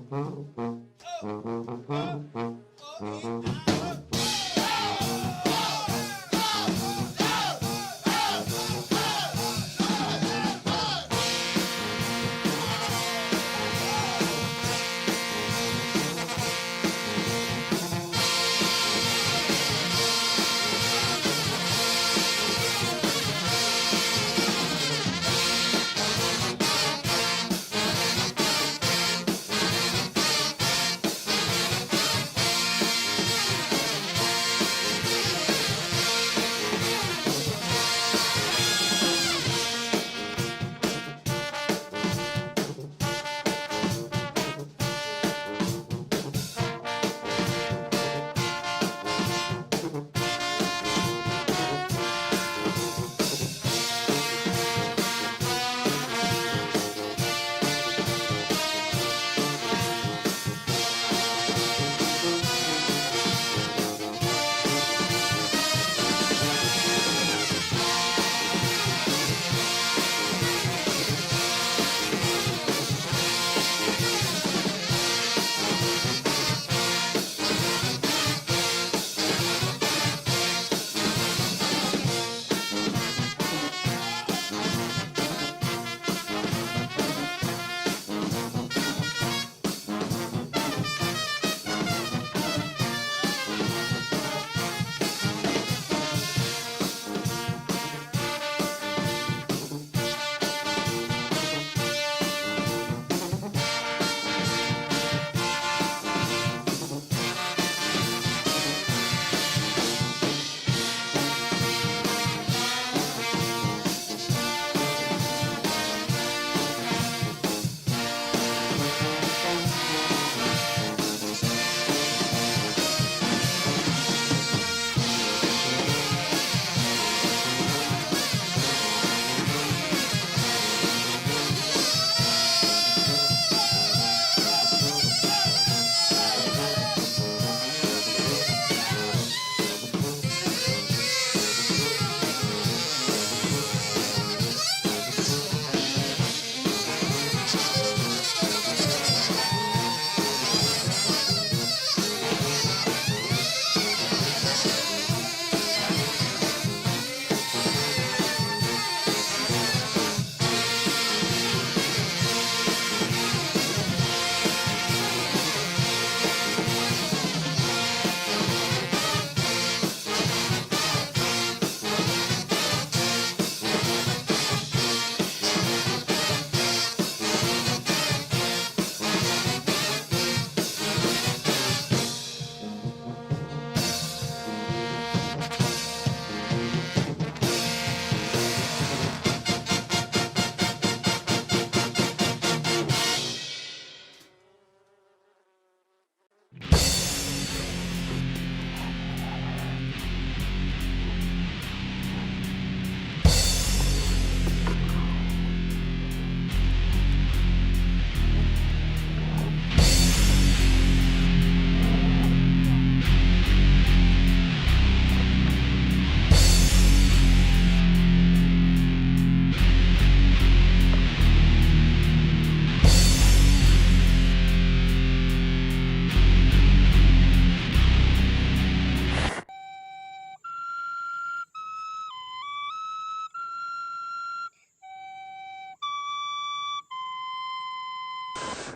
But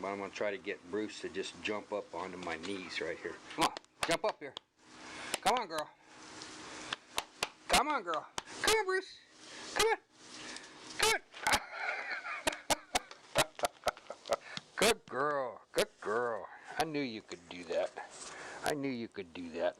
I'm going to try to get Bruce to just jump up onto my knees right here. Come on, jump up here. Come on, girl. Come on, girl. Come on, Bruce. Come on. Come on. Good girl. Good girl. I knew you could do that. I knew you could do that.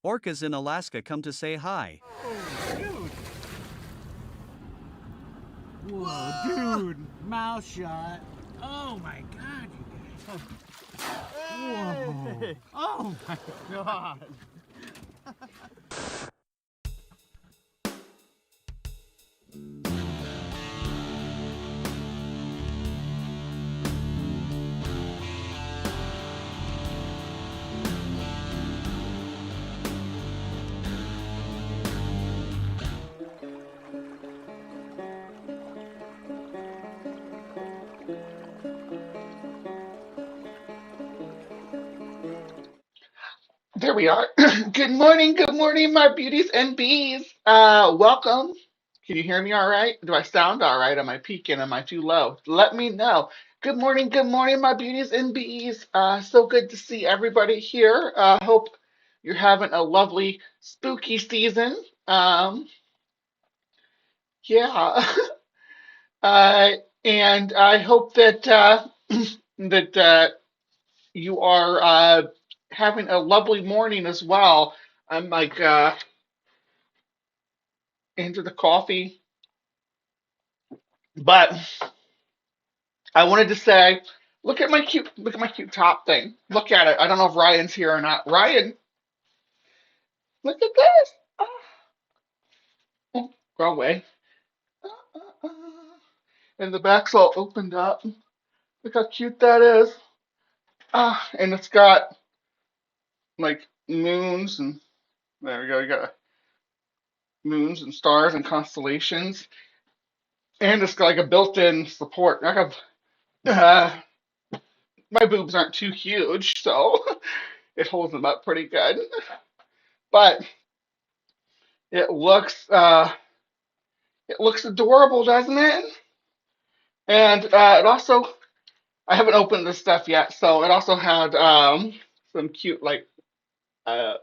Orcas in Alaska come to say hi. Oh, dude. Whoa, dude. Mouth shut. Oh my god, you guys. Whoa. Oh my god. There we are. Good morning, my beauties and bees. Welcome. Can you hear me all right? Do I sound all right? Am I peaking? Am I too low? Let me know. Good morning, my beauties and bees. So good to see everybody here. Hope you're having a lovely spooky season. Um, yeah. uh, and I hope that that you are having a lovely morning as well. I'm like into the coffee, but I wanted to say, look at my cute top thing. Look at it. I don't know if Ryan's here or not. Ryan, look at this. Ah, oh, go away. Ah, ah, ah. And the back's all opened up. Look how cute that is. And it's got like moons and there we go. You got moons and stars and constellations, and it's got like a built-in support. I have my boobs aren't too huge, so it holds them up pretty good. But it looks adorable, doesn't it? And it also I haven't opened this stuff yet, so it also had some cute like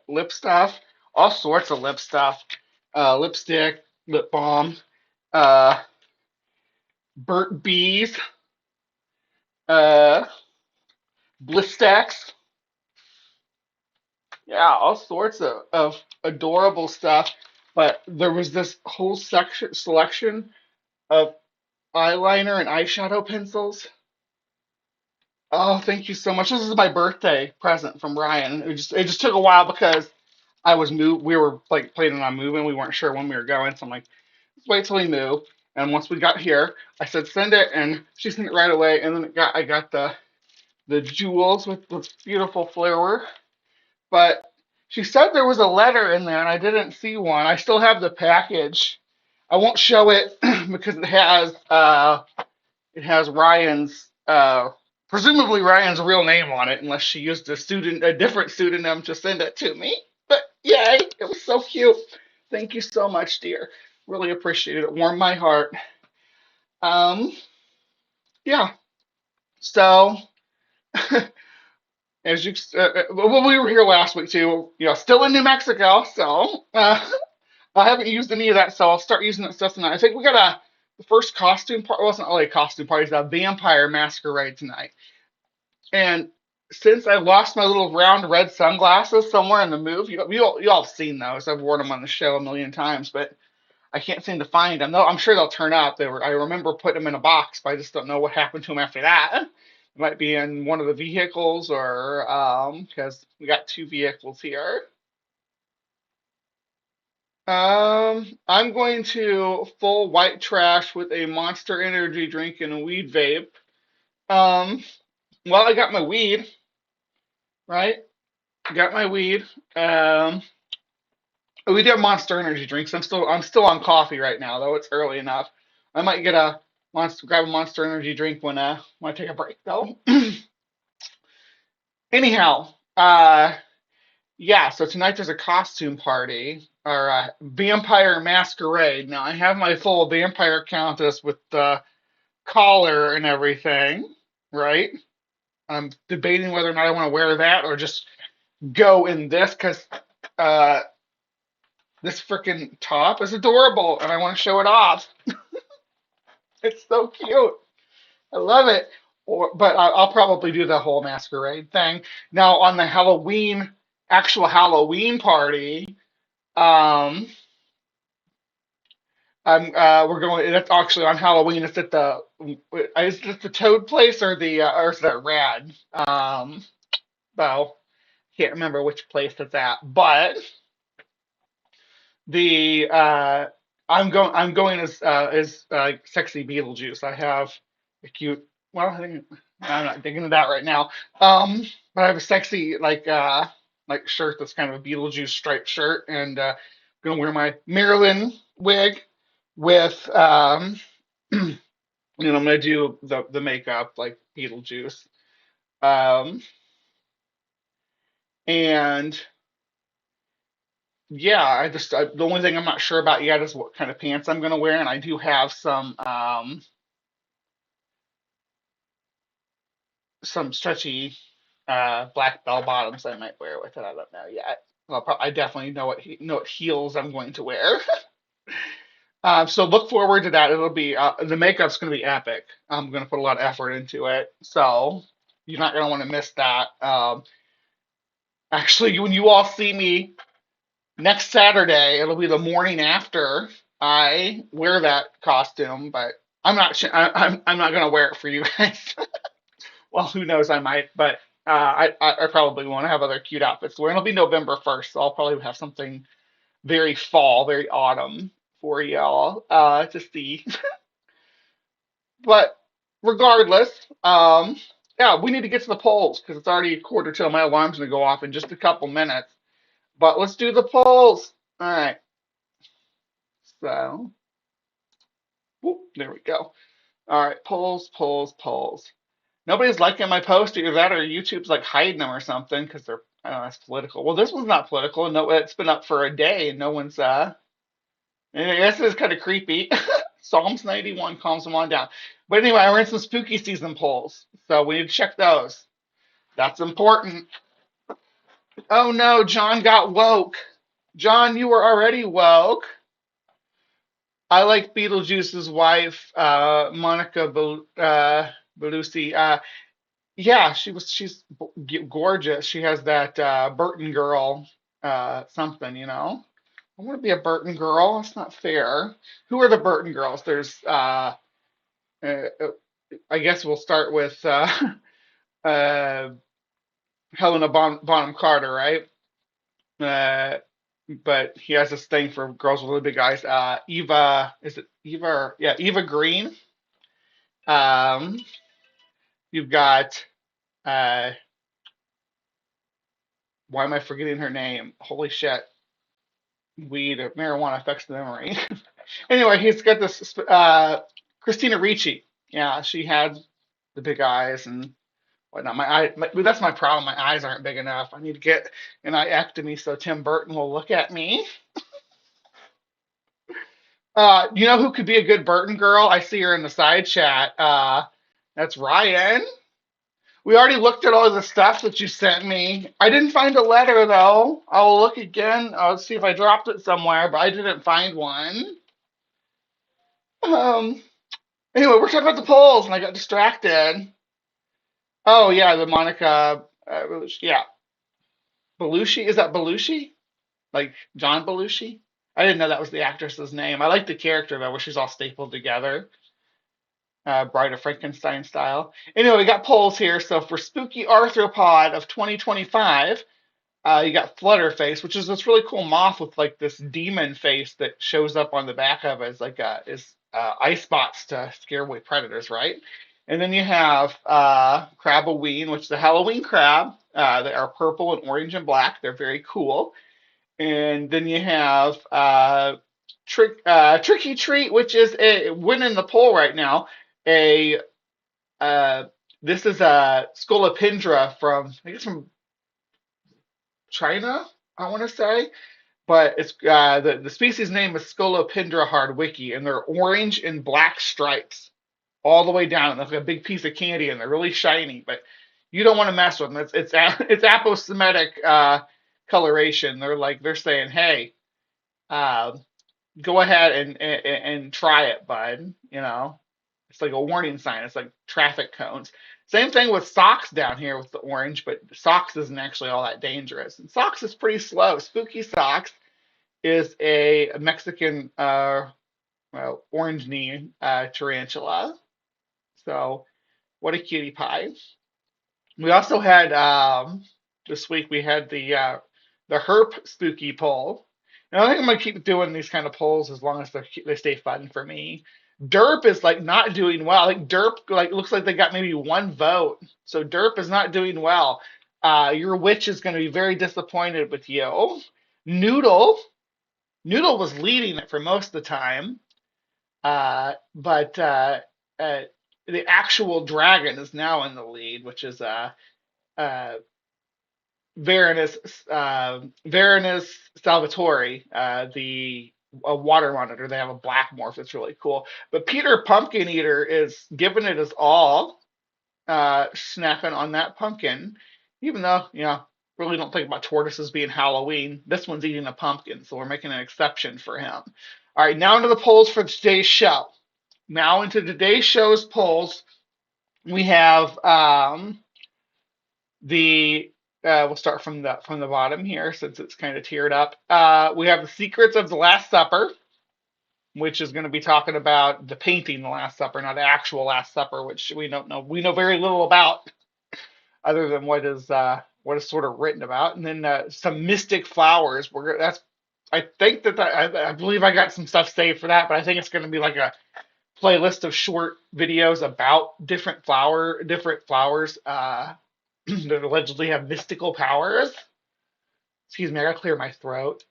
lip stuff, all sorts of lip stuff, lipstick, lip balm, uh, burnt bees, uh, Blistex, yeah, all sorts of adorable stuff. But there was this whole section selection of eyeliner and eyeshadow pencils. Oh, thank you so much. This is my birthday present from Ryan. It just took a while because we were like planning on moving. We weren't sure when we were going, so I'm like, let's wait till we move. And once we got here, I said send it, and she sent it right away. And then I got the jewels with the beautiful flower. But she said there was a letter in there, and I didn't see one. I still have the package. I won't show it because it has Ryan's, presumably Ryan's real name on it, unless she used a different pseudonym to send it to me. But yay, it was so cute. Thank you so much, dear. Really appreciate it. It warmed my heart. Um, yeah. So, well, we were here last week too. Still in New Mexico, so I haven't used any of that, so I'll start using that stuff tonight. I think we got the first costume part. Well, it's not really a costume party. It's a vampire masquerade tonight. And since I lost my little round red sunglasses somewhere in the move, you all have seen those. I've worn them on the show a million times, but I can't seem to find them. No, I'm sure they'll turn up. I remember putting them in a box, but I just don't know what happened to them after that. It might be in one of the vehicles, or because we got two vehicles here. I'm going to full white trash with a Monster Energy drink and a weed vape. Um, well, I got my weed, right? Got my weed. Um, we do have Monster Energy drinks. I'm still on coffee right now, though it's early enough. I might grab a Monster Energy drink when I take a break, though. Anyhow, yeah. So tonight there's a costume party or a vampire masquerade. Now I have my full vampire countess with the collar and everything, right? I'm debating whether or not I want to wear that or just go in this because uh, this freaking top is adorable and I want to show it off. It's so cute. I love it. But I'll probably do the whole masquerade thing. Now, on the Halloween actual Halloween party. Um, we're going. That's actually on Halloween. It's at the is it the Toad place or the or is that Rad? Well, can't remember which place it's at, but the I'm going as sexy Beetlejuice. I have a cute. Well, I'm not thinking of that right now. But I have a sexy like shirt that's kind of a Beetlejuice striped shirt, and gonna wear my Marilyn wig with I'm gonna do the makeup like Beetlejuice. Um, and yeah, the only thing I'm not sure about yet is what kind of pants I'm gonna wear, and I do have some stretchy black bell bottoms I might wear with it. I don't know yet. Well, I definitely know what heels I'm going to wear. So look forward to that. It'll be the makeup's going to be epic. I'm going to put a lot of effort into it, so you're not going to want to miss that. Actually, when you all see me next Saturday, it'll be the morning after I wear that costume, but I'm not going to wear it for you guys. Well, who knows? I might, but I probably won't have other cute outfits to wear. It'll be November 1st, so I'll probably have something very fall, very autumn for y'all to see. But regardless, yeah, we need to get to the polls because it's already a quarter till. My alarm's gonna go off in just a couple minutes. But let's do the polls. All right. So, whoop, there we go. All right, polls, polls, polls. Nobody's liking my post, either that or YouTube's like hiding them or something because they're, I don't know, it's political. Well, this one's not political. No, it's been up for a day and no one's and I guess it's kind of creepy. Psalms 91 calms them on down. But anyway, I ran some spooky season polls, so we need to check those. That's important. Oh no, John got woke. John, you were already woke. I like Beetlejuice's wife, Monica Bellucci. Yeah, she's gorgeous. She has that Burton girl something, you know. I want to be a Burton girl. That's not fair. Who are the Burton girls? There's uh, I guess we'll start with uh, Helena Bonham Carter, right? Uh, but he has this thing for girls with really big eyes. Eva, is it Eva? Yeah, Eva Green. Um, you've got uh, why am I forgetting her name? Holy shit! Weed or marijuana affects the memory. Anyway, he's got this Christina Ricci. Yeah, she had the big eyes and whatnot. That's my problem. My eyes aren't big enough. I need to get an eyeectomy so Tim Burton will look at me. You know who could be a good Burton girl? I see her in the side chat. That's Ryan. We already looked at all the stuff that you sent me. I didn't find a letter though. I'll look again. I'll see if I dropped it somewhere, but I didn't find one. Um. Anyway, we're talking about the polls, and I got distracted. Oh yeah, the Monica. Yeah, Belushi. Is that Belushi? Like John Belushi? I didn't know that was the actress's name. I like the character though, where she's all stapled together, Bride of Frankenstein style. Anyway, we got polls here. So for Spooky Arthropod of 2025, you got Flutterface, which is this really cool moth with like this demon face that shows up on the back of it as like is ice spots to scare away predators, right? And then you have Craboween, which is a Halloween crab. They are purple and orange and black. They're very cool. And then you have Tricky Treat, which is winning the poll right now. A uh, This is a Scolopendra from I guess from China, I want to say, but it's the species name is Scolopendra hardwicki, and they're orange and black stripes all the way down. It's like a big piece of candy, and they're really shiny, but you don't want to mess with them. It's aposematic coloration. They're saying, hey, uh, go ahead and try it, bud. You know, it's like a warning sign. It's like traffic cones. Same thing with Socks down here with the orange, but Socks isn't actually all that dangerous. And Socks is pretty slow. Spooky Socks is a Mexican orange knee tarantula. So what a cutie pie. We also had this week we had the herp spooky poll. And I think I'm gonna keep doing these kind of polls as long as they stay fun for me. Derp is like not doing well. Like Derp like looks like they got maybe one vote. So Derp is not doing well. Your witch is going to be very disappointed with you. Noodle, Noodle was leading it for most of the time, but the actual dragon is now in the lead, which is uh, Varanus Salvatore, the a water monitor. They have a black morph that's really cool. But Peter Pumpkin Eater is giving it his all, snapping on that pumpkin, even though, really don't think about tortoises being Halloween. This one's eating a pumpkin, so we're making an exception for him. All right, now into the polls for today's show. Now into today's show's polls, we have we'll start from the bottom here since it's kind of tiered up. We have the Secrets of the Last Supper, which is going to be talking about the painting The Last Supper, not the actual Last Supper, which we don't know. We know very little about other than what is sort of written about. And then some mystic flowers. I think I believe I got some stuff saved for that, but I think it's going to be like a playlist of short videos about different flowers that allegedly have mystical powers. Excuse me, I gotta clear my throat.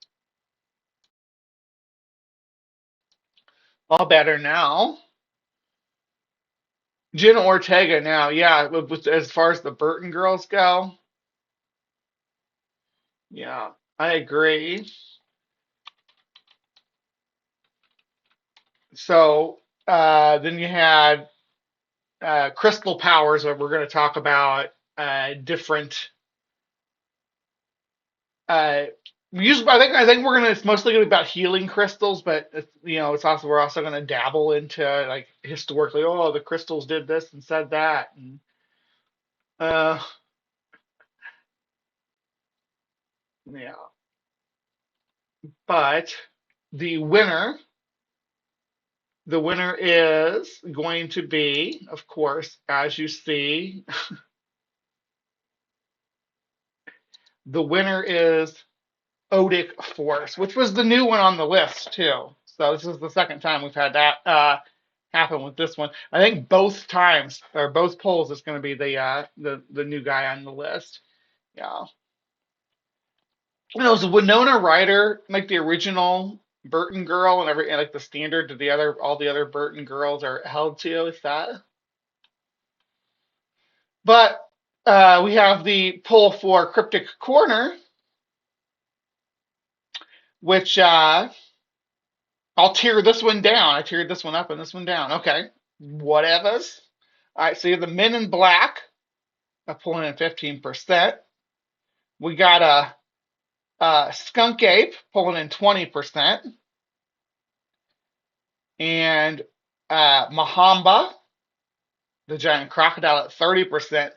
All better now. Jenna Ortega now, yeah, as far as the Burton girls go, yeah, I agree. So then you had crystal powers, where we're going to talk about different. Uh, I think it's mostly going to be about healing crystals, but we're also going to dabble into like historically. Oh, the crystals did this and said that, and uh, yeah. But the winner, the winner is going to be, of course, as you see, the winner is Odic Force, which was the new one on the list too. So this is the second time we've had that happen with this one. I think both times or both polls it's going to be the new guy on the list. Yeah. And it was Winona Ryder, like the original Burton girl, and like the standard that all the other Burton girls are held to. Is that? But we have the poll for Cryptic Corner, which I'll tier this one down. I tiered this one up and this one down. Okay, whatevers. All right, so you have the Men in Black pulling in 15%. We got a Skunk Ape pulling in 20%. And Mahamba, the giant crocodile, at 30%.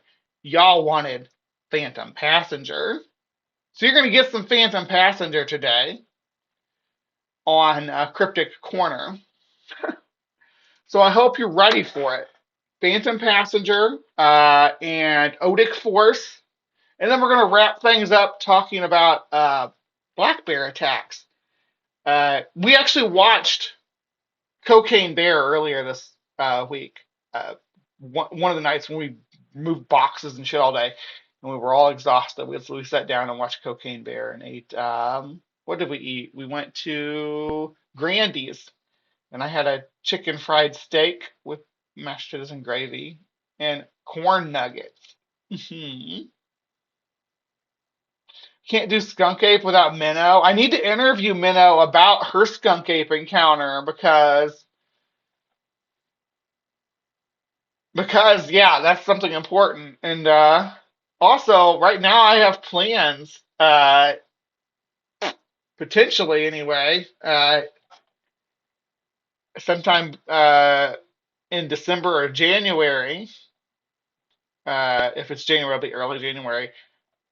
Y'all wanted Phantom Passenger. So you're going to get some Phantom Passenger today on Cryptic Corner. So I hope you're ready for it. Phantom Passenger and Odic Force. And then we're going to wrap things up talking about black bear attacks. We actually watched Cocaine Bear earlier this week. One of the nights when we moved boxes and shit all day, and we were all exhausted. We sat down and watched Cocaine Bear and ate. What did we eat? We went to Grandy's, and I had a chicken fried steak with mashed potatoes and gravy and corn nuggets. Can't do Skunk Ape without Minnow. I need to interview Minnow about her Skunk Ape encounter because yeah, that's something important. And also, right now I have plans, potentially anyway, sometime in December or January If it's January, it'll be early January.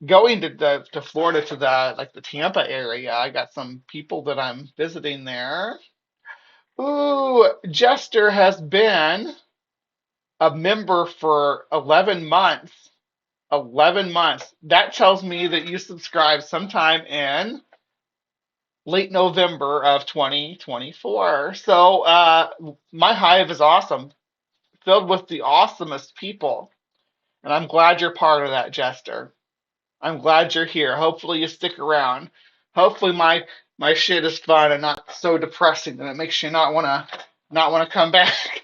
Going to Florida to the Tampa area. I got some people that I'm visiting there. Ooh, Jester has been a member for 11 months. 11 months. That tells me that you subscribed sometime in late November of 2024. So my hive is awesome, filled with the awesomest people. And I'm glad you're part of that, Jester. I'm glad you're here. Hopefully you stick around. Hopefully my shit is fun and not so depressing that it makes you not wanna come back.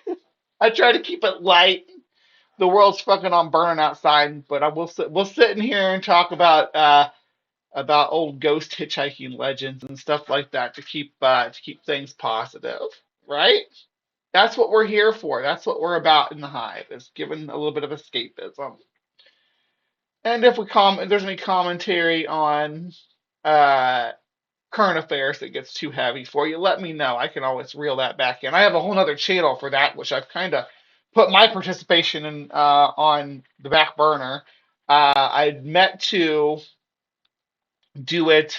I try to keep it light. The world's fucking on burning outside, but we'll sit in here and talk about old ghost hitchhiking legends and stuff like that to keep things positive, right? That's what we're here for. That's what we're about in the hive, is giving a little bit of escapism. And if there's any commentary on uh, current affairs that gets too heavy for you, let me know. I can always reel that back in. I have a whole other channel for that, which I've kind of put my participation in on the back burner. I meant to do it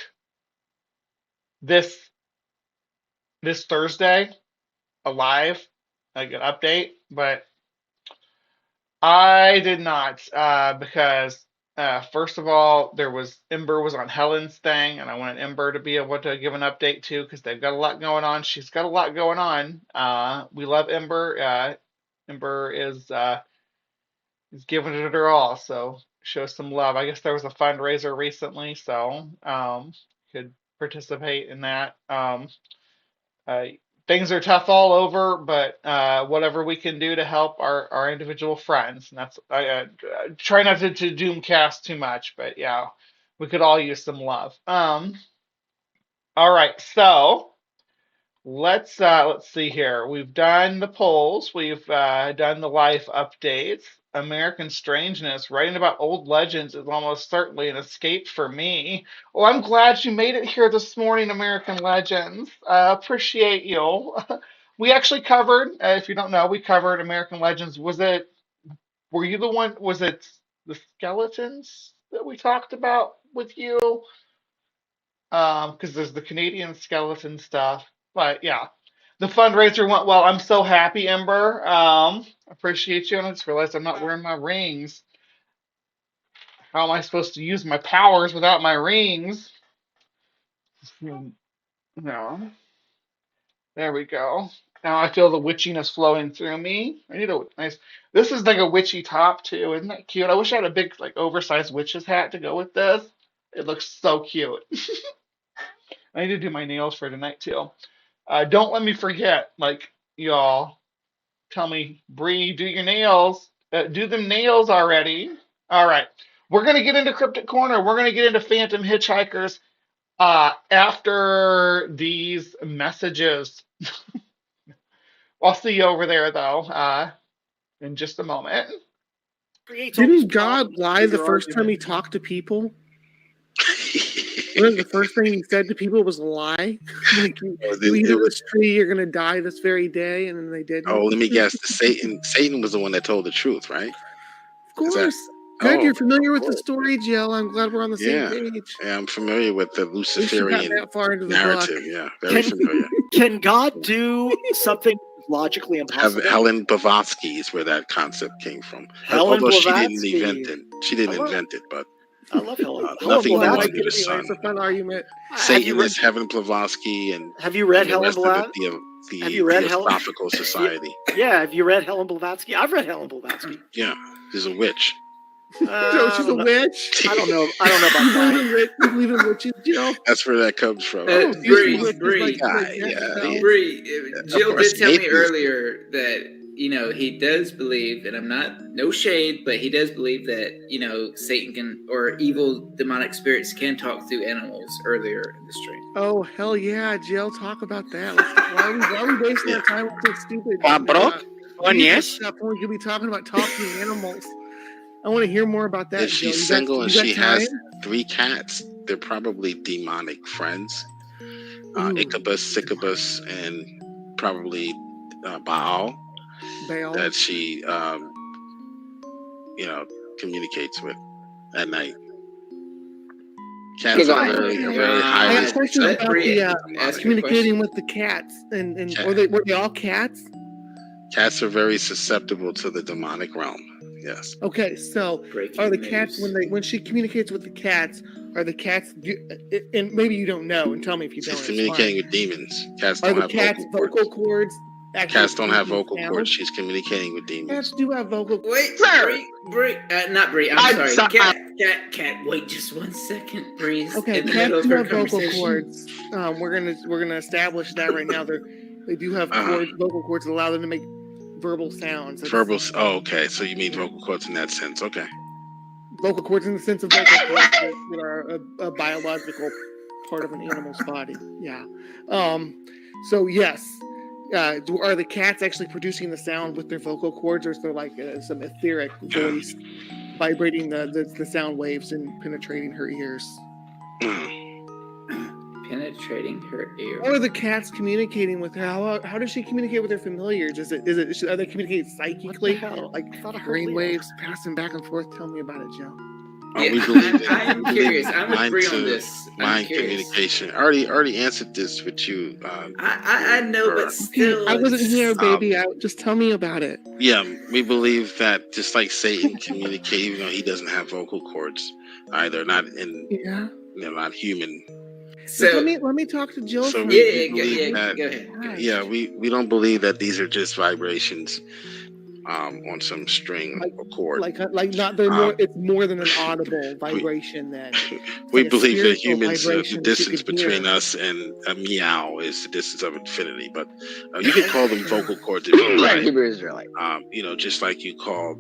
this this Thursday, a live, like an update, but I did not because first of all, Ember was on Helen's thing, and I wanted Ember to be able to give an update too because they've got a lot going on. She's got a lot going on. We love Ember. Ember is giving it her all, so show some love. I guess there was a fundraiser recently, so could participate in that. Uh, Things are tough all over, but whatever we can do to help our individual friends, and that's I try not to doomcast too much, but yeah, we could all use some love. All right, so let's see here. We've done the polls, we've done the life updates. American Strangeness, writing about old legends is almost certainly an escape for me. Well, I'm glad you made it here this morning, American Legends. Appreciate you. We actually covered, if you don't know, we covered American Legends. Were you the one, was it the skeletons that we talked about with you? Because there's the Canadian skeleton stuff. But yeah, the fundraiser went well. I'm so happy, Ember. Appreciate you. And I just realized I'm not wearing my rings. How am I supposed to use my powers without my rings? No. There we go. Now I feel the witchiness flowing through me. I need a nice. This is like a witchy top too. Isn't that cute? I wish I had a big, like, oversized witch's hat to go with this. It looks so cute. I need to do my nails for tonight too. Don't let me forget. Like, y'all tell me, Bree, do your nails. Do the nails already. All right. We're gonna get into Cryptic Corner. We're gonna get into Phantom Hitchhikers after these messages. I'll see you over there though, in just a moment. Didn't God lie the first time he talked to people? Wasn't the first thing he said to people was lie? Like, you eat of this tree, you're gonna die this very day, and then they didn't. Oh, let me guess. Satan was the one that told the truth, right? Of course. Good, you're familiar with the story, Jill. I'm glad we're on the same page. Yeah, I'm familiar with the Luciferian that far into the narrative. book. Yeah, very familiar. Can God do something logically impossible? Helen Blavatsky is where that concept came from. Helen Although Blavatsky. she didn't invent it. She didn't invent it, but I love Helen. nothing more Blavatsky. than the sun. It's a fun argument. Satan is Helen Blavatsky, and have you read Helen Blavatsky? Have you read Theosophical Society? Yeah, have you read Helen Blavatsky? I've read Helen Blavatsky. Yeah, she's a witch. So she's a witch? I don't know about that. You believe in witches, Jill? That's where that comes from. Bree, Jill did tell me earlier that, he does believe, and I'm not, no shade, but he does believe that, Satan can, or evil demonic spirits can talk through animals earlier in the stream. Oh, hell yeah, Jill, talk about that. Why are we wasting our time with this stupid... Yes? At that point, you'll be talking about talking animals. I want to hear more about that. If she's single and she has 3 cats, they're probably demonic friends. Ichabus, Sycabus, and probably Baal. That she, communicates with at night. Cats are very I highly have questions Let about Bree the ask her communicating question. with the cats, and Cat. were they all cats? Cats are very susceptible to the demonic realm. Yes. Okay, so Breaking are the news. cats when she communicates with the cats? Are the cats? And maybe you don't know, and tell me if you don't. She's It's communicating fine. with demons. Cats Are don't the have cats vocal cords? Actually Cats don't have producing vocal sound? cords. She's communicating with Cats demons. do have vocal. Wait, Sir! not Bree. I'm I'm sorry. sorry. Cat. Wait just 1 second, Breeze. Okay, In the cats middle of do her have vocal conversation. cords. We're gonna establish that right now. They do have vocal cords that allow them to make verbal sounds. Oh, okay. So you mean vocal cords in that sense? Okay. Vocal cords in the sense of vocal cords that are a biological part of an animal's body. Yeah. So yes. Are the cats actually producing the sound with their vocal cords, or is there like some etheric voice vibrating the sound waves and penetrating her ears? Penetrating her ear. Or are the cats communicating with her? How does she communicate with her familiars? Are they communicating psychically? Like brain waves passing back and forth? Tell me about it, Joe. Yeah, we believe that. I'm curious. I'm with Bree on this. Mind communication. I already answered this with you. I know, but still, I wasn't here, baby. Just tell me about it. Yeah, we believe that just like Satan communicates, even though he doesn't have vocal cords either, not human. So let me talk to Jill. So go ahead. Yeah, we don't believe that these are just vibrations on some string or cord. Like not they're more. It's more than an audible vibration. We believe that humans, the distance between us and a meow is the distance of infinity. But you can call them vocal cords if you like. Hebrew Israelite. Just like you call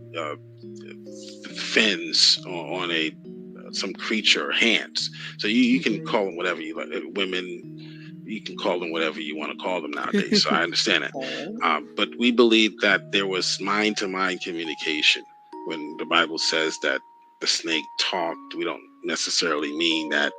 fins on some creature hands. So you can call them whatever you like. Women, you can call them whatever you want to call them nowadays. So I understand that. But we believe that there was mind-to-mind communication. When the Bible says that the snake talked, we don't necessarily mean that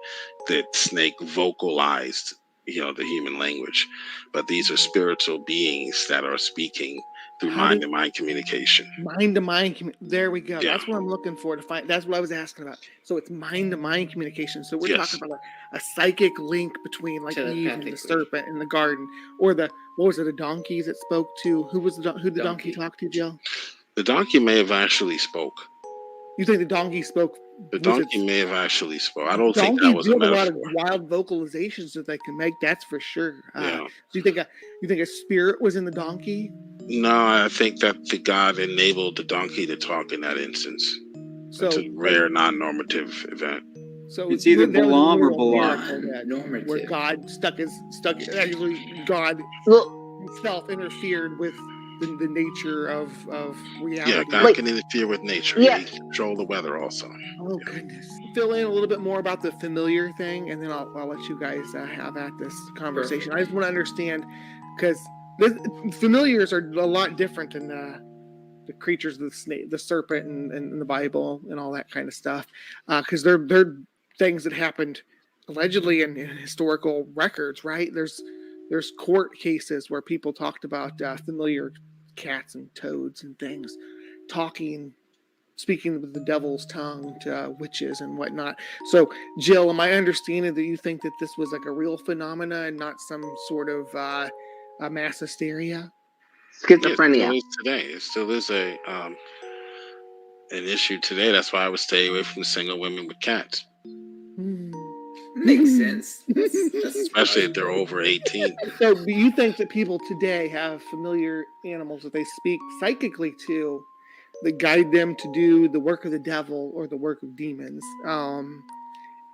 the snake vocalized, the human language. But these are spiritual beings that are speaking through mind-to-mind communication. Mind-to-mind. There we go. Yeah. That's what I'm looking for to find. That's what I was asking about. So it's mind-to-mind communication. So we're talking about a psychic link between like Eve and the serpent in the garden, or the donkeys that spoke to? Who the donkey talked to, Joe? The donkey may have actually spoke. You think the donkey spoke? The donkey may have actually spoke. I don't think that was a metaphor. Donkeys do a lot of wild vocalizations that they can make. That's for sure. Do you think a spirit was in the donkey? No, I think that the God enabled the donkey to talk in that instance. So it's a rare, non-normative event. So it's either Balaam or Balaam. Normative. Where God stuck. Actually, God himself interfered with the nature of reality. Yeah, God can interfere with nature. Yeah. He can control the weather also. Oh, goodness. Fill in a little bit more about the familiar thing, and then I'll let you guys have at this conversation. I just want to understand, because familiars are a lot different than the creatures of the snake, the serpent, and the Bible, and all that kind of stuff, because they're things that happened allegedly in historical records, right? There's court cases where people talked about familiar cats and toads and things, speaking with the devil's tongue to witches and whatnot. So, Jill, am I understanding that you think that this was like a real phenomena and not some sort of a mass hysteria? Schizophrenia. It still is an issue today. That's why I would stay away from single women with cats. Makes sense. Especially if they're over 18. So do you think that people today have familiar animals that they speak psychically to that guide them to do the work of the devil or the work of demons?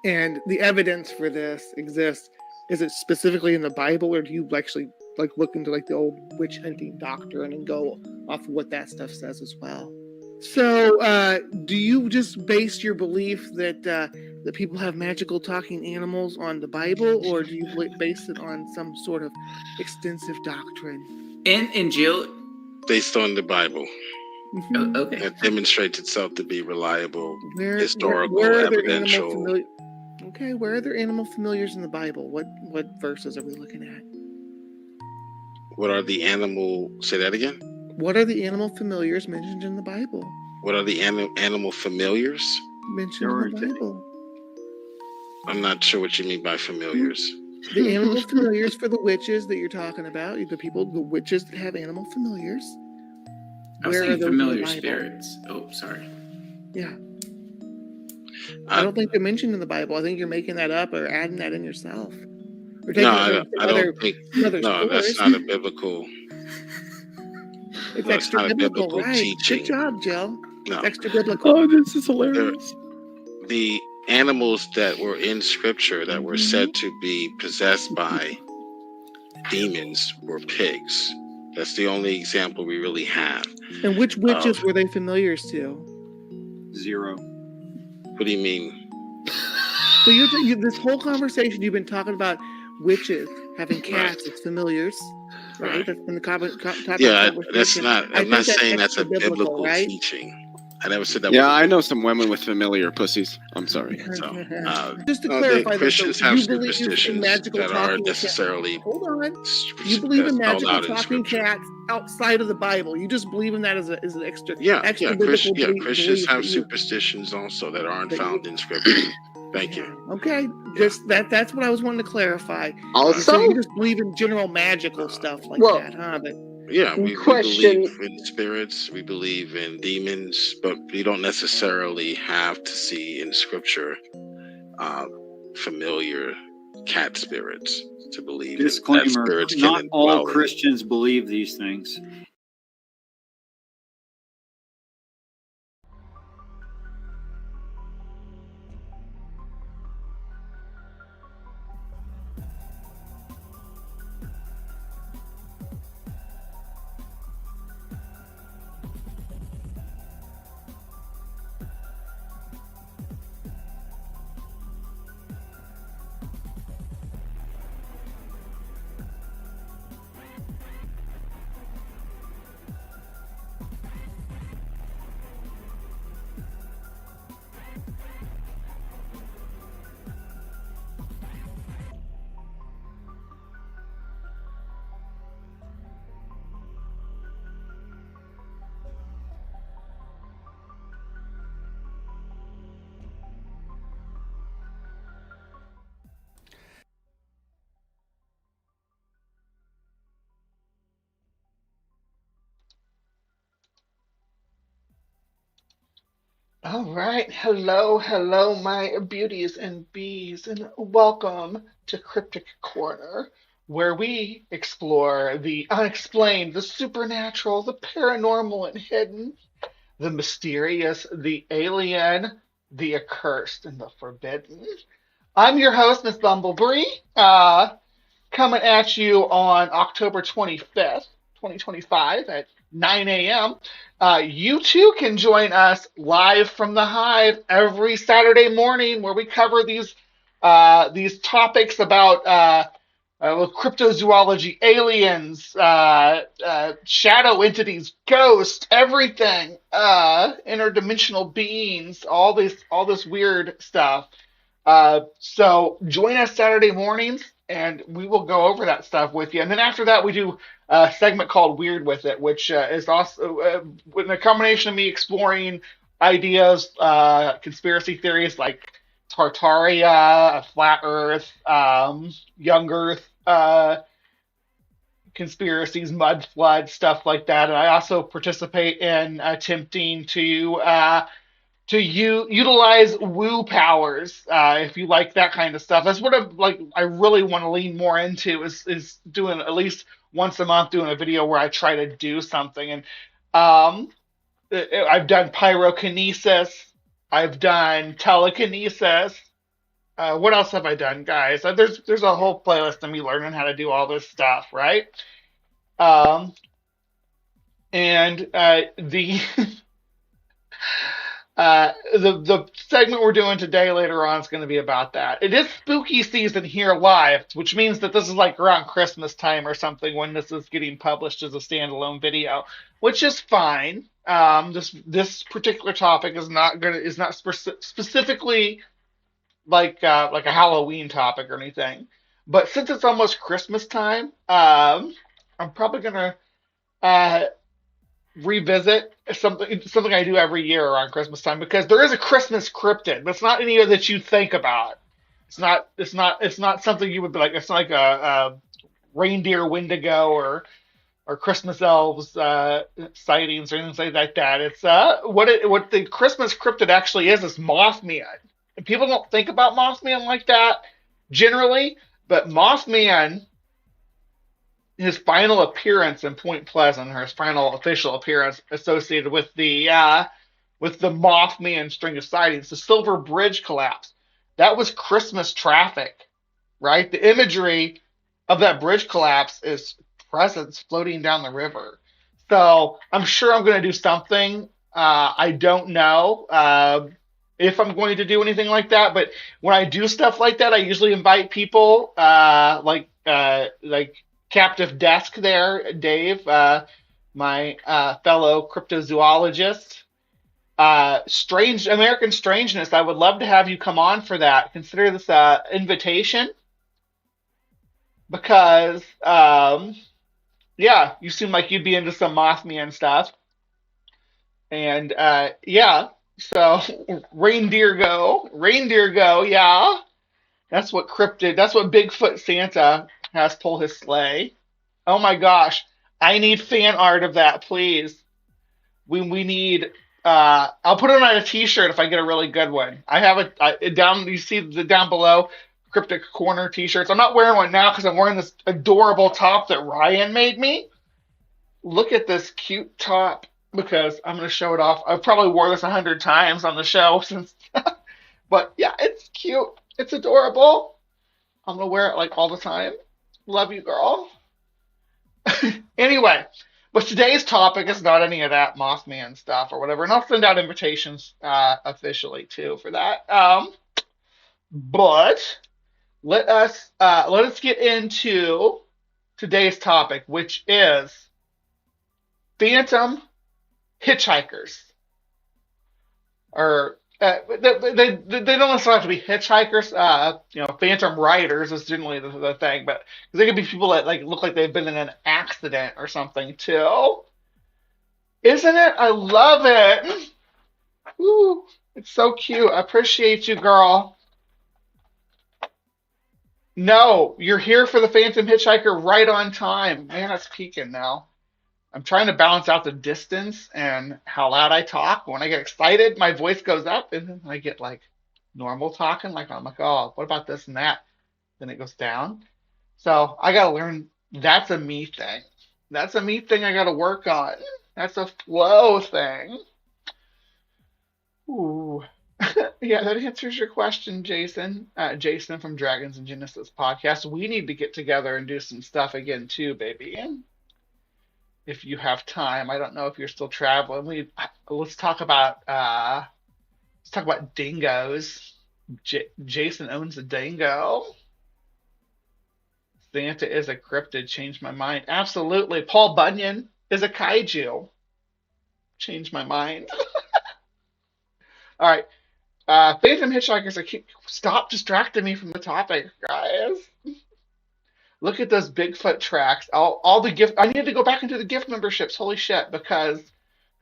And the evidence for this exists. Is it specifically in the Bible, or do you actually look into the old witch hunting doctrine and go off of what that stuff says as well? So do you just base your belief that people have magical talking animals on the Bible, or do you base it on some sort of extensive doctrine? And Jill? Based on the Bible. Mm-hmm. Oh, okay. That demonstrates itself to be reliable, historical, evidential. Where are there animal familiars in the Bible? What verses are we looking at? What are the animal? Say that again. What are the animal familiars mentioned in the Bible? What are the animal familiars? Mentioned in the Bible. I'm not sure what you mean by familiars. The animal familiars for the witches that you're talking about, the witches that have animal familiars. I was thinking familiar spirits. Oh, sorry. Yeah. I don't think they're mentioned in the Bible. I think you're making that up or adding that in yourself. Or taking I don't think. No, that's not a biblical. It's extra biblical, right? Teaching. Good job, Jill. No. It's extra biblical. Oh, this is hilarious. The animals that were in Scripture that were said to be possessed by demons were pigs. That's the only example we really have. And which witches were they familiars to? 0. What do you mean? So this whole conversation you've been talking about witches having cats as familiars, right? That's been the topic. Yeah, that's not. I'm not saying that's a biblical teaching. I never said that. Yeah, I know some women with familiar pussies. I'm sorry. So, just to clarify, Christians have superstitions that aren't necessarily. Hold on. You believe in magical talking cats outside of the Bible? You just believe in that as an extra? Christians have superstitions also that aren't found in Scripture. Thank you. Okay, just that's what I was wanting to clarify. Also, so you just believe in general magical stuff like that, huh? But yeah, we believe in spirits, we believe in demons, but we don't necessarily have to see in Scripture familiar cat spirits to believe. Disclaimer: not all Christians believe these things. All right. Hello, my beauties and bees, and welcome to Cryptic Corner, where we explore the unexplained, the supernatural, the paranormal and hidden, the mysterious, the alien, the accursed, and the forbidden. I'm your host, Miss Bumblebee, coming at you on October 25th, 2025 at 9 a.m. You too can join us live from the Hive every Saturday morning, where we cover these topics about cryptozoology, aliens, shadow entities, ghosts, everything, interdimensional beings, all this weird stuff. So join us Saturday mornings, and we will go over that stuff with you. And then after that, we do a segment called Weird With It, which is also with a combination of me exploring ideas, conspiracy theories like Tartaria, Flat Earth, Young Earth, conspiracies, mud flood, stuff like that. And I also participate in attempting to utilize woo powers, if you like that kind of stuff. That's what I really want to lean more into is doing at least once a month, doing a video where I try to do something. And I've done pyrokinesis, I've done telekinesis. What else have I done, guys? There's a whole playlist of me learning how to do all this stuff, right? The segment we're doing today later on is going to be about that. It is spooky season here live, which means that this is like around Christmas time or something when this is getting published as a standalone video, which is fine. This particular topic is not specifically like a Halloween topic or anything, but since it's almost Christmas time, I'm probably gonna revisit something I do every year around Christmas time, because there is a Christmas cryptid, but it's not any that you think about. It's not something you would be like. It's not like a reindeer Wendigo or Christmas elves sightings or anything like that. It's what the Christmas cryptid actually is Mothman. And people don't think about Mothman like that generally, but Mothman, his final appearance in Point Pleasant, or his final official appearance associated with the Mothman string of sightings, the Silver Bridge collapse, that was Christmas traffic, right? The imagery of that bridge collapse is presents floating down the river. So I'm sure I'm going to do something. I don't know if I'm going to do anything like that, but when I do stuff like that, I usually invite people like Captive Desk there, Dave, my fellow cryptozoologist. Strange American Strangeness, I would love to have you come on for that. Consider this invitation, because yeah, you seem like you'd be into some Mothman stuff. And yeah, so reindeer go, yeah. That's what Bigfoot Santa has pulled his sleigh. Oh my gosh, I need fan art of that, please. We need. I'll put it on a T-shirt if I get a really good one. I have it down. You see the down below, Cryptic Corner T-shirts. I'm not wearing one now because I'm wearing this adorable top that Ryan made me. Look at this cute top, because I'm going to show it off. I've probably wore this 100 times on the show since, but yeah, it's cute. It's adorable. I'm going to wear it like all the time. Love you, girl. Anyway, but today's topic is not any of that Mothman stuff or whatever, and I'll send out invitations officially too for that. But let us get into today's topic, which is phantom hitchhikers. Or they don't necessarily have to be hitchhikers. Phantom riders is generally the thing, but they could be people that like look like they've been in an accident or something too. Isn't it? I love it. Ooh, it's so cute. I appreciate you, girl. No, you're here for the Phantom Hitchhiker right on time. Man, it's peaking now. I'm trying to balance out the distance and how loud I talk. When I get excited, my voice goes up, and then I get like normal talking. Like I'm like, oh, what about this and that? Then it goes down. So I gotta learn. That's a me thing. That's a me thing I gotta work on. That's a flow thing. Ooh. Yeah, that answers your question, Jason. Jason from Dragons and Genesis podcast. We need to get together and do some stuff again too, baby. If you have time, I don't know if you're still traveling. Let's talk about dingoes. Jason owns a dingo. Santa is a cryptid. Changed my mind. Absolutely. Paul Bunyan is a kaiju. Changed my mind. All right. Phantom Hitchhikers, stop distracting me from the topic, guys. Look at those Bigfoot tracks. All the gift. I need to go back into the gift memberships. Holy shit! Because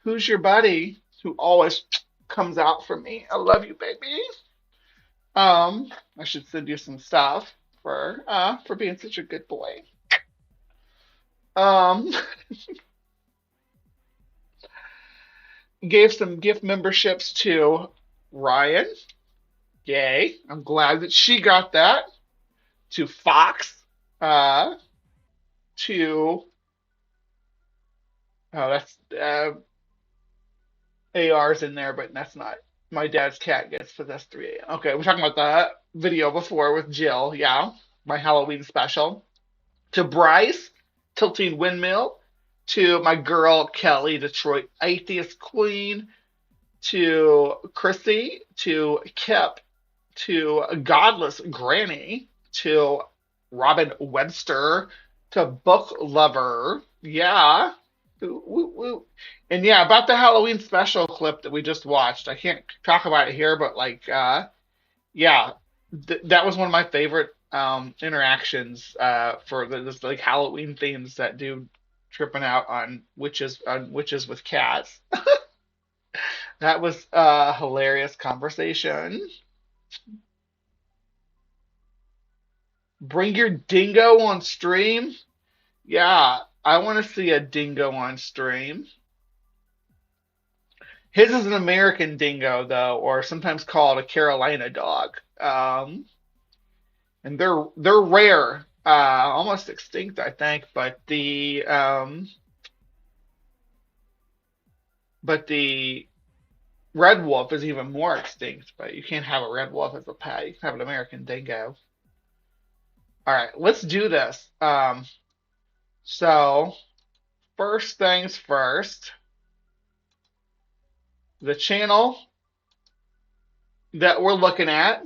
who's your buddy who always comes out for me? I love you, baby. I should send you some stuff for being such a good boy. Gave some gift memberships to Ryan. Yay! I'm glad that she got that. To Fox. To that's AR's in there, but that's not. My dad's cat gets possessed 3 a.m. Okay, we're talking about that video before with Jill. Yeah, my Halloween special. To Bryce, Tilting Windmill. To my girl Kelly, Detroit Atheist Queen. To Chrissy. To Kip. To Godless Granny. To Robin Webster, to Book Lover. Yeah. Woo. And yeah, about the Halloween special clip that we just watched. I can't talk about it here, but like, yeah, that was one of my favorite interactions for this like Halloween themes that dude tripping out on witches with cats. That was a hilarious conversation. Bring your dingo on stream? Yeah, I want to see a dingo on stream. His is an American dingo, though, or sometimes called a Carolina dog. And they're rare, almost extinct, I think. But the red wolf is even more extinct. But you can't have a red wolf as a pet. You can have an American dingo. All right, let's do this. So first things first. The channel that we're looking at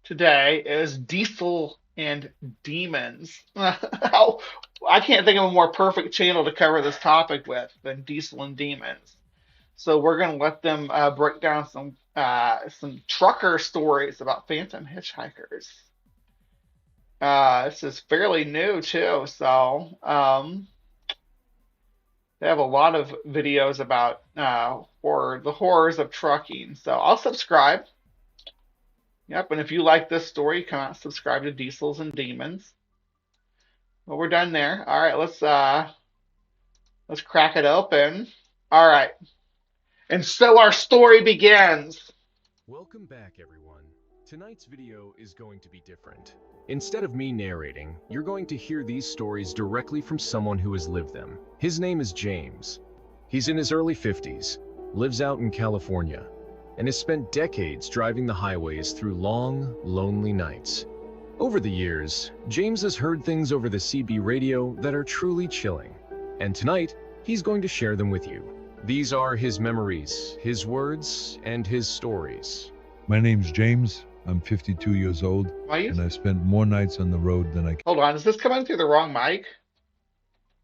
today is Diesel and Demons. I can't think of a more perfect channel to cover this topic with than Diesel and Demons. So we're going to let them break down some trucker stories about phantom hitchhikers. This is fairly new too, so they have a lot of videos about the horrors of trucking. So I'll subscribe. Yep, and if you like this story, come out and subscribe to Diesels and Demons. Well, we're done there. All right, let's crack it open. All right, and so our story begins. Welcome back, everyone. Tonight's video is going to be different. Instead of me narrating, you're going to hear these stories directly from someone who has lived them. His name is James. He's in his early 50s, lives out in California, and has spent decades driving the highways through long, lonely nights. Over the years, James has heard things over the CB radio that are truly chilling, and tonight, he's going to share them with you. These are his memories, his words, and his stories. My name's James. I'm 52 years old, and I've spent more nights on the road than I can. Hold on, is this coming through the wrong mic?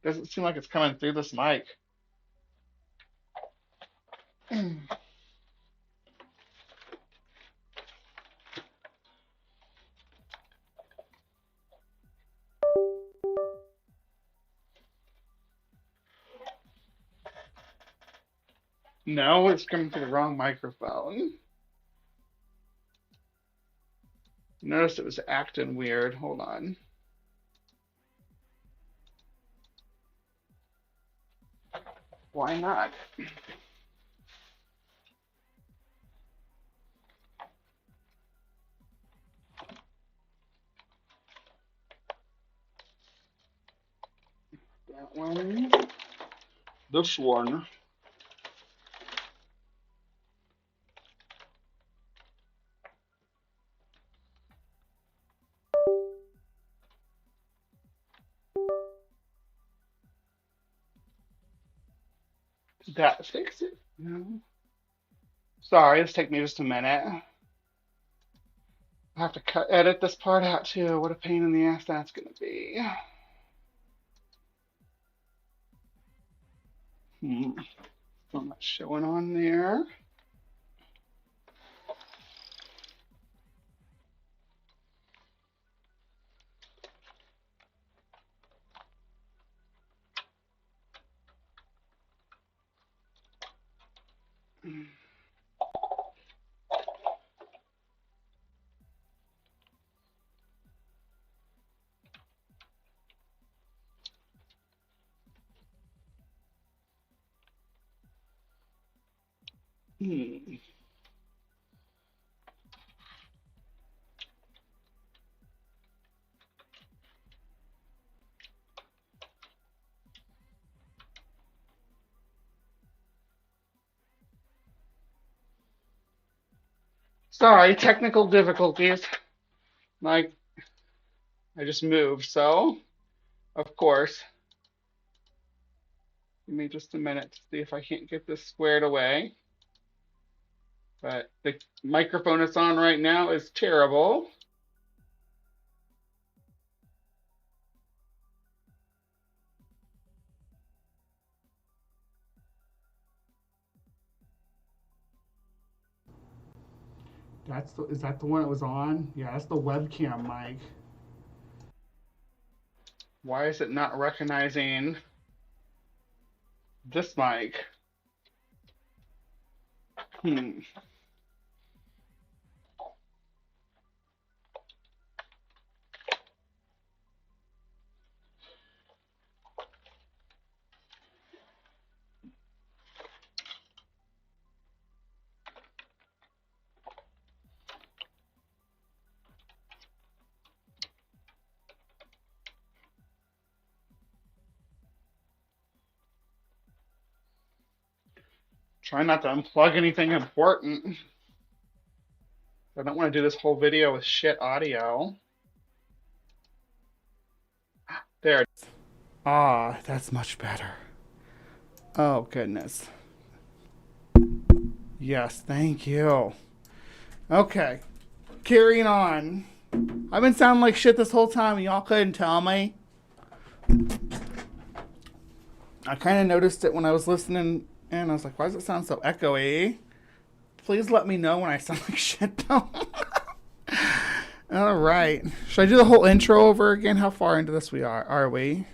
Doesn't seem like it's coming through this mic. No, it's coming through the wrong microphone. Notice it was acting weird. Hold on. Why not? That one. This one. Did that fix it? No. Sorry, it's taking me just a minute. I have to edit this part out too. What a pain in the ass that's gonna be. Still not showing on there. Sorry, technical difficulties. Like, I just moved, so, of course. Give me just a minute to see if I can't get this squared away. But the microphone it's on right now is terrible. Is that the one it was on? Yeah, that's the webcam mic. Why is it not recognizing this mic? Try not to unplug anything important. I don't want to do this whole video with shit audio. There. Ah, that's much better. Oh, goodness. Yes, thank you. Okay. Carrying on. I've been sounding like shit this whole time and y'all couldn't tell me. I kind of noticed it when I was listening and I was like, why does it sound so echoey? Please let me know when I sound like shit though. All right. Should I do the whole intro over again? How far into this are we?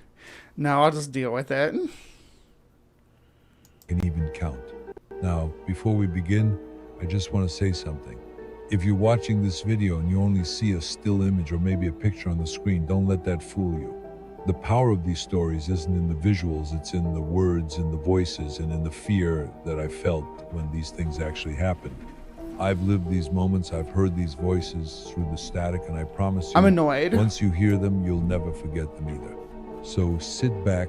No, I'll just deal with it. Can even count. Now, before we begin, I just want to say something. If you're watching this video and you only see a still image or maybe a picture on the screen, don't let that fool you. The power of these stories isn't in the visuals, it's in the words, in the voices, and in the fear that I felt when these things actually happened. I've lived these moments, I've heard these voices through the static, and I promise you, I'm annoyed. Once you hear them, you'll never forget them either. So sit back,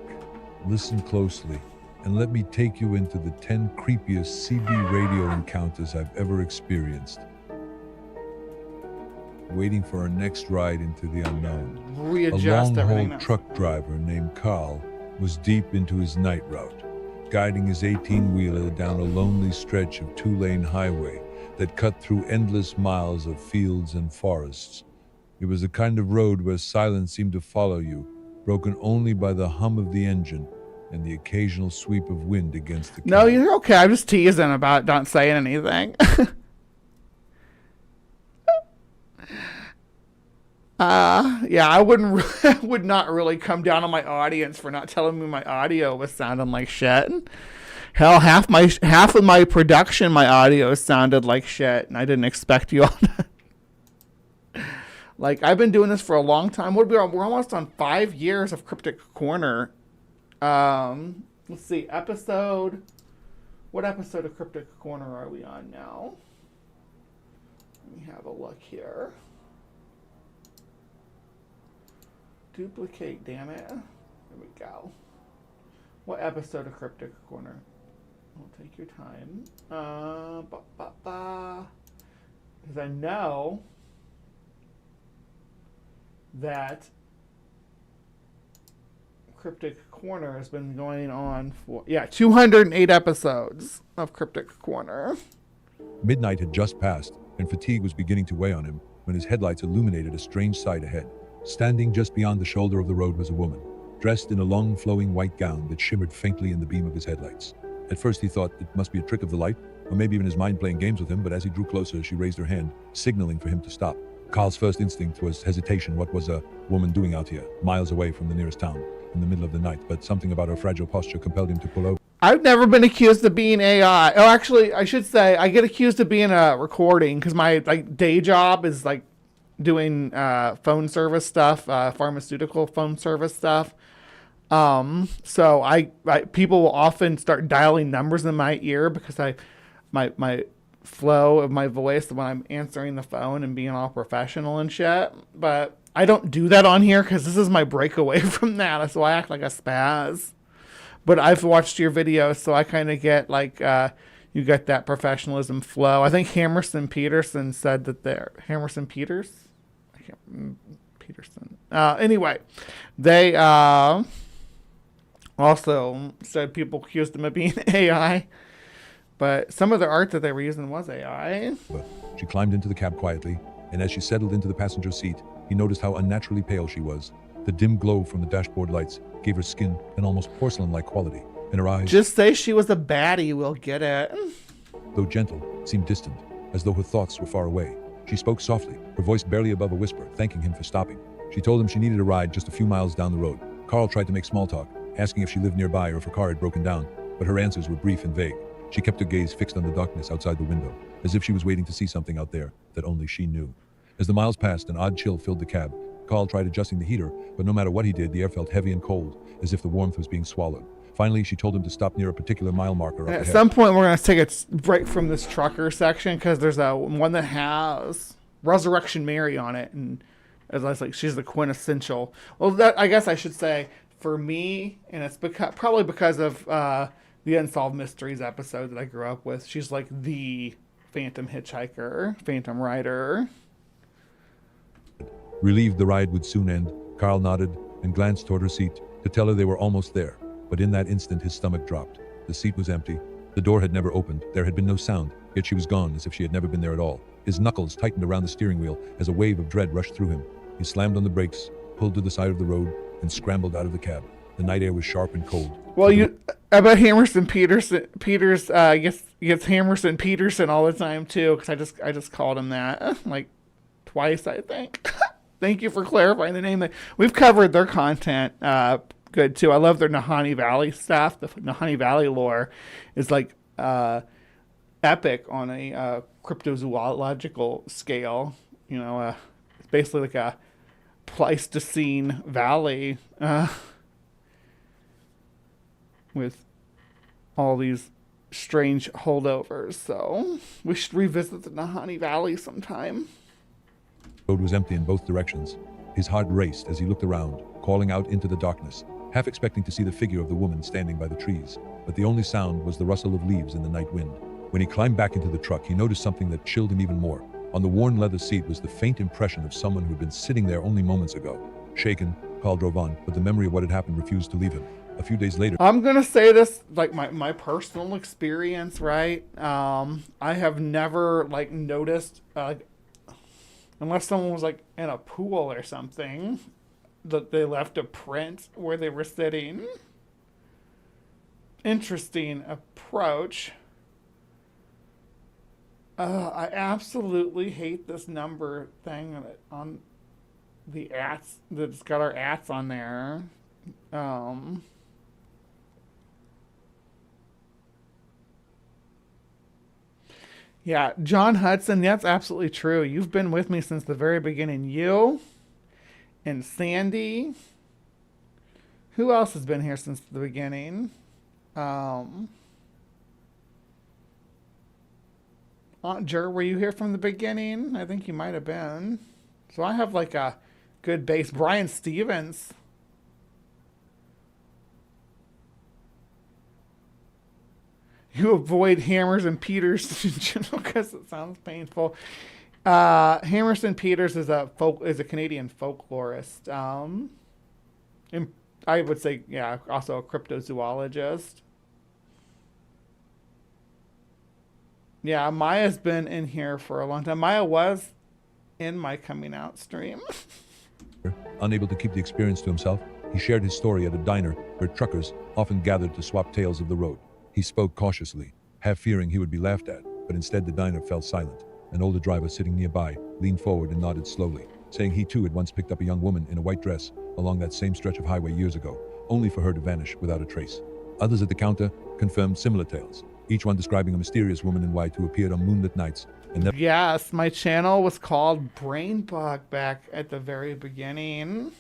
listen closely, and let me take you into the 10 creepiest CB radio encounters I've ever experienced. Waiting for our next ride into the unknown. Readjust a everything long-haul truck driver named Carl was deep into his night route, guiding his 18-wheeler down a lonely stretch of two-lane highway that cut through endless miles of fields and forests. It was the kind of road where silence seemed to follow you, broken only by the hum of the engine and the occasional sweep of wind against the No, you're okay. I'm just teasing about not saying anything. Yeah, I would not really come down on my audience for not telling me my audio was sounding like shit. Hell, half of my production, my audio sounded like shit, and I didn't expect you all to. Like, I've been doing this for a long time. We're almost on 5 years of Cryptic Corner. Let's see, what episode of Cryptic Corner are we on now? Let me have a look here. Duplicate, damn it. There we go. What episode of Cryptic Corner? I'll take your time. Because I know that Cryptic Corner has been going on for 208 episodes of Cryptic Corner. Midnight had just passed, and fatigue was beginning to weigh on him when his headlights illuminated a strange sight ahead. Standing just beyond the shoulder of the road was a woman, dressed in a long flowing white gown that shimmered faintly in the beam of his headlights. At first he thought it must be a trick of the light, or maybe even his mind playing games with him, but as he drew closer, she raised her hand, signaling for him to stop. Carl's first instinct was hesitation. What was a woman doing out here, miles away from the nearest town, in the middle of the night? But something about her fragile posture compelled him to pull over. I've never been accused of being AI. Oh, actually, I should say I get accused of being a recording because my day job is doing phone service stuff, pharmaceutical phone service stuff. So I people will often start dialing numbers in my ear because my flow of my voice when I'm answering the phone and being all professional and shit. But I don't do that on here because this is my breakaway from that. That's why I act like a spaz. But I've watched your videos, so I kind of get you get that professionalism flow. I think Hammerson Peterson said that Hammerson Peters? Peterson. Anyway, they also said people accused him of being AI, but some of the art that they were using was AI. She climbed into the cab quietly, and as she settled into the passenger seat, he noticed how unnaturally pale she was. The dim glow from the dashboard lights gave her skin an almost porcelain-like quality, and her eyes, just say she was a baddie, we'll get it, though gentle, seemed distant, as though her thoughts were far away. She spoke softly, her voice barely above a whisper, thanking him for stopping. She told him she needed a ride just a few miles down the road. Carl tried to make small talk, asking if she lived nearby or if her car had broken down, but her answers were brief and vague. She kept her gaze fixed on the darkness outside the window, as if she was waiting to see something out there that only she knew. As the miles passed, an odd chill filled the cab. Carl tried adjusting the heater, but no matter what he did, the air felt heavy and cold, as if the warmth was being swallowed. Finally, she told him to stop near a particular mile marker up At ahead. some point, we're going to take a break from this trucker section because there's one that has Resurrection Mary on it, and as I was like, she's the quintessential. Well, that I guess I should say for me, and it's probably because of the Unsolved Mysteries episode that I grew up with. She's like the Phantom Hitchhiker, Phantom Rider. Relieved the ride would soon end, Carl nodded and glanced toward her seat to tell her they were almost there. But in that instant, his stomach dropped. The seat was empty. The door had never opened. There had been no sound, yet she was gone as if she had never been there at all. His knuckles tightened around the steering wheel as a wave of dread rushed through him. He slammed on the brakes, pulled to the side of the road, and scrambled out of the cab. The night air was sharp and cold. Well, I bet Hammerson Peters gets Hammerson Peterson all the time too, because I just called him that like twice, I think. Thank you for clarifying the name. We've covered their content good too. I love their Nahanni Valley stuff. The Nahanni Valley lore is like epic on a cryptozoological scale. You know, it's basically like a Pleistocene valley with all these strange holdovers. So we should revisit the Nahanni Valley sometime. The road was empty in both directions. His heart raced as he looked around, calling out into the darkness, half expecting to see the figure of the woman standing by the trees. But the only sound was the rustle of leaves in the night wind. When he climbed back into the truck, he noticed something that chilled him even more. On the worn leather seat was the faint impression of someone who had been sitting there only moments ago. Shaken, Carl drove on, but the memory of what had happened refused to leave him. A few days later... I'm going to say this, like my personal experience, right? I have never, like, noticed... unless someone was like in a pool or something, that they left a print where they were sitting. Interesting approach. I absolutely hate this number thing on the ats that's got our ats on there. Yeah, John Hudson, that's absolutely true. You've been with me since the very beginning. You and Sandy. Who else has been here since the beginning? Aunt Jer, were you here from the beginning? I think you might have been. So I have like a good base. Brian Stevens. You avoid Hammers and Peters in general because it sounds painful. Hammerson Peters is a Canadian folklorist. And I would say, yeah, also a cryptozoologist. Yeah, Maya's been in here for a long time. Maya was in my coming out stream. Unable to keep the experience to himself, he shared his story at a diner where truckers often gathered to swap tales of the road. He spoke cautiously, half fearing he would be laughed at, but instead the diner fell silent. An older driver sitting nearby leaned forward and nodded slowly, saying he too had once picked up a young woman in a white dress along that same stretch of highway years ago, only for her to vanish without a trace. Others at the counter confirmed similar tales, each one describing a mysterious woman in white who appeared on moonlit nights and never... Yes, my channel was called Brainbug back at the very beginning.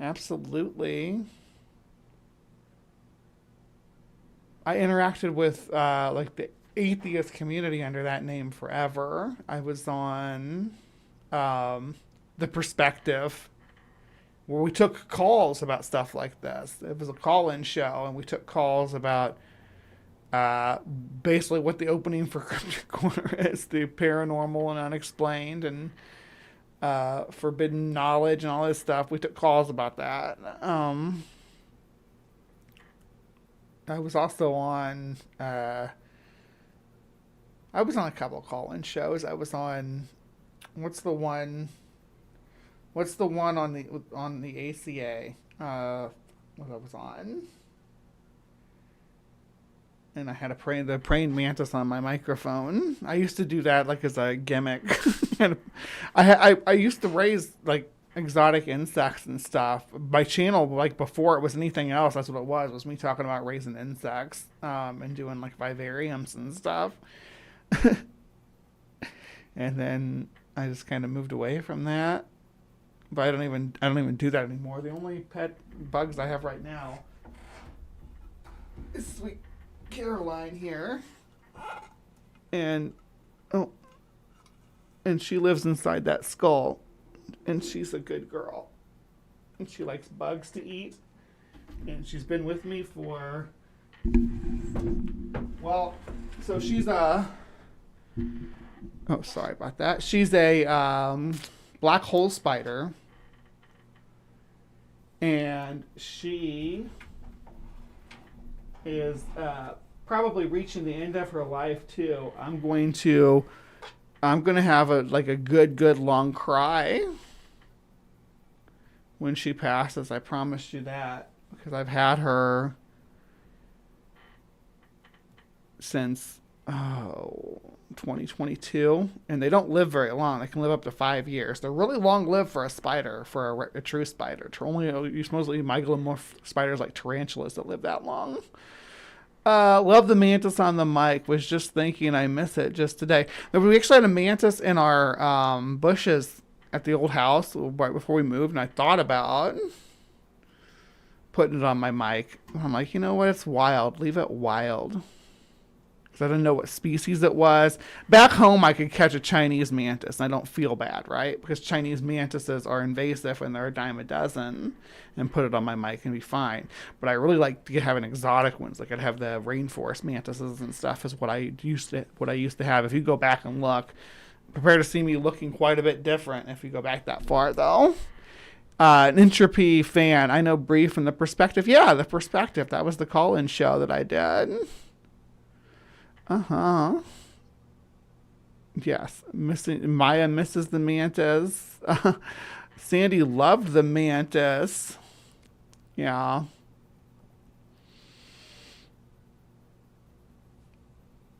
Absolutely. I interacted with like the atheist community under that name forever. I was on The Perspective, where we took calls about stuff like this. It was a call-in show, and we took calls about basically what the opening for CrypticCorner is, the paranormal and unexplained and forbidden knowledge and all this stuff. We took calls about that. I was also on a couple of call-in shows. I was on what's the one on the ACA what I was on, and I had the praying mantis on my microphone. I used to do that like as a gimmick. And I used to raise like exotic insects and stuff. My channel, like before it was anything else, that's what it was me talking about raising insects, and doing like vivariums and stuff. And then I just kind of moved away from that. But I don't even do that anymore. The only pet bugs I have right now is sweet Caroline here. And she lives inside that skull. And she's a good girl. And she likes bugs to eat. And she's been with me for, well, so she's sorry about that. She's a black hole spider. And she is probably reaching the end of her life too. I'm going to have a good long cry when she passes. I promise you that, because I've had her since 2022, and they don't live very long. They can live up to 5 years. They're really long lived for a spider, for a true spider. It's mostly mygalomorph spiders like tarantulas that live that long. Love the mantis on the mic. Was just thinking I miss it just today. We actually had a mantis in our bushes at the old house right before we moved, and I thought about putting it on my mic. I'm like, you know what? It's wild. Leave it wild. Because I didn't know what species it was. Back home, I could catch a Chinese mantis, and I don't feel bad, right? Because Chinese mantises are invasive, and they're a dime a dozen, and put it on my mic and be fine. But I really like to have an exotic ones. Like I'd have the rainforest mantises and stuff is what I used to have. If you go back and look, prepare to see me looking quite a bit different if you go back that far, though. An Entropy fan. I know Bree from The Perspective. Yeah, The Perspective. That was the call-in show that I did. Uh-huh. Yes. Maya misses the mantis. Sandy loved the mantis. Yeah.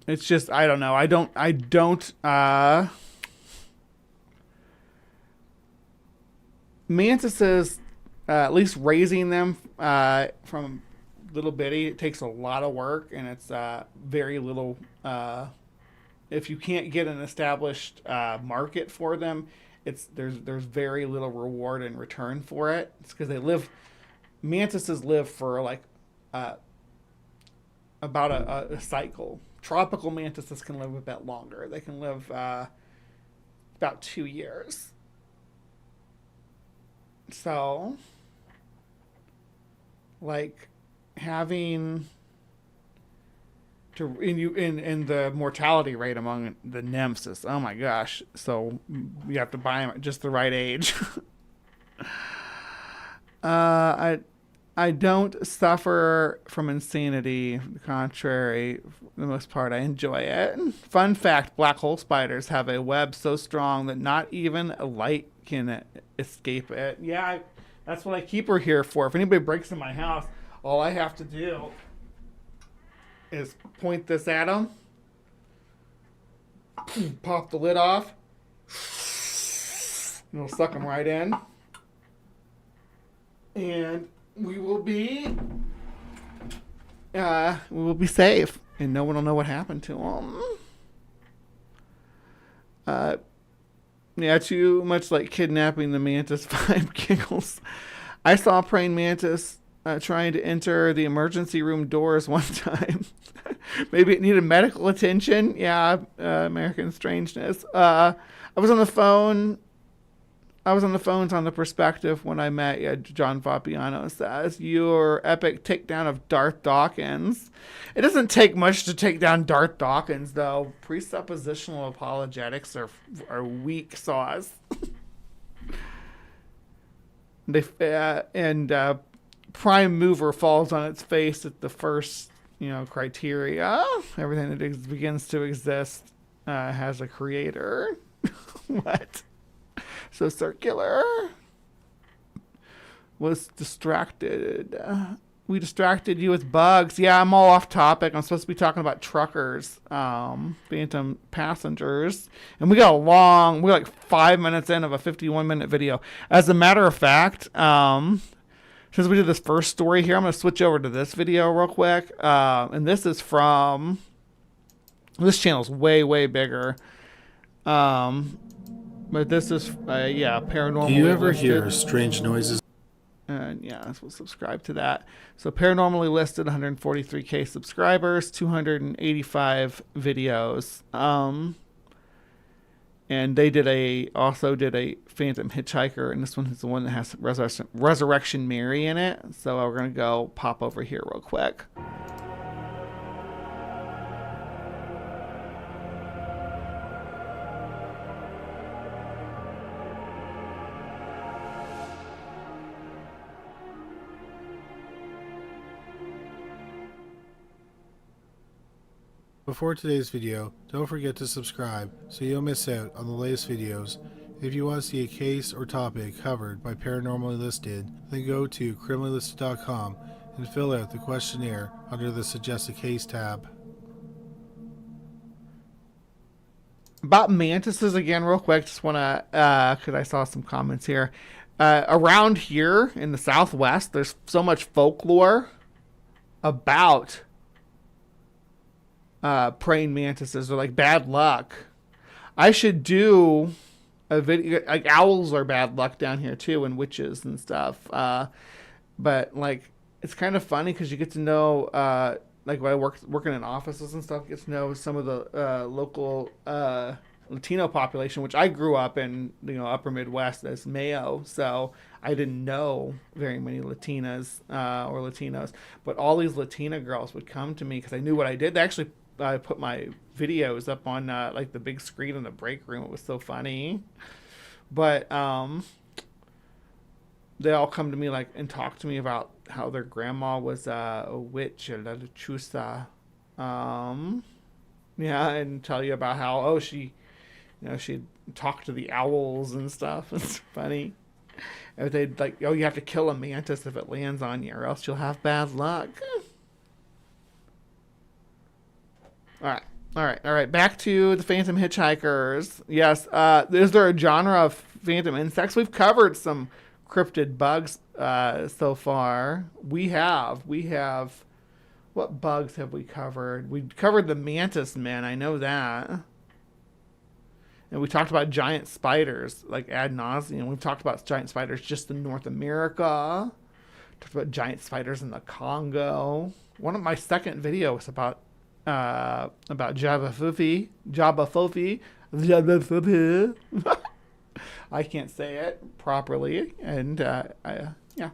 It's just, I don't know. I don't, mantises, at least raising them, from little bitty, it takes a lot of work, and it's, very little, if you can't get an established, market for them, there's very little reward in return for it. It's because mantises live for like, about a cycle. Tropical mantises can live a bit longer. They can live about 2 years. So, like, having to in the mortality rate among the nymphs is, oh my gosh. So you have to buy them at just the right age. I don't suffer from insanity. The contrary, for the most part, I enjoy it. Fun fact, black hole spiders have a web so strong that not even a light can escape it. Yeah, that's what I keep her here for. If anybody breaks in my house, all I have to do is point this at them, pop the lid off, and it'll suck them right in. And we will be safe, and no one will know what happened to them. Yeah, too much like kidnapping the mantis. 5 giggles. I saw a praying mantis trying to enter the emergency room doors one time. Maybe it needed medical attention. Yeah, American strangeness. I was on the phone. I was on the phones on The Perspective when I met you. John Fabiano says, your epic takedown of Darth Dawkins. It doesn't take much to take down Darth Dawkins, though. Presuppositional apologetics are weak sauce. Prime mover falls on its face at the first, criteria. Everything that begins to exist has a creator. What? So circular. Was distracted. We distracted you with bugs. Yeah, I'm all off topic. I'm supposed to be talking about truckers, phantom passengers. And we got we're like 5 minutes in of a 51-minute video. As a matter of fact, since we did this first story here, I'm going to switch over to this video real quick. And this is from, this channel's way, way bigger. But this is, paranormal. Do you ever hear strange noises? And yeah, we'll subscribe to that. So paranormally listed, 143K subscribers, 285 videos. And they also did a Phantom Hitchhiker, and this one is the one that has Resurrection Mary in it. So we're gonna go pop over here real quick. Before today's video, don't forget to subscribe so you don't miss out on the latest videos. If you want to see a case or topic covered by Paranormally Listed, then go to criminallisted.com and fill out the questionnaire under the Suggest a Case tab. About mantises again real quick, just want to, because I saw some comments here. Around here in the Southwest, there's so much folklore about praying mantises, or like bad luck. I should do a video, like owls are bad luck down here too, and witches and stuff. But like, it's kind of funny because you get to know, like when I working in offices and stuff, get to know some of the local Latino population, which I grew up in, upper Midwest as Mayo, so I didn't know very many Latinas or Latinos, but all these Latina girls would come to me because I knew what I did. They actually put my videos up on like the big screen in the break room. It was so funny. But they all come to me like and talk to me about how their grandma was a witch, a lechuza. Yeah, and tell you about how she talked to the owls and stuff. It's funny. And they'd like, you have to kill a mantis if it lands on you, or else you'll have bad luck. All right. Back to the Phantom Hitchhikers. Yes. Is there a genre of phantom insects? We've covered some cryptid bugs so far. We have. What bugs have we covered? We covered the mantis men. I know that. And we talked about giant spiders, like ad nauseum. We've talked about giant spiders just in North America. Talked about giant spiders in the Congo. One of my second video was about Jabba Fofi. I can't say it properly, and yeah.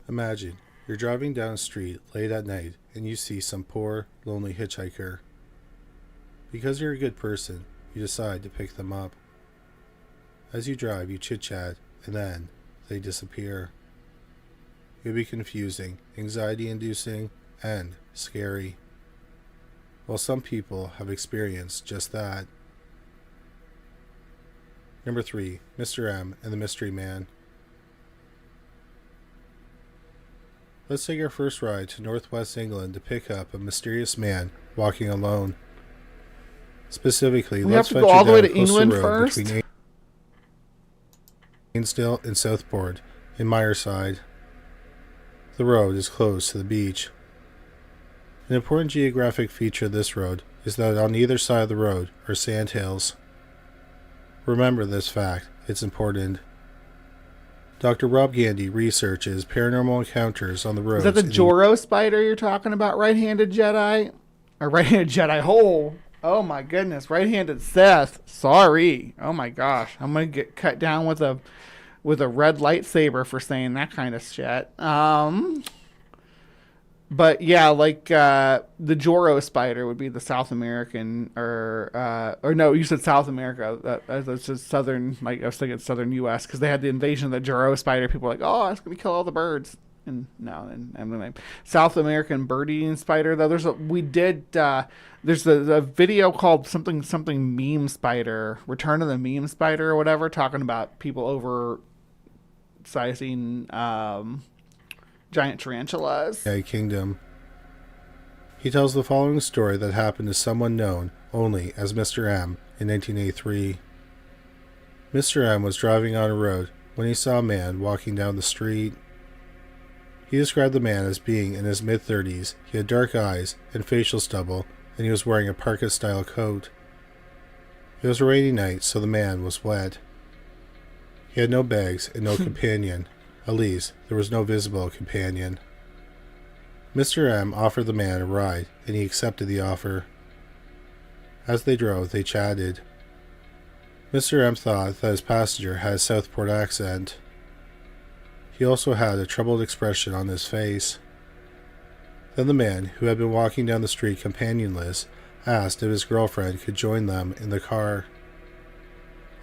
Imagine you're driving down a street late at night and you see some poor, lonely hitchhiker. Because you're a good person, you decide to pick them up. As you drive, you chit-chat, and then they disappear. It would be confusing, anxiety-inducing, and scary. Well, some people have experienced just that. Number 3, Mr. M and the Mystery Man. Let's take our first ride to northwest England to pick up a mysterious man walking alone. Specifically, let's venture down the coastal road between Ainsdale and Southport in Myerside. The road is close to the beach. An important geographic feature of this road is that on either side of the road are sandhills. Remember this fact, it's important. Dr. Rob Gandy researches paranormal encounters on the roads. Is that the Joro spider you're talking about? Right-handed Jedi? Or right-handed Jedi hole? Oh my goodness, right-handed Seth. Sorry. Oh my gosh. I'm going to get cut down with a red lightsaber for saying that kind of shit. But yeah, like the Joro spider would be the South American, or no, you said South America. That's just southern, like I was thinking southern U.S. because they had the invasion of the Joro spider. People were like, oh, it's gonna kill all the birds. And no, and South American bird-eating spider though. There's a video called something meme spider, Return of the Meme Spider or whatever, talking about people oversizing giant tarantulas. Kingdom. He tells the following story that happened to someone known only as Mr. M in 1983. Mr. M was driving on a road when he saw a man walking down the street. He described the man as being in his mid-30s. He had dark eyes and facial stubble, and he was wearing a parka-style coat. It was a rainy night, so the man was wet. He had no bags and no companion. At least, there was no visible companion. Mr. M offered the man a ride, and he accepted the offer. As they drove, they chatted. Mr. M thought that his passenger had a Southport accent. He also had a troubled expression on his face. Then the man, who had been walking down the street companionless, asked if his girlfriend could join them in the car.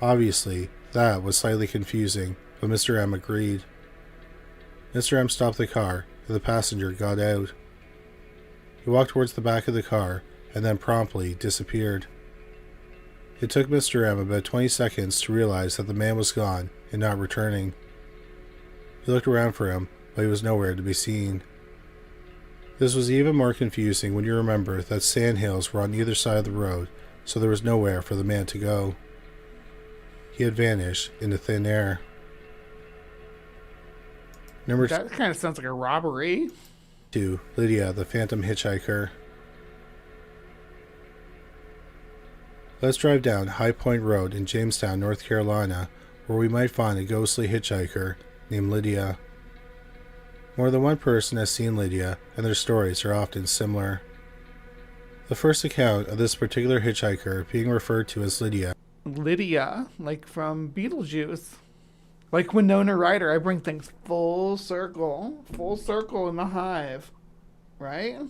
Obviously, that was slightly confusing, but Mr. M agreed. Mr. M stopped the car, and the passenger got out. He walked towards the back of the car, and then promptly disappeared. It took Mr. M about 20 seconds to realize that the man was gone and not returning. He looked around for him, but he was nowhere to be seen. This was even more confusing when you remember that sandhills were on either side of the road, so there was nowhere for the man to go. He had vanished into thin air. That kind of sounds like a robbery. 2. Lydia, the Phantom Hitchhiker. Let's drive down High Point Road in Jamestown, North Carolina, where we might find a ghostly hitchhiker named Lydia. More than one person has seen Lydia, and their stories are often similar. The first account of this particular hitchhiker being referred to as Lydia. Lydia, like from Beetlejuice. Like Winona Ryder, I bring things full circle in the Hive, right?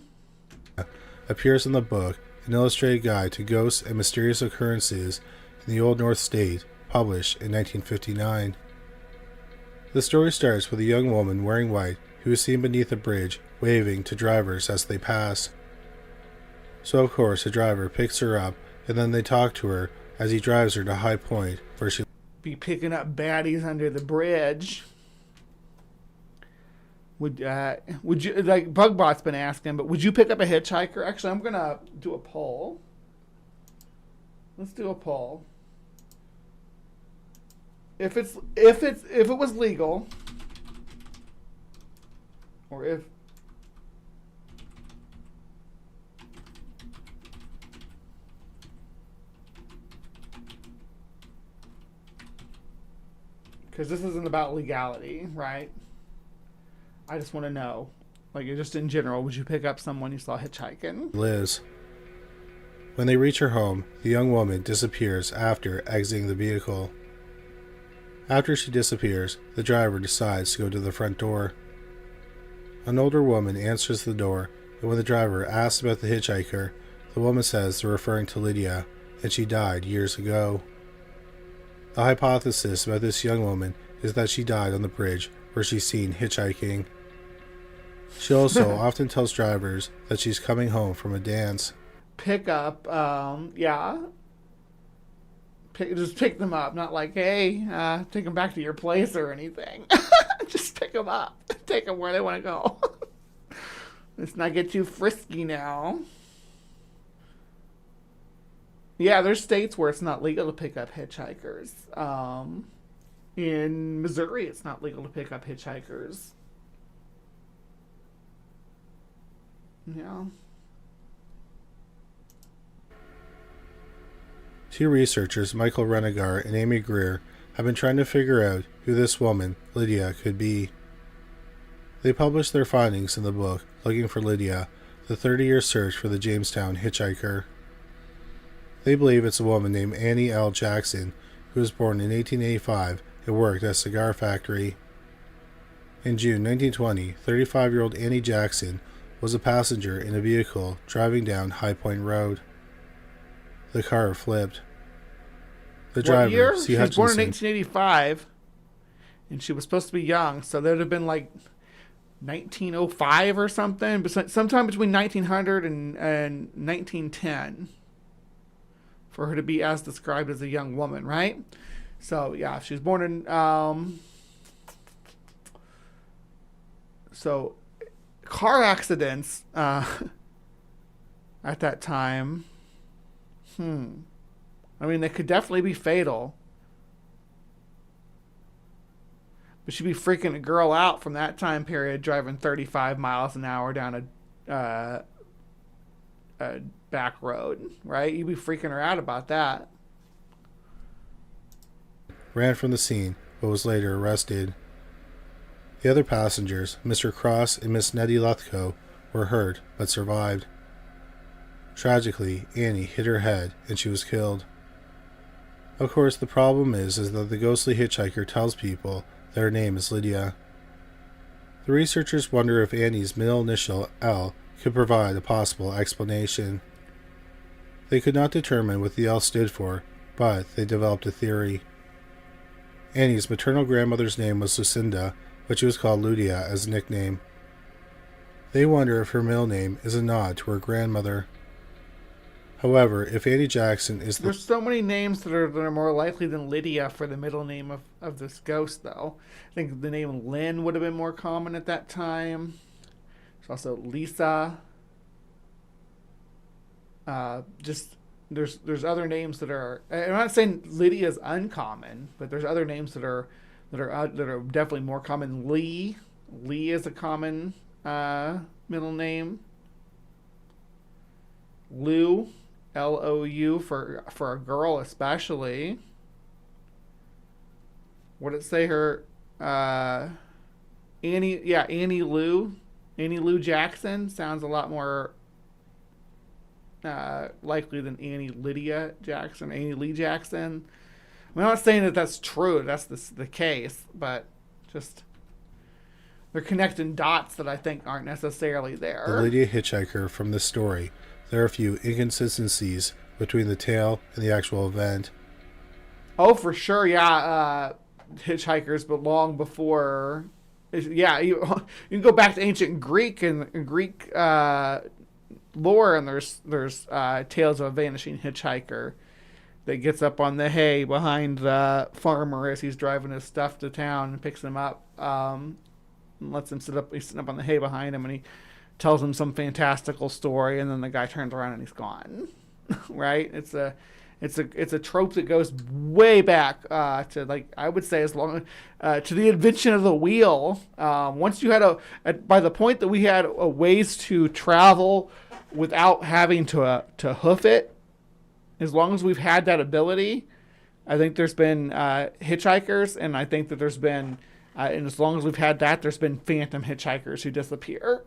Appears in the book, An Illustrated Guide to Ghosts and Mysterious Occurrences in the Old North State, published in 1959. The story starts with a young woman wearing white who is seen beneath a bridge waving to drivers as they pass. So of course a driver picks her up, and then they talk to her as he drives her to High Point, where she be picking up baddies under the bridge. Would you, like Bugbot's been asking, but would you pick up a hitchhiker? Actually, I'm gonna do a poll. Let's do a poll. If it was legal, or if because this isn't about legality, right? I just want to know, like, just in general, would you pick up someone you saw hitchhiking? Liz. When they reach her home, the young woman disappears after exiting the vehicle. After she disappears, the driver decides to go to the front door. An older woman answers the door, and when the driver asks about the hitchhiker, the woman says they're referring to Lydia, and she died years ago. The hypothesis about this young woman is that she died on the bridge where she's seen hitchhiking. She also often tells drivers that she's coming home from a dance. Pick up, yeah. Just pick them up, not like, hey, take them back to your place or anything. Just pick them up. Take them where they want to go. Let's not get too frisky now. Yeah, there's states where it's not legal to pick up hitchhikers. In Missouri, it's not legal to pick up hitchhikers. Yeah. Two researchers, Michael Renegar and Amy Greer, have been trying to figure out who this woman, Lydia, could be. They published their findings in the book, Looking for Lydia, the 30-year search for the Jamestown hitchhiker. They believe it's a woman named Annie L. Jackson, who was born in 1885 and worked at a cigar factory. In June 1920, 35-year-old Annie Jackson was a passenger in a vehicle driving down High Point Road. The car flipped. The driver, what year? C. She was born in Hutchinson, 1985, and she was supposed to be young, so that would have been like 1905 or something, but sometime between 1900 and 1910 for her to be as described as a young woman, right? So yeah, she was born in so car accidents at that time. I mean, they could definitely be fatal. But she'd be freaking a girl out from that time period, driving 35 miles an hour down a back road, right? You'd be freaking her out about that. Ran from the scene, but was later arrested. The other passengers, Mr. Cross and Miss Nettie Luthko, were hurt but survived. Tragically, Annie hit her head and she was killed. Of course, the problem is that the ghostly hitchhiker tells people that her name is Lydia. The researchers wonder if Annie's middle initial, L, could provide a possible explanation. They could not determine what the L stood for, but they developed a theory. Annie's maternal grandmother's name was Lucinda, but she was called Lydia as a nickname. They wonder if her middle name is a nod to her grandmother. However, if Annie Jackson is the... There's so many names that are more likely than Lydia for the middle name of this ghost, though. I think the name Lynn would have been more common at that time. There's also Lisa. There's other names that are... I'm not saying Lydia is uncommon, but there's other names that are definitely more common. Lee is a common middle name. Lou, Lou for a girl especially. What did it say her? Annie Lou Jackson sounds a lot more likely than Annie Lydia Jackson, Annie Lee Jackson. I'm not saying that that's true. That's the case, but just they're connecting dots that I think aren't necessarily there. The Lydia Hitchhiker from this story. There are a few inconsistencies between the tale and the actual event. Oh, for sure, yeah. Hitchhikers, but long before. Yeah, you can go back to ancient Greek and Greek lore, and there's tales of a vanishing hitchhiker that gets up on the hay behind the farmer as he's driving his stuff to town and picks him up, and lets him sit up. He's sitting up on the hay behind him, and he tells him some fantastical story, and then the guy turns around and he's gone. Right? It's a trope that goes way back to, like, I would say as long to the invention of the wheel. Once you had by the point that we had a ways to travel without having to hoof it, as long as we've had that ability, I think there's been hitchhikers, and I think that there's been, and as long as we've had that, there's been phantom hitchhikers who disappear.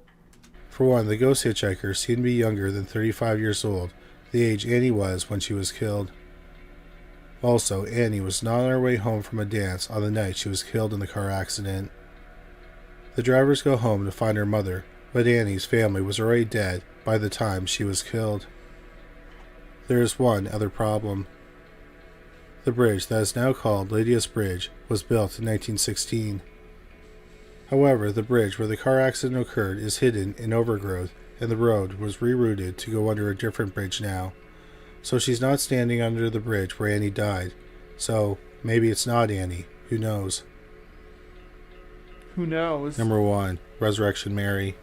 For one, the ghost hitchhiker seemed to be younger than 35 years old, the age Annie was when she was killed. Also, Annie was not on her way home from a dance on the night she was killed in the car accident. The drivers go home to find her mother, but Annie's family was already dead by the time she was killed. There is one other problem. The bridge that is now called Lydia's Bridge was built in 1916. However, the bridge where the car accident occurred is hidden in overgrowth, and the road was rerouted to go under a different bridge now. So she's not standing under the bridge where Annie died. So maybe it's not Annie. Who knows? Who knows? Number 1, Resurrection Mary.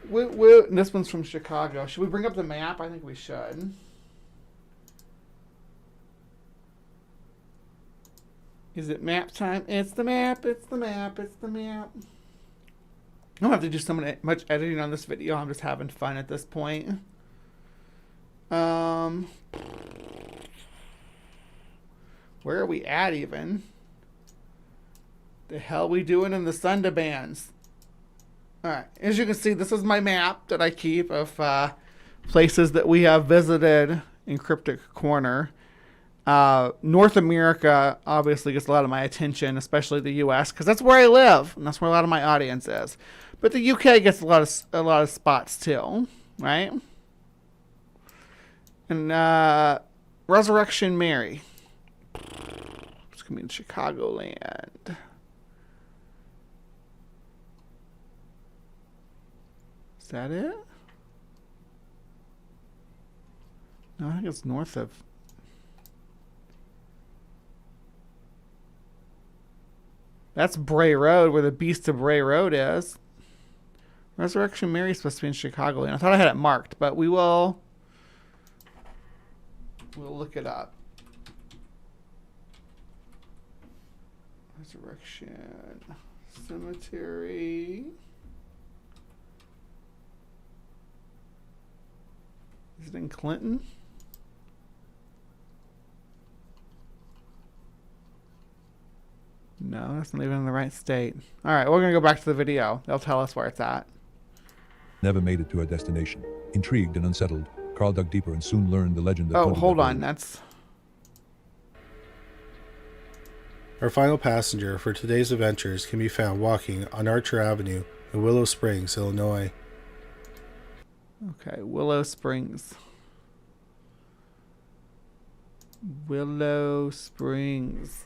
This one's from Chicago. Should we bring up the map? I think we should. Is it map time? It's the map. It's the map. It's the map. I don't have to do much editing on this video. I'm just having fun at this point. Where are we at even? The hell we doing in the Sundarbans? Alright, as you can see, this is my map that I keep of places that we have visited in Cryptic Corner. North America obviously gets a lot of my attention, especially the US, because that's where I live and that's where a lot of my audience is. But the UK gets a lot of spots too, right? And Resurrection Mary. It's gonna be in Chicagoland. Is that it? No, I think it's north of. That's Bray Road, where the Beast of Bray Road is. Resurrection Mary is supposed to be in Chicago, and I thought I had it marked, but we'll look it up. Resurrection Cemetery. Is it in Clinton? No, that's not even in the right state. All right, we're going to go back to the video. They'll tell us where it's at. Never made it to her destination. Intrigued and unsettled, Carl dug deeper and soon learned the legend that Oh, haunted hold that on. road. That's... Our final passenger for today's adventures can be found walking on Archer Avenue in Willow Springs, Illinois. Okay, Willow Springs. Willow Springs.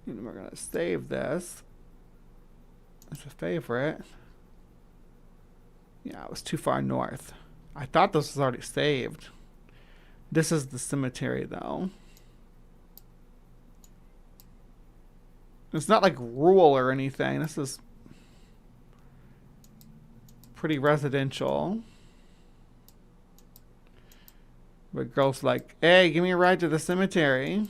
And we're going to save this as a favorite. Yeah, it was too far north. I thought this was already saved. This is the cemetery, though. It's not like rural or anything. This is pretty residential. But girl's like, hey, give me a ride to the cemetery.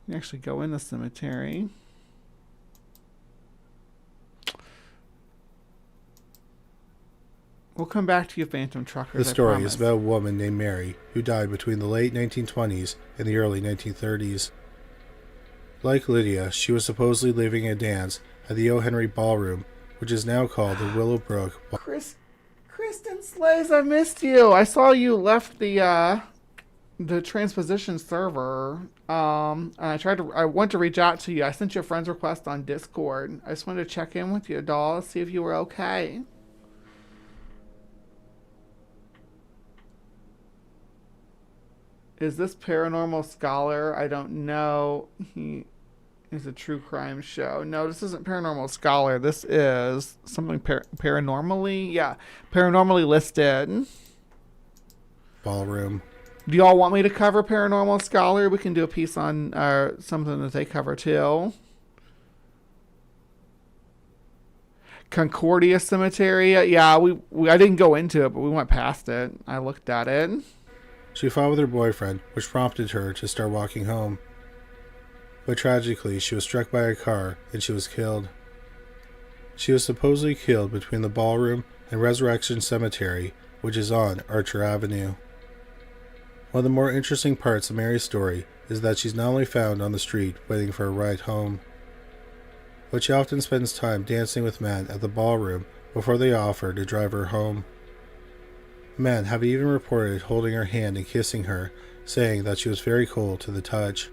You actually go in the cemetery. We'll come back to you, Phantom Truckers. The story is about a woman named Mary who died between the late 1920s and the early 1930s. Like Lydia, she was supposedly leaving a dance at the O. Henry Ballroom, which is now called the Willowbrook. Kristen Slays, I missed you. I saw you left the transposition server. And I went to reach out to you. I sent you a friend's request on Discord. I just wanted to check in with you, doll, see if you were okay. Is this Paranormal Scholar? I don't know. He is a true crime show. No, this isn't Paranormal Scholar. This is something paranormally. Yeah, paranormally listed. Ballroom. Do y'all want me to cover Paranormal Scholar? We can do a piece on something that they cover too. Concordia Cemetery. Yeah, I didn't go into it, but we went past it. I looked at it. She fought with her boyfriend, which prompted her to start walking home. But tragically, she was struck by a car and she was killed. She was supposedly killed between the Ballroom and Resurrection Cemetery, which is on Archer Avenue. One of the more interesting parts of Mary's story is that she's not only found on the street waiting for a ride home, but she often spends time dancing with men at the ballroom before they offer to drive her home. Men have even reported holding her hand and kissing her, saying that she was very cold to the touch.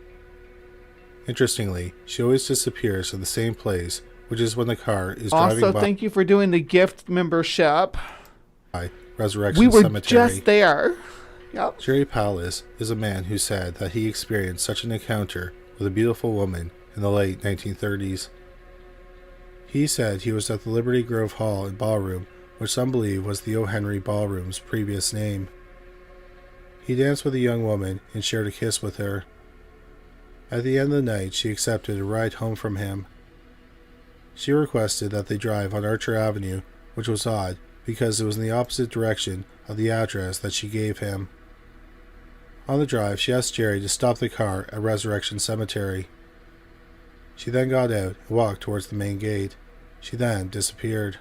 Interestingly, she always disappears to the same place, which is when the car is driving by. Also, thank you for doing the gift membership. Resurrection We were Cemetery. just there. Yep. Jerry Palace is a man who said that he experienced such an encounter with a beautiful woman in the late 1930s. He said he was at the Liberty Grove Hall and Ballroom, which some believe was the O. Henry Ballroom's previous name. He danced with a young woman and shared a kiss with her. At the end of the night, she accepted a ride home from him. She requested that they drive on Archer Avenue, which was odd because it was in the opposite direction of the address that she gave him. On the drive, she asked Jerry to stop the car at Resurrection Cemetery. She then got out and walked towards the main gate. She then disappeared.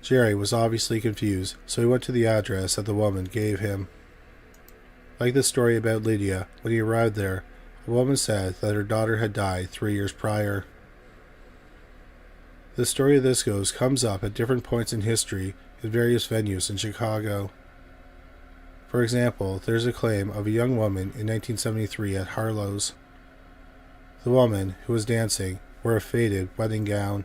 Jerry was obviously confused, so he went to the address that the woman gave him. Like the story about Lydia, when he arrived there, the woman said that her daughter had died 3 years prior. The story of this ghost comes up at different points in history in various venues in Chicago. For example, there's a claim of a young woman in 1973 at Harlow's. The woman, who was dancing, wore a faded wedding gown.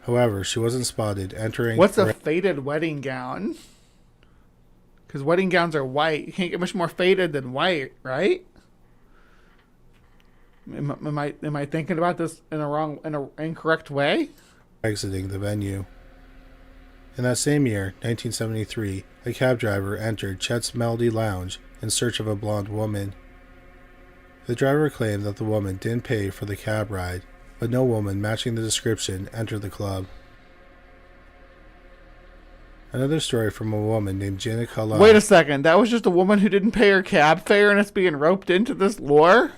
However, she wasn't spotted entering... What's a faded wedding gown? Because wedding gowns are white. You can't get much more faded than white, right? Am I thinking about this in an incorrect way? Exiting the venue. In that same year, 1973, a cab driver entered Chet's Melody Lounge in search of a blonde woman. The driver claimed that the woman didn't pay for the cab ride, but no woman matching the description entered the club. Another story from a woman named Janet Kalal. Wait a second, that was just a woman who didn't pay her cab fare and it's being roped into this lore?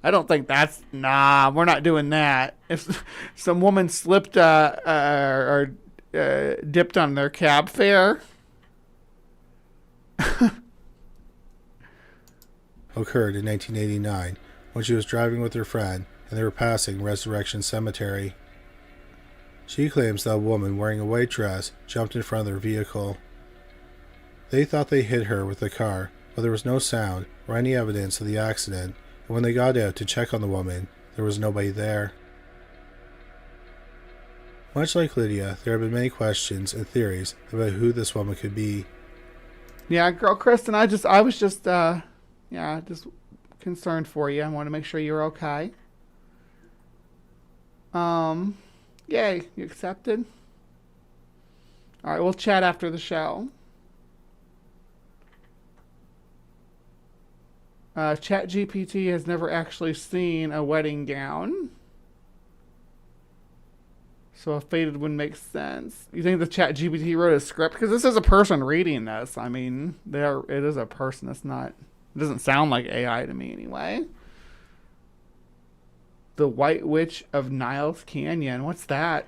I don't think that's... Nah, we're not doing that. If some woman slipped or dipped on their cab fare... occurred in 1989 when she was driving with her friend and they were passing Resurrection Cemetery. She claims that a woman wearing a white dress jumped in front of their vehicle. They thought they hit her with the car, but there was no sound or any evidence of the accident, and when they got out to check on the woman, there was nobody there. Much like Lydia, there have been many questions and theories about who this woman could be. Yeah, girl, Kristen, I was just just concerned for you. I want to make sure you're okay. Yay, you accepted? Alright, we'll chat after the show. ChatGPT has never actually seen a wedding gown. So a faded one makes sense. You think the ChatGPT wrote a script? Because this is a person reading this. I mean, it is a person. It's not... It doesn't sound like AI to me anyway. The White Witch of Niles Canyon. What's that?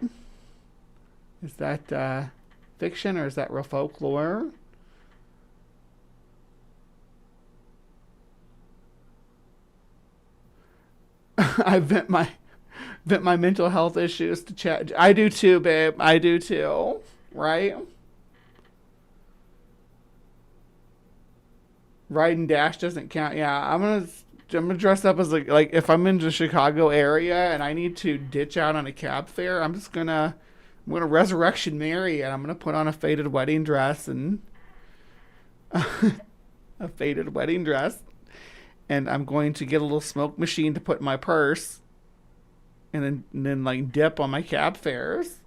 Is that fiction or is that real folklore? I vent my mental health issues to chat. I do too, babe. I do too. Right? Ride and dash doesn't count. Yeah, I'm gonna dress up as like if I'm in the Chicago area and I need to ditch out on a cab fare, I'm gonna Resurrection Mary and I'm gonna put on a faded wedding dress and a faded wedding dress, and I'm going to get a little smoke machine to put in my purse, and then like dip on my cab fares.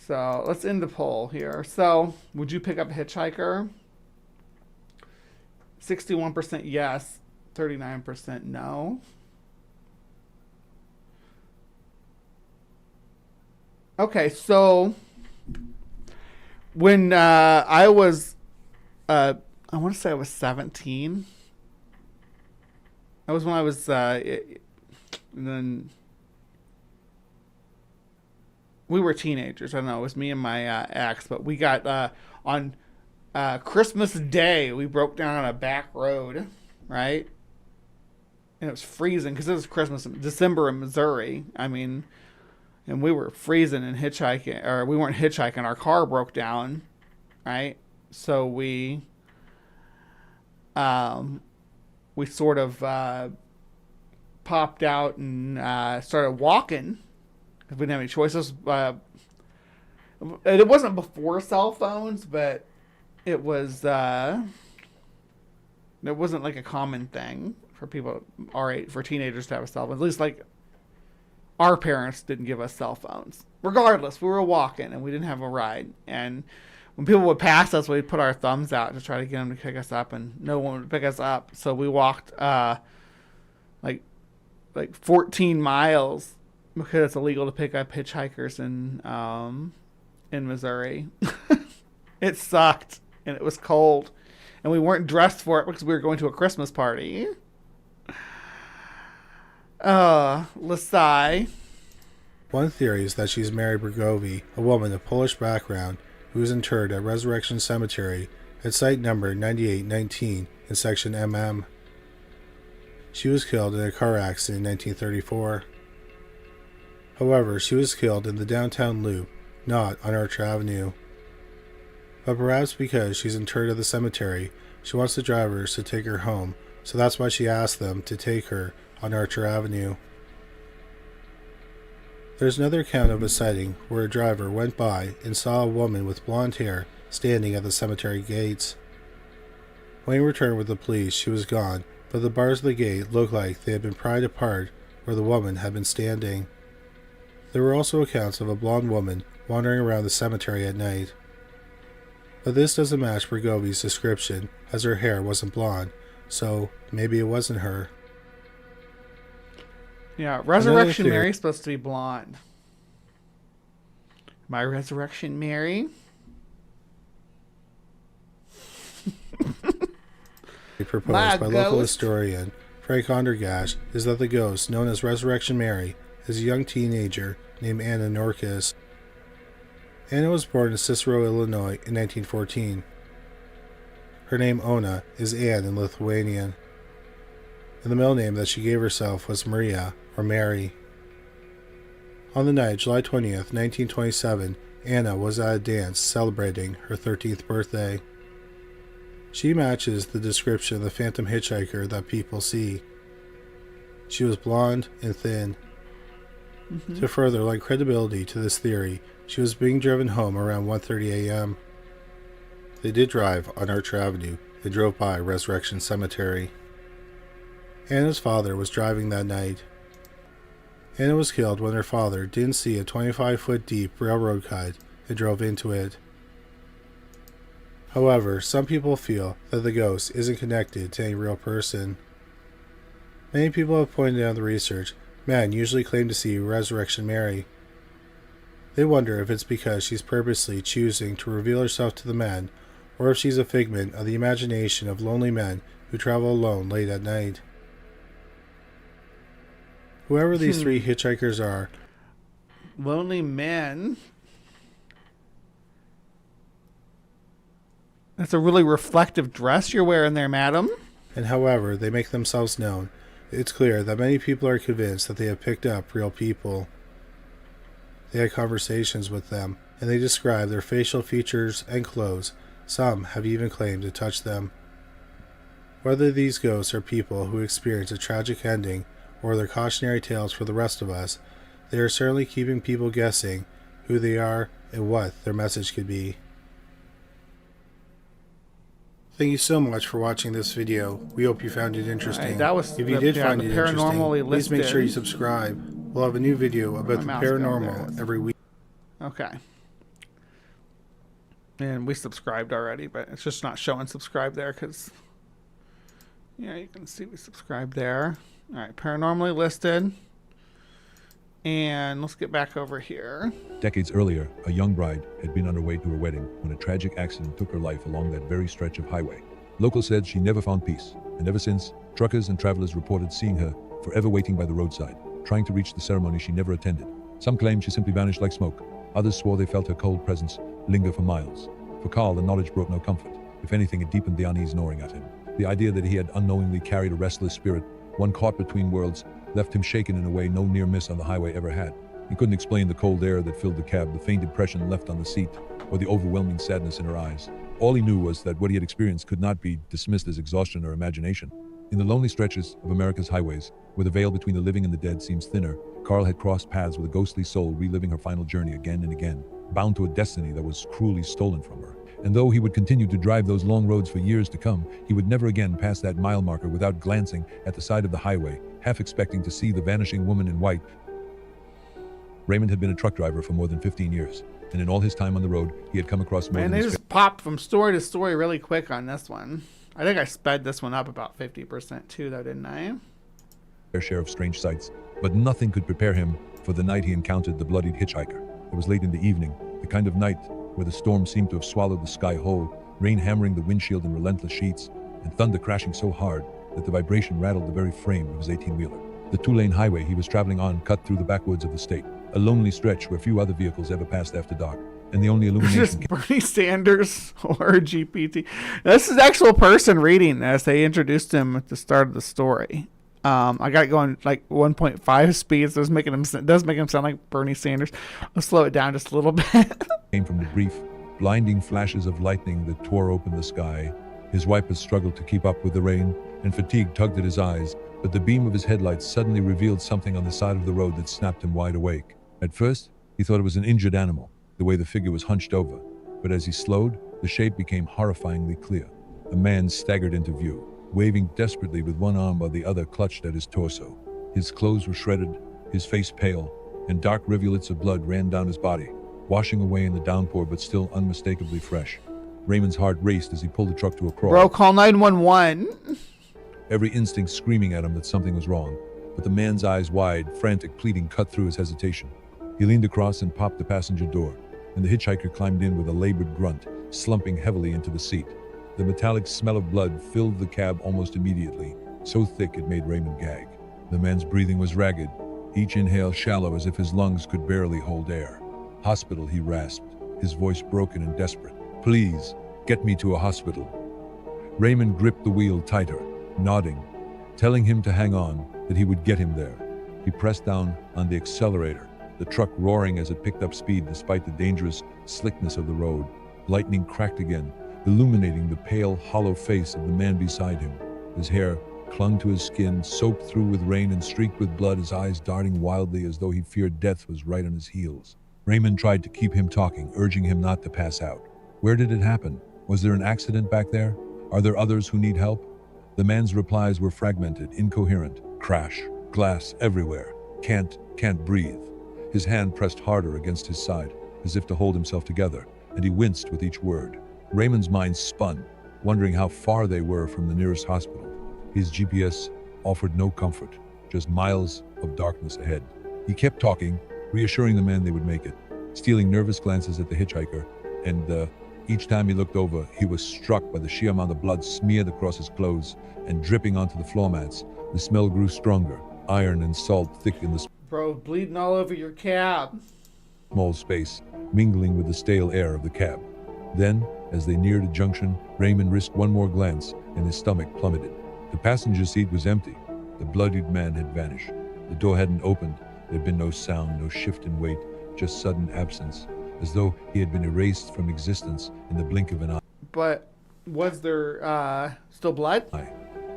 So let's end the poll here. So would you pick up a Hitchhiker? 61% yes, 39% no. Okay, so when I was, I want to say I was 17. That was when I was, and then we were teenagers. I don't know. It was me and my ex, but we got on Christmas Day. We broke down on a back road, right? And it was freezing because it was Christmas, December in Missouri. I mean, and we were freezing and hitchhiking, or we weren't hitchhiking. Our car broke down, right? So we sort of popped out and started walking. We didn't have any choices. It wasn't before cell phones, but it was. It wasn't like a common thing for people our age, for teenagers to have a cell phone. At least like our parents didn't give us cell phones. Regardless, we were walking and we didn't have a ride. And when people would pass us, we'd put our thumbs out to try to get them to pick us up, and no one would pick us up. So we walked like 14 miles. Because it's illegal to pick up hitchhikers in Missouri. It sucked, and it was cold, and we weren't dressed for it because we were going to a Christmas party. Lasai. One theory is that she's Mary Bergovi, a woman of Polish background who was interred at Resurrection Cemetery at site number 9819 in section MM. She was killed in a car accident in 1934. However, she was killed in the downtown loop, not on Archer Avenue. But perhaps because she's interred at the cemetery, she wants the drivers to take her home, so that's why she asked them to take her on Archer Avenue. There's another account of a sighting where a driver went by and saw a woman with blonde hair standing at the cemetery gates. When he returned with the police, she was gone, but the bars of the gate looked like they had been pried apart where the woman had been standing. There were also accounts of a blonde woman wandering around the cemetery at night. But this doesn't match Bergovi's description, as her hair wasn't blonde, so maybe it wasn't her. Yeah, Resurrection Mary's supposed to be blonde. My Resurrection Mary? Proposed by local historian Frank Ondergash is that the ghost, known as Resurrection Mary, is a young teenager named Anna Norkus. Anna was born in Cicero, Illinois in 1914. Her name Ona is Anne in Lithuanian, and the middle name that she gave herself was Maria, or Mary. On the night, July 20th, 1927, Anna was at a dance celebrating her 13th birthday. She matches the description of the phantom hitchhiker that people see. She was blonde and thin. To further lend credibility to this theory, she was being driven home around 1:30 a.m. They did drive on Archer Avenue and drove by Resurrection Cemetery. Anna's father was driving that night. Anna was killed when her father didn't see a 25-foot deep railroad cut and drove into it. However, some people feel that the ghost isn't connected to any real person. Many people have pointed out in the research, men usually claim to see Resurrection Mary. They wonder if it's because she's purposely choosing to reveal herself to the men, or if she's a figment of the imagination of lonely men who travel alone late at night. Whoever these three hitchhikers are, lonely men. That's a really reflective dress you're wearing there, madam. And however they make themselves known, it's clear that many people are convinced that they have picked up real people. They had conversations with them, and they describe their facial features and clothes. Some have even claimed to touch them. Whether these ghosts are people who experience a tragic ending, or they're cautionary tales for the rest of us, they are certainly keeping people guessing who they are and what their message could be. Thank you so much for watching this video. We hope you found it interesting. Right, that was if you did find it interesting, please make sure you subscribe. We'll have a new video about the paranormal every week. Okay. And we subscribed already, but it's just not showing subscribe there because, yeah, you can see we subscribed there. All right, paranormally listed. And let's get back over here. Decades earlier, a young bride had been on her way to her wedding when a tragic accident took her life along that very stretch of highway. Locals said she never found peace, and ever since, truckers and travelers reported seeing her forever waiting by the roadside, trying to reach the ceremony she never attended. Some claimed she simply vanished like smoke. Others swore they felt her cold presence linger for miles. For Carl, the knowledge brought no comfort. If anything, it deepened the unease gnawing at him. The idea that he had unknowingly carried a restless spirit, one caught between worlds, left him shaken in a way no near miss on the highway ever had. He couldn't explain the cold air that filled the cab, the faint impression left on the seat, or the overwhelming sadness in her eyes. All he knew was that what he had experienced could not be dismissed as exhaustion or imagination. In the lonely stretches of America's highways, where the veil between the living and the dead seems thinner, Carl had crossed paths with a ghostly soul reliving her final journey again and again, bound to a destiny that was cruelly stolen from her. And though he would continue to drive those long roads for years to come, he would never again pass that mile marker without glancing at the side of the highway, half expecting to see the vanishing woman in white. Raymond had been a truck driver for more than 15 years, and in all his time on the road, he had come across more than they just popped from story to story really quick on this one. I think I sped this one up about 50% too, though, didn't I? Fair share of strange sights, but nothing could prepare him for the night he encountered the bloodied hitchhiker. It was late in the evening, the kind of night where the storm seemed to have swallowed the sky whole, rain hammering the windshield in relentless sheets, and thunder crashing so hard that the vibration rattled the very frame of his 18-wheeler. The two-lane highway he was traveling on cut through the backwoods of the state, a lonely stretch where few other vehicles ever passed after dark, and the only illumination... Just Bernie Sanders or GPT. This is an actual person reading this. They introduced him at the start of the story. I got it going like 1.5 speeds. It does make him sound like Bernie Sanders. I'll slow it down just a little bit. Came from the brief, blinding flashes of lightning that tore open the sky. His wipers struggled to keep up with the rain, and fatigue tugged at his eyes, but the beam of his headlights suddenly revealed something on the side of the road that snapped him wide awake. At first, he thought it was an injured animal, the way the figure was hunched over, but as he slowed, the shape became horrifyingly clear. A man staggered into view. waving desperately with one arm while the other clutched at his torso. His clothes were shredded, his face pale, and dark rivulets of blood ran down his body, washing away in the downpour but still unmistakably fresh. Raymond's heart raced as he pulled the truck to a crawl. Bro, call 911. Every instinct screaming at him that something was wrong, but the man's eyes wide, frantic pleading cut through his hesitation. He leaned across and popped the passenger door, and the hitchhiker climbed in with a labored grunt, slumping heavily into the seat. The metallic smell of blood filled the cab almost immediately, so thick it made Raymond gag. The man's breathing was ragged, each inhale shallow as if his lungs could barely hold air. "Hospital," he rasped, his voice broken and desperate. "Please, get me to a hospital." Raymond gripped the wheel tighter, nodding, telling him to hang on, that he would get him there. He pressed down on the accelerator, the truck roaring as it picked up speed despite the dangerous slickness of the road. Lightning cracked again, illuminating the pale, hollow face of the man beside him. His hair clung to his skin, soaked through with rain and streaked with blood, his eyes darting wildly as though he feared death was right on his heels. Raymond tried to keep him talking, urging him not to pass out. Where did it happen? Was there an accident back there? Are there others who need help? The man's replies were fragmented, incoherent. Crash, glass everywhere. Can't breathe. His hand pressed harder against his side, as if to hold himself together, and he winced with each word. Raymond's mind spun, wondering how far they were from the nearest hospital. His GPS offered no comfort, just miles of darkness ahead. He kept talking, reassuring the man they would make it, stealing nervous glances at the hitchhiker, and each time he looked over, he was struck by the sheer amount of blood smeared across his clothes and dripping onto the floor mats. The smell grew stronger, iron and salt thick in the Bro, bleeding all over your cab. small space, mingling with the stale air of the cab. Then, as they neared a junction, Raymond risked one more glance, and his stomach plummeted. The passenger seat was empty. The bloodied man had vanished. The door hadn't opened. There had been no sound, no shift in weight, just sudden absence, as though he had been erased from existence in the blink of an eye. But was there still blood?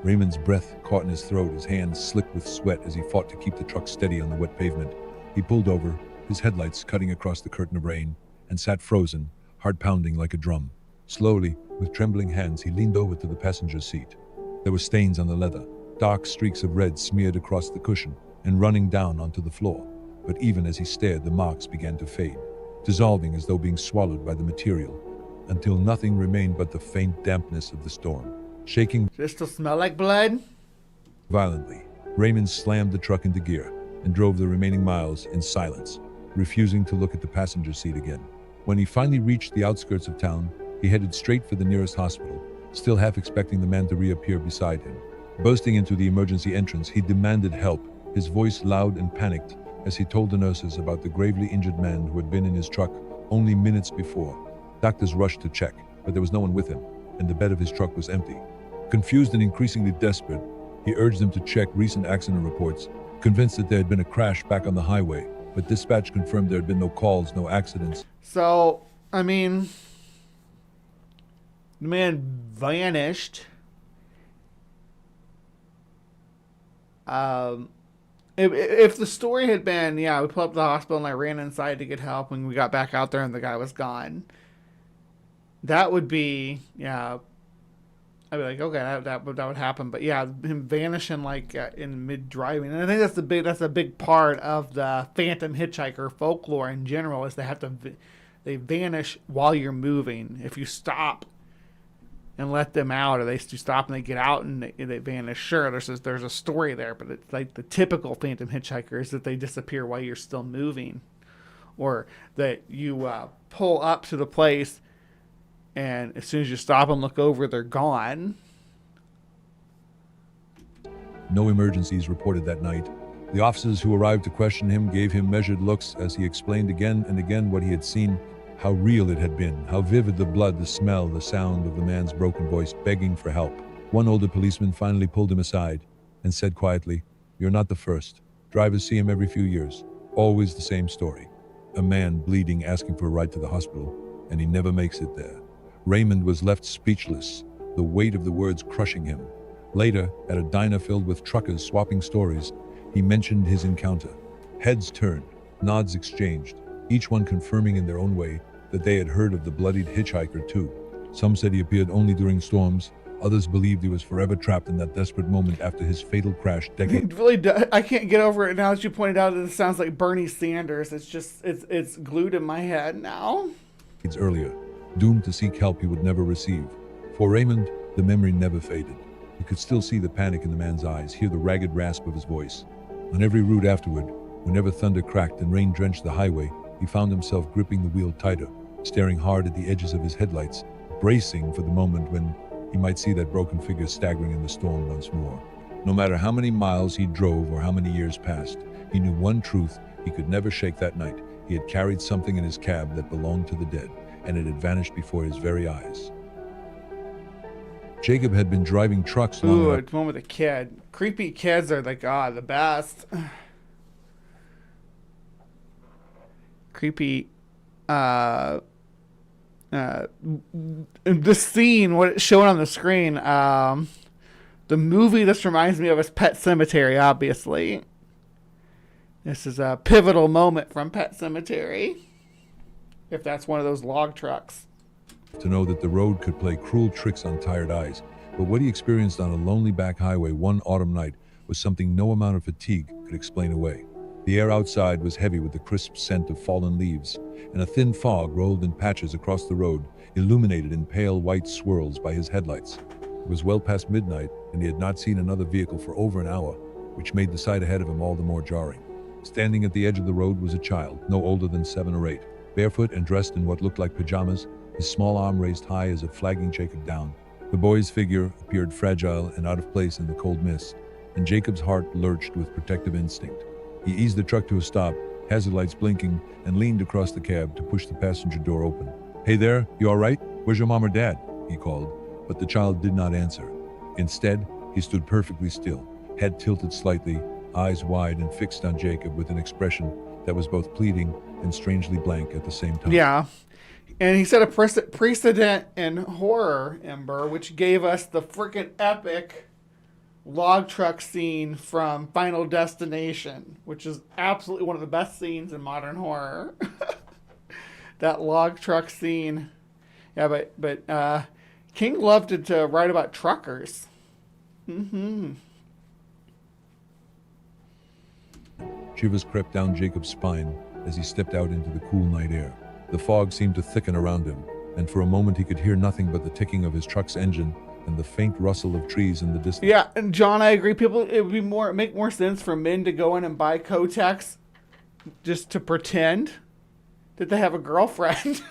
Raymond's breath caught in his throat, his hands slick with sweat as he fought to keep the truck steady on the wet pavement. He pulled over, his headlights cutting across the curtain of rain, and sat frozen, heart pounding like a drum. Slowly, with trembling hands, he leaned over to the passenger seat. There were stains on the leather, dark streaks of red smeared across the cushion and running down onto the floor. But even as he stared, the marks began to fade, dissolving as though being swallowed by the material, until nothing remained but the faint dampness of the storm. Shaking Does it still smell like blood? violently, Raymond slammed the truck into gear and drove the remaining miles in silence, refusing to look at the passenger seat again. When he finally reached the outskirts of town, he headed straight for the nearest hospital, still half expecting the man to reappear beside him. Bursting into the emergency entrance, he demanded help, his voice loud and panicked as he told the nurses about the gravely injured man who had been in his truck only minutes before. Doctors rushed to check, but there was no one with him, and the bed of his truck was empty. Confused and increasingly desperate, he urged them to check recent accident reports, convinced that there had been a crash back on the highway, but dispatch confirmed there had been no calls, no accidents. So, I mean, the man vanished. If the story had been, yeah, we pulled up to the hospital and I ran inside to get help and we got back out there and the guy was gone, that would be, yeah, I'd be like, okay, that would happen. But yeah, him vanishing like in mid driving, and I think that's a big part of the Phantom Hitchhiker folklore in general, is they vanish while you're moving. If you stop and let them out, or they stop and they get out and they vanish, sure, there's a story there, but it's like the typical Phantom Hitchhiker is that they disappear while you're still moving, or that you pull up to the place and as soon as you stop and look over, they're gone. No emergencies reported that night. The officers who arrived to question him gave him measured looks as he explained again and again what he had seen, how real it had been, how vivid the blood, the smell, the sound of the man's broken voice begging for help. One older policeman finally pulled him aside and said quietly, "You're not the first. Drivers see him every few years. Always the same story. A man bleeding asking for a ride to the hospital, and he never makes it there." Raymond was left speechless, the weight of the words crushing him. Later, at a diner filled with truckers swapping stories, he mentioned his encounter. Heads turned, nods exchanged, each one confirming in their own way that they had heard of the bloodied hitchhiker too. Some said he appeared only during storms, Others believed he was forever trapped in that desperate moment after his fatal crash decades It really does. I can't get over it now that you pointed out that it sounds like Bernie Sanders. It's just, it's glued in my head now. earlier, doomed to seek help he would never receive. For Raymond, the memory never faded. He could still see the panic in the man's eyes, hear the ragged rasp of his voice. On every route afterward, whenever thunder cracked and rain drenched the highway, he found himself gripping the wheel tighter, staring hard at the edges of his headlights, bracing for the moment when he might see that broken figure staggering in the storm once more. No matter how many miles he drove or how many years passed, he knew one truth he could never shake that night. He had carried something in his cab that belonged to the dead, and it had vanished before his very eyes. Jacob had been driving trucks long Ooh, enough. it's one with a kid. Creepy kids are like, the best. Creepy, this scene, what it's showing on the screen, the movie this reminds me of is Pet Sematary, obviously. This is a pivotal moment from Pet Sematary. If that's one of those log trucks. To know that the road could play cruel tricks on tired eyes, but what he experienced on a lonely back highway one autumn night was something no amount of fatigue could explain away. The air outside was heavy with the crisp scent of fallen leaves, and a thin fog rolled in patches across the road, illuminated in pale white swirls by his headlights. It was well past midnight, and he had not seen another vehicle for over an hour, which made the sight ahead of him all the more jarring. Standing at the edge of the road was a child, no older than 7 or 8, barefoot and dressed in what looked like pajamas, his small arm raised high as if flagging Jacob down. The boy's figure appeared fragile and out of place in the cold mist, and Jacob's heart lurched with protective instinct. He eased the truck to a stop, hazard lights blinking, and leaned across the cab to push the passenger door open. "Hey there, you all right? Where's your mom or dad?" he called, but the child did not answer. Instead, he stood perfectly still, head tilted slightly, eyes wide and fixed on Jacob with an expression that was both pleading and strangely blank at the same time. Yeah. And he set a precedent in horror, Ember, which gave us the freaking epic log truck scene from Final Destination, which is absolutely one of the best scenes in modern horror. That log truck scene. Yeah, but King loved to write about truckers. Shivers crept down Jacob's spine as he stepped out into the cool night air. The fog seemed to thicken around him, and for a moment he could hear nothing but the ticking of his truck's engine and the faint rustle of trees in the distance. Yeah, and John, I agree. It would make more sense for men to go in and buy Kotex just to pretend that they have a girlfriend.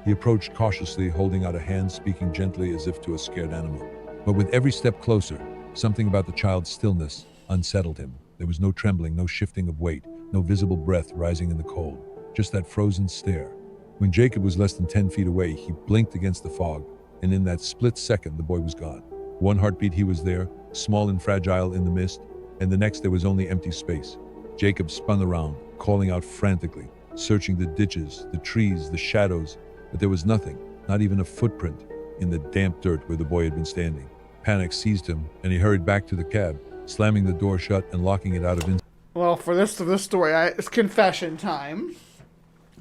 He approached cautiously, holding out a hand, speaking gently as if to a scared animal. But with every step closer, something about the child's stillness unsettled him. There was no trembling, no shifting of weight, no visible breath rising in the cold, just that frozen stare. When Jacob was less than 10 feet away, he blinked against the fog, and in that split second, the boy was gone. One heartbeat he was there, small and fragile in the mist, and the next there was only empty space. Jacob spun around, calling out frantically, searching the ditches, the trees, the shadows, but there was nothing, not even a footprint, in the damp dirt where the boy had been standing. Panic seized him, and he hurried back to the cab, slamming the door shut and locking it out of instinct. Well, for this story, it's confession time.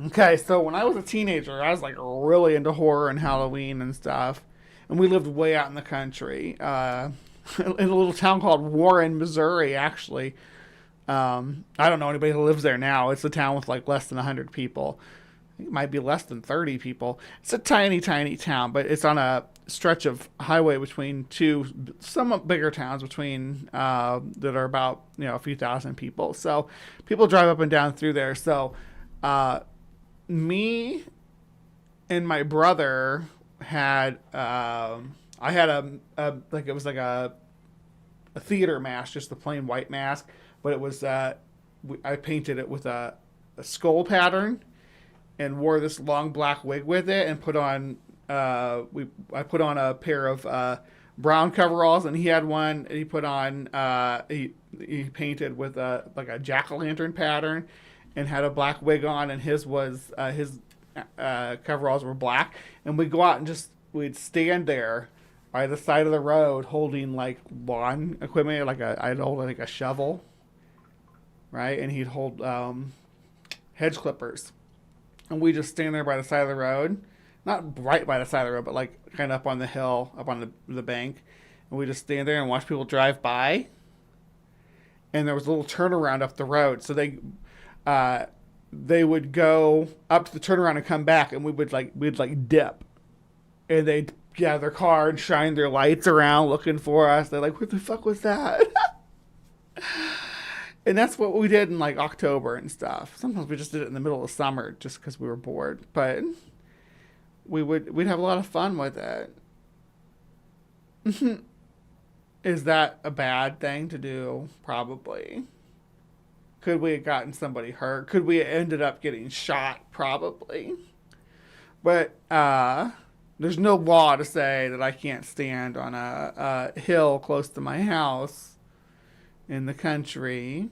Okay, so when I was a teenager, I was like really into horror and Halloween and stuff. And we lived way out in the country, in a little town called Warren, Missouri, actually. I don't know anybody who lives there now. It's a town with like less than 100 people. I think it might be less than 30 people. It's a tiny, tiny town, but it's on a stretch of highway between two somewhat bigger towns between that are about a few thousand people. So people drive up and down through there. So me and my brother had I had a theater mask, just the plain white mask, but it was I painted it with a skull pattern and wore this long black wig with it and put on I put on a pair of brown coveralls, and he had one. He put on he painted with a jack-o'-lantern pattern, and had a black wig on, and his coveralls were black. And we'd go out and we'd stand there by the side of the road holding like lawn equipment, I'd hold like a shovel, right, and he'd hold hedge clippers, and we just stand there by the side of the road not right by the side of the road, but like kind of up on the hill, up on the bank. And we just stand there and watch people drive by. And there was a little turnaround up the road. So they would go up to the turnaround and come back, and we'd dip. And they'd get out of their car and shine their lights around looking for us. They're like, what the fuck was that? And that's what we did in like October and stuff. Sometimes we just did it in the middle of summer just because we were bored. But we'd have a lot of fun with it. Is that a bad thing to do? Probably. Could we have gotten somebody hurt? Could we have ended up getting shot? Probably. But there's no law to say that I can't stand on a hill close to my house in the country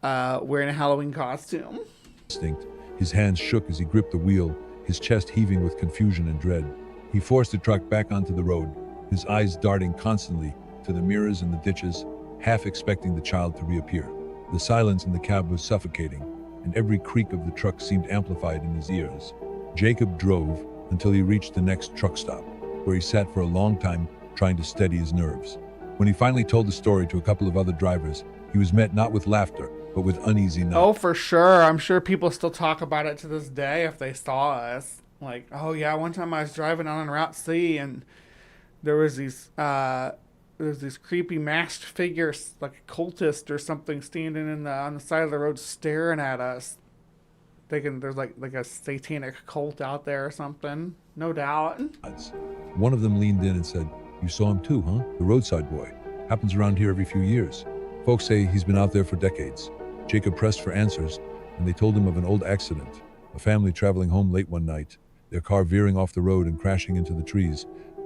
wearing a Halloween costume. Instinct. His hands shook as he gripped the wheel, his chest heaving with confusion and dread. He forced the truck back onto the road, his eyes darting constantly to the mirrors and the ditches, half expecting the child to reappear. The silence in the cab was suffocating, and every creak of the truck seemed amplified in his ears. Jacob drove until he reached the next truck stop, where he sat for a long time trying to steady his nerves. When he finally told the story to a couple of other drivers, he was met not with laughter, but with uneasy nods. Oh, for sure. I'm sure people still talk about it to this day if they saw us. Like, oh yeah, one time I was driving on Route C, and there was these creepy masked figures, like a cultist or something, standing on the side of the road staring at us. Thinking there's like a satanic cult out there or something. No doubt. One of them leaned in and said, "You saw him too, huh? The roadside boy. Happens around here every few years. Folks say he's been out there for decades." Jacob pressed for answers, and they told him of an old accident. A family traveling home late one night, their car veering off the road and crashing into the trees.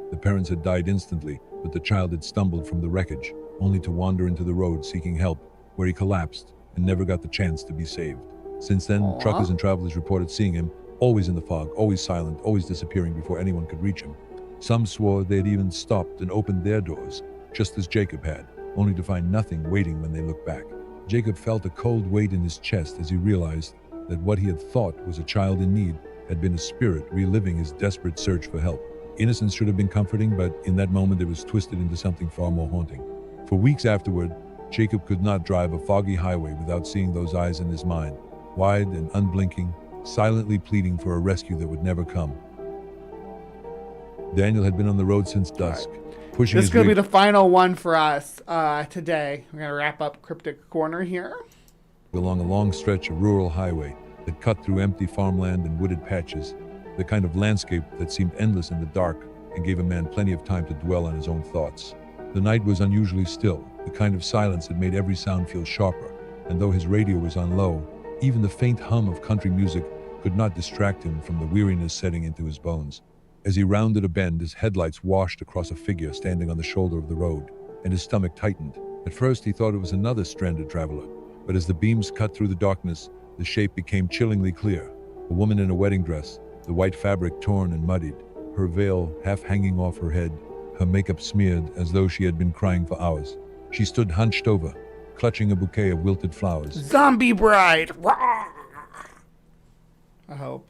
The parents had died instantly, but the child had stumbled from the wreckage, only to wander into the road seeking help, where he collapsed and never got the chance to be saved. Since then, truckers and travelers reported seeing him, always in the fog, always silent, always disappearing before anyone could reach him. Some swore they had even stopped and opened their doors, just as Jacob had, only to find nothing waiting when they looked back. Jacob felt a cold weight in his chest as he realized that what he had thought was a child in need had been a spirit reliving his desperate search for help. Innocence should have been comforting, but in that moment it was twisted into something far more haunting. For weeks afterward, Jacob could not drive a foggy highway without seeing those eyes in his mind, wide and unblinking, silently pleading for a rescue that would never come. Daniel had been on the road since dusk, pushing This is his going to rig be the final one for us today. We're going to wrap up Cryptic Corner here. along a long stretch of rural highway that cut through empty farmland and wooded patches, the kind of landscape that seemed endless in the dark and gave a man plenty of time to dwell on his own thoughts. The night was unusually still, the kind of silence that made every sound feel sharper, and though his radio was on low, even the faint hum of country music could not distract him from the weariness setting into his bones. As he rounded a bend, his headlights washed across a figure standing on the shoulder of the road, and his stomach tightened. At first he thought it was another stranded traveler, but as the beams cut through the darkness, the shape became chillingly clear. A woman in a wedding dress, the white fabric torn and muddied, her veil half hanging off her head, her makeup smeared as though she had been crying for hours. She stood hunched over, clutching a bouquet of wilted flowers. Zombie bride! I hope.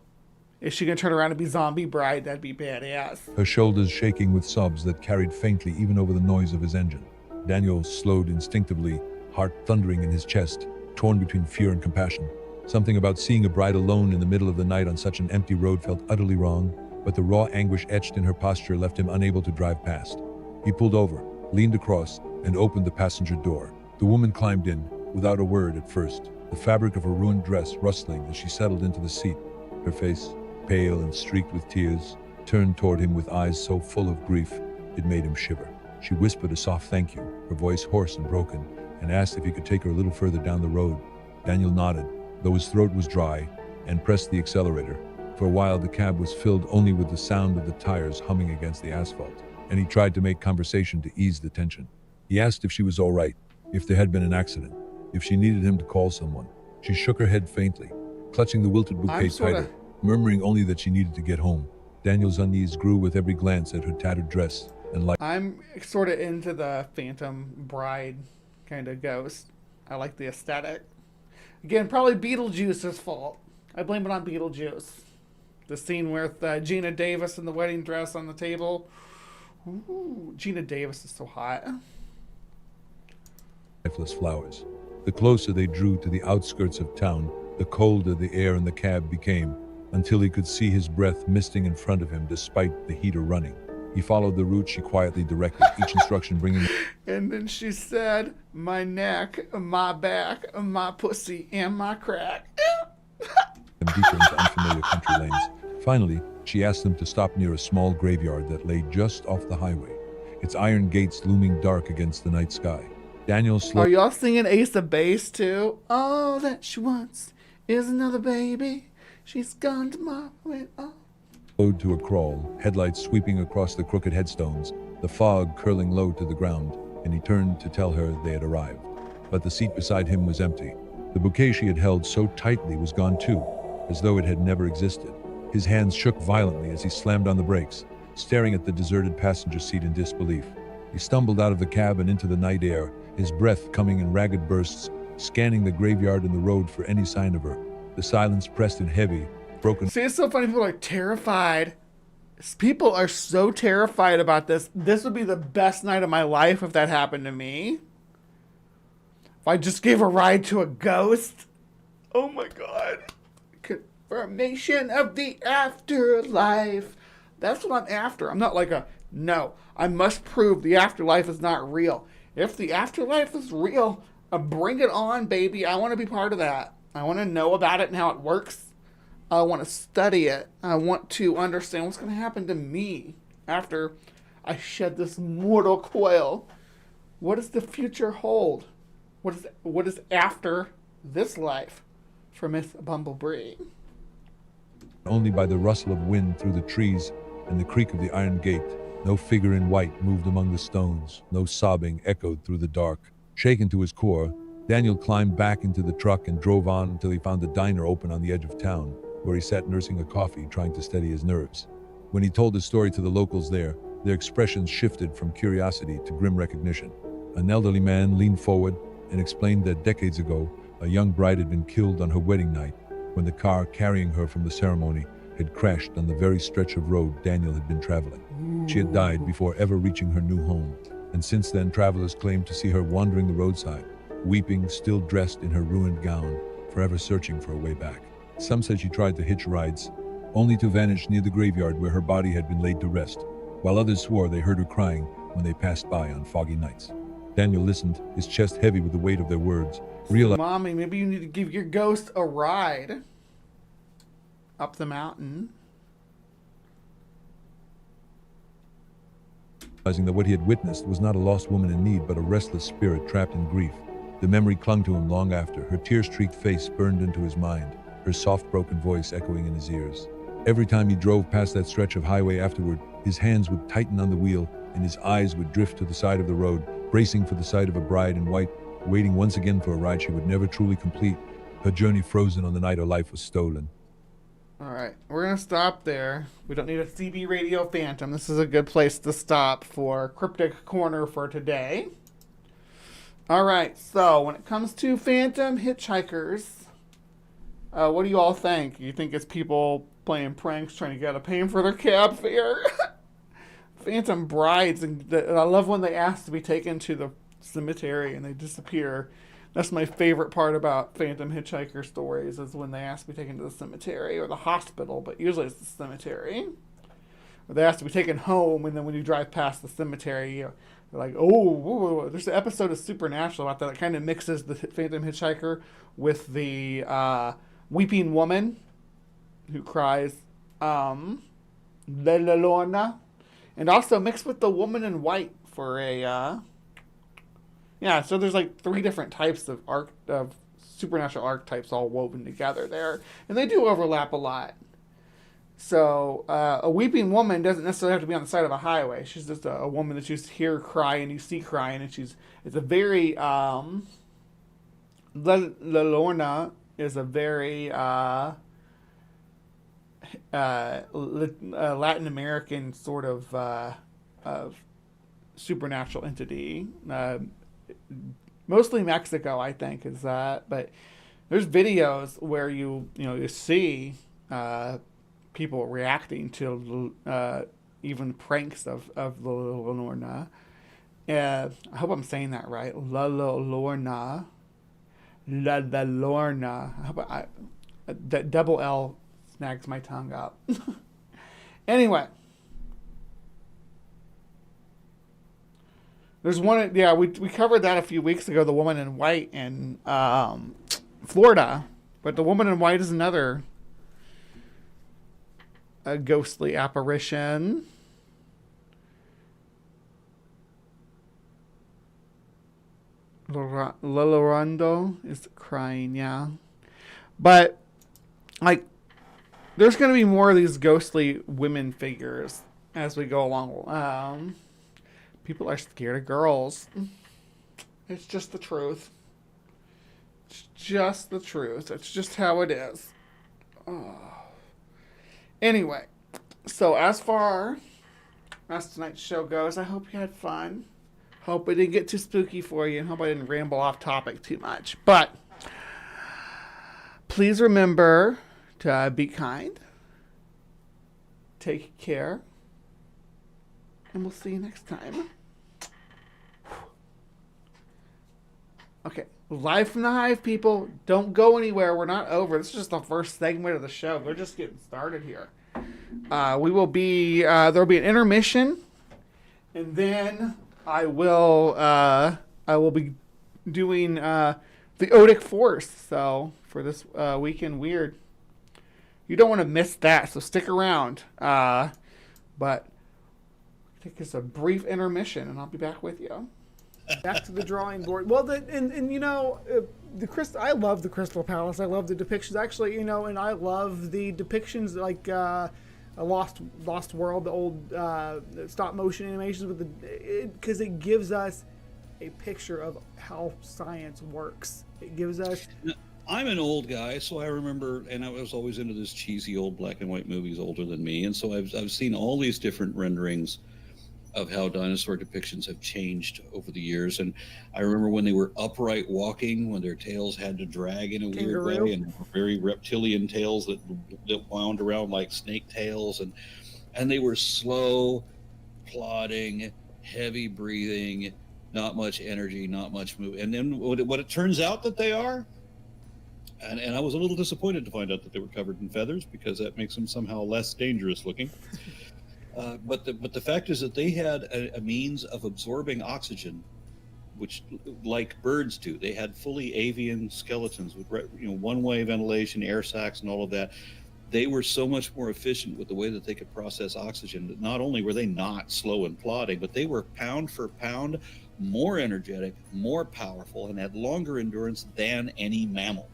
Is she going to turn around and be zombie bride? That'd be badass. Her shoulders shaking with sobs that carried faintly even over the noise of his engine. Daniel slowed instinctively, heart thundering in his chest, torn between fear and compassion. Something about seeing a bride alone in the middle of the night on such an empty road felt utterly wrong, but the raw anguish etched in her posture left him unable to drive past. He pulled over, leaned across, and opened the passenger door. The woman climbed in, without a word at first, the fabric of her ruined dress rustling as she settled into the seat. Her face, pale and streaked with tears, turned toward him with eyes so full of grief it made him shiver. She whispered a soft thank you, her voice hoarse and broken, and asked if he could take her a little further down the road. Daniel nodded, though his throat was dry, and pressed the accelerator. For a while the cab was filled only with the sound of the tires humming against the asphalt, and he tried to make conversation to ease the tension. He asked if she was all right, if there had been an accident, if she needed him to call someone. She shook her head faintly, clutching the wilted bouquet tighter, murmuring only that she needed to get home. Daniel's unease grew with every glance at her tattered dress and light. I'm sort of into the Phantom Bride kind of ghost. I like the aesthetic. Again, probably Beetlejuice's fault. I blame it on Beetlejuice. The scene with Gina Davis in the wedding dress on the table. Ooh, Gina Davis is so hot. Lifeless flowers. The closer they drew to the outskirts of town, the colder the air in the cab became, until he could see his breath misting in front of him despite the heater running. He followed the route she quietly directed, each instruction bringing... And then she said, my neck, my back, my pussy, and my crack. ...them deeper into unfamiliar country lanes. Finally, she asked them to stop near a small graveyard that lay just off the highway, its iron gates looming dark against the night sky. Daniel Are y'all singing Ace of Base too? All that she wants is another baby. She's gone tomorrow and all. Slowed to a crawl, headlights sweeping across the crooked headstones, the fog curling low to the ground, and he turned to tell her they had arrived. But the seat beside him was empty. The bouquet she had held so tightly was gone too, as though it had never existed. His hands shook violently as he slammed on the brakes, staring at the deserted passenger seat in disbelief. He stumbled out of the cab and into the night air, his breath coming in ragged bursts, scanning the graveyard and the road for any sign of her. The silence pressed in heavy, broken... See, it's so funny. People are terrified. People are so terrified about this. This would be the best night of my life if that happened to me. If I just gave a ride to a ghost. Oh my God. Confirmation of the afterlife. That's what I'm after. I'm not like no, I must prove the afterlife is not real. If the afterlife is real, bring it on, baby. I want to be part of that. I want to know about it and how it works. I want to study it. I want to understand what's going to happen to me after I shed this mortal coil. What does the future hold? What is after this life for Miss Bumblebee? Only by the rustle of wind through the trees and the creak of the iron gate. No figure in white moved among the stones. No sobbing echoed through the dark. Shaken to his core, Daniel climbed back into the truck and drove on until he found a diner open on the edge of town, where he sat nursing a coffee, trying to steady his nerves. When he told his story to the locals there, their expressions shifted from curiosity to grim recognition. An elderly man leaned forward and explained that decades ago, a young bride had been killed on her wedding night when the car carrying her from the ceremony had crashed on the very stretch of road Daniel had been traveling. She had died before ever reaching her new home, and since then travelers claimed to see her wandering the roadside, weeping, still dressed in her ruined gown, forever searching for a way back. Some said she tried to hitch rides, only to vanish near the graveyard where her body had been laid to rest, while others swore they heard her crying when they passed by on foggy nights. Daniel listened, his chest heavy with the weight of their words, realizing... Mommy, maybe you need to give your ghost a ride up the mountain. Realizing that what he had witnessed was not a lost woman in need, but a restless spirit trapped in grief. The memory clung to him long after. Her tear-streaked face burned into his mind, her soft, broken voice echoing in his ears. Every time he drove past that stretch of highway afterward, his hands would tighten on the wheel, and his eyes would drift to the side of the road, bracing for the sight of a bride in white, waiting once again for a ride she would never truly complete, her journey frozen on the night her life was stolen. All right, we're going to stop there. We don't need a CB Radio Phantom. This is a good place to stop for Cryptic Corner for today. All right, so when it comes to Phantom Hitchhikers, what do you all think? You think it's people playing pranks trying to get a paying for their cab fare? Phantom brides, and I love when they ask to be taken to the cemetery and they disappear. That's my favorite part about Phantom Hitchhiker stories, is when they ask to be taken to the cemetery or the hospital, but usually it's the cemetery. Or they ask to be taken home, and then when you drive past the cemetery, you're like, oh, there's an episode of Supernatural about that kind of mixes the Phantom Hitchhiker with the weeping woman who cries, Lelona, and also mixed with the woman in white for a, yeah, so there's like 3 different types of supernatural archetypes all woven together there, and they do overlap a lot. So a weeping woman doesn't necessarily have to be on the side of a highway. She's just a woman that you hear cry and you see crying, and it's a very Lelorna is a very Latin American sort of supernatural entity. Mostly Mexico, I think, is that. But there's videos where you see people reacting to even pranks of La Lorna. I hope I'm saying that right. La Lorna. La Lorna. I hope that double L snags my tongue up. Anyway. There's one, yeah, we covered that a few weeks ago, the woman in white in Florida. But the woman in white is another a ghostly apparition. Lolorando is crying, yeah. But, like, there's going to be more of these ghostly women figures as we go along. People are scared of girls. It's just the truth. It's just the truth. It's just how it is. Oh. Anyway, so as far as tonight's show goes, I hope you had fun. Hope it didn't get too spooky for you, and hope I didn't ramble off topic too much. But please remember to be kind, take care, and we'll see you next time. Okay, live from the Hive, people. Don't go anywhere. We're not over. This is just the first segment of the show. We're just getting started here. We will be, there'll be an intermission, and then I will be doing the Odic Force. So for this Weekend Weird, you don't want to miss that. So stick around. But take us a brief intermission, and I'll be back with you. Back to the drawing board. Well, and you know, I love the Crystal Palace. I love the depictions. Actually, you know, and I love the depictions like a Lost World, the old stop motion animations with because it gives us a picture of how science works. It gives us. I'm an old guy, so I remember, and I was always into this cheesy old black and white movies older than me, and so I've seen all these different renderings of how dinosaur depictions have changed over the years. And I remember when they were upright walking, when their tails had to drag in a weird way, and very reptilian tails that wound around like snake tails, and they were slow, plodding, heavy breathing, not much energy, not much move. And then what it turns out that they are, and I was a little disappointed to find out that they were covered in feathers, because that makes them somehow less dangerous looking. But the fact is that they had a means of absorbing oxygen, which, like birds do. They had fully avian skeletons with one-way ventilation, air sacs, and all of that. They were so much more efficient with the way that they could process oxygen that not only were they not slow and plodding, but they were pound for pound more energetic, more powerful, and had longer endurance than any mammal.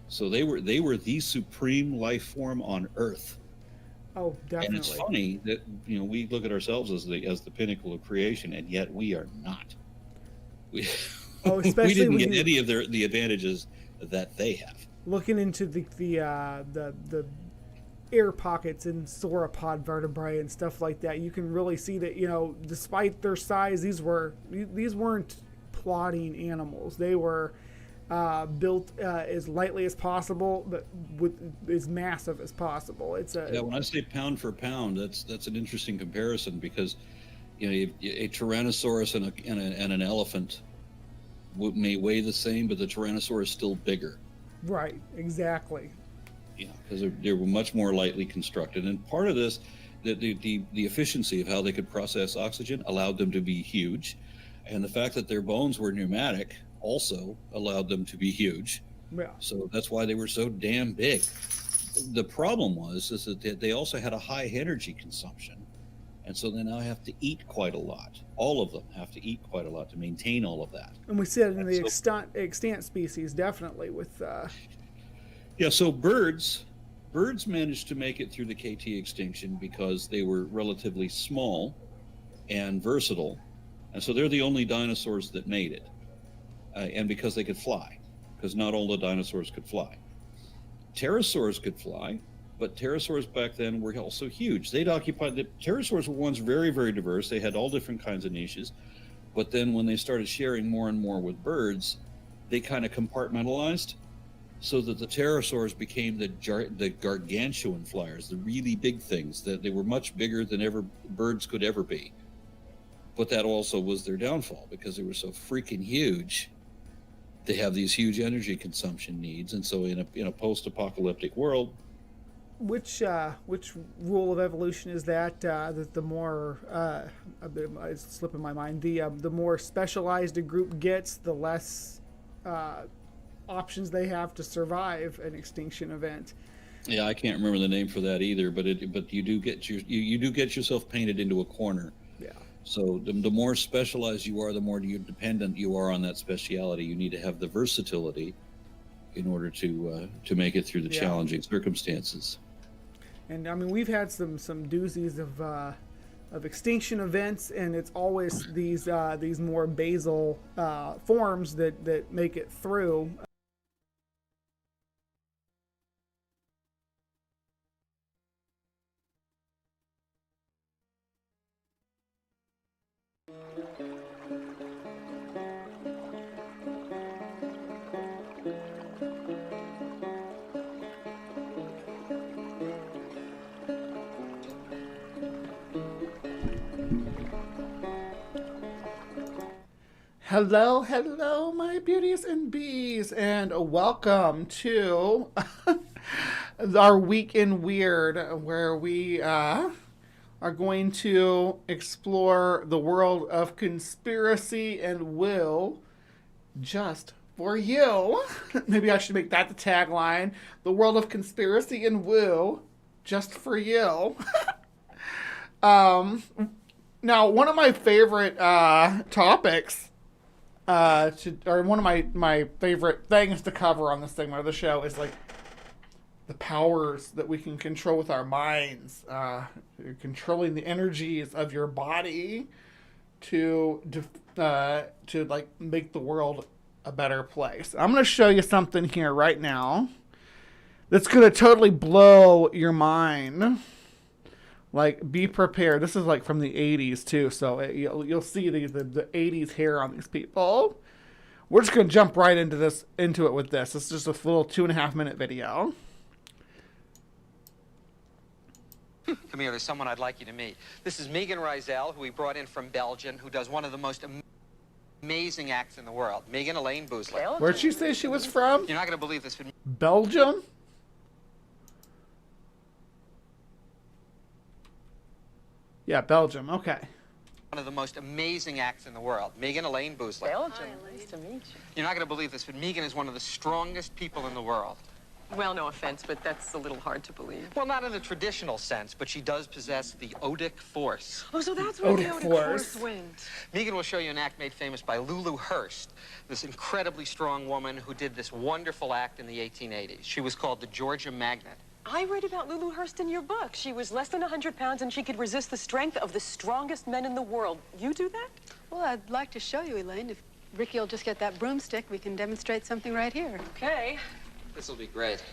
So they were the supreme life form on Earth. Oh, definitely. And it's funny that we look at ourselves as the pinnacle of creation, and yet we are not. We didn't get any of the advantages that they have. Looking into the air pockets and sauropod vertebrae and stuff like that, you can really see that despite their size, these weren't plodding animals. They were built as lightly as possible, but with as massive as possible. When I say pound for pound, that's an interesting comparison, because a Tyrannosaurus and an elephant may weigh the same, but the Tyrannosaurus is still bigger. Right, exactly. Yeah, because they were much more lightly constructed, and part of this, the efficiency of how they could process oxygen allowed them to be huge, and the fact that their bones were pneumatic also allowed them to be huge. Yeah. So that's why they were so damn big. The problem is that they also had a high energy consumption, and so they now have to eat quite a lot. All of them have to eat quite a lot to maintain all of that. And we see it in the extant species, definitely with. So birds managed to make it through the KT extinction because they were relatively small and versatile, and so they're the only dinosaurs that made it. And because they could fly, because not all the dinosaurs could fly. Pterosaurs could fly, but pterosaurs back then were also huge. The pterosaurs were once very, very diverse. They had all different kinds of niches. But then when they started sharing more and more with birds, they kind of compartmentalized. so that the pterosaurs became the gargantuan flyers, the really big things, that they were much bigger than ever birds could ever be. But that also was their downfall, because they were so freaking huge. They have these huge energy consumption needs, and so in a post-apocalyptic world. Which rule of evolution is that? That the more it's slipping my mind. The more specialized a group gets, the less options they have to survive an extinction event. Yeah, I can't remember the name for that either, but you do get yourself painted into a corner. Yeah. So the more specialized you are, the more dependent you are on that speciality. You need to have the versatility in order to make it through the challenging circumstances. And I mean, we've had some doozies of extinction events, and it's always these more basal forms that make it through. Hello, hello, my beauties and bees, and welcome to our Week in Weird, where we are going to explore the world of conspiracy and will just for you. Maybe I should make that the tagline: the world of conspiracy and will just for you. Now, one of my favorite topics, or one of my favorite things to cover on this segment of the show is like the powers that we can control with our minds, controlling the energies of your body to like make the world a better place. I'm going to show you something here right now that's going to totally blow your mind. Like, be prepared. This is like from the 80s too, so you'll see the 80s hair on these people. We're just gonna jump right into it with this. It's just a little 2.5 minute video. Come here, there's someone I'd like you to meet. This is Megan Rizel, who we brought in from Belgium, who does one of the most amazing acts in the world. Megan Elaine Boozler. Where'd she say she was from? You're not gonna believe this. Belgium? Yeah, Belgium. Okay. One of the most amazing acts in the world. Megan Elaine Boozler. Belgium. Hi, nice to meet you. You're not going to believe this, but Megan is one of the strongest people in the world. Well, no offense, but that's a little hard to believe. Well, not in the traditional sense, but she does possess the Odic force. Oh, so that's where the Odic force went. Megan will show you an act made famous by Lulu Hurst, this incredibly strong woman who did this wonderful act in the 1880s. She was called the Georgia Magnet. I read about Lulu Hurst in your book. She was less than 100 pounds and she could resist the strength of the strongest men in the world. You do that? Well, I'd like to show you, Elaine. If Ricky will just get that broomstick, we can demonstrate something right here. Okay. This will be great.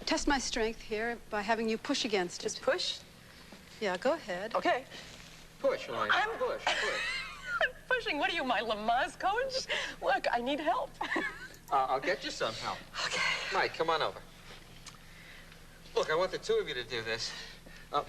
Test my strength here by having you push against it. Just push? Yeah, go ahead. Okay. Push, Elaine. Push. I'm pushing. What are you, my Lamaze coach? Look, I need help. I'll get you some help. Okay. Mike, come on over. Look, I want the two of you to do this.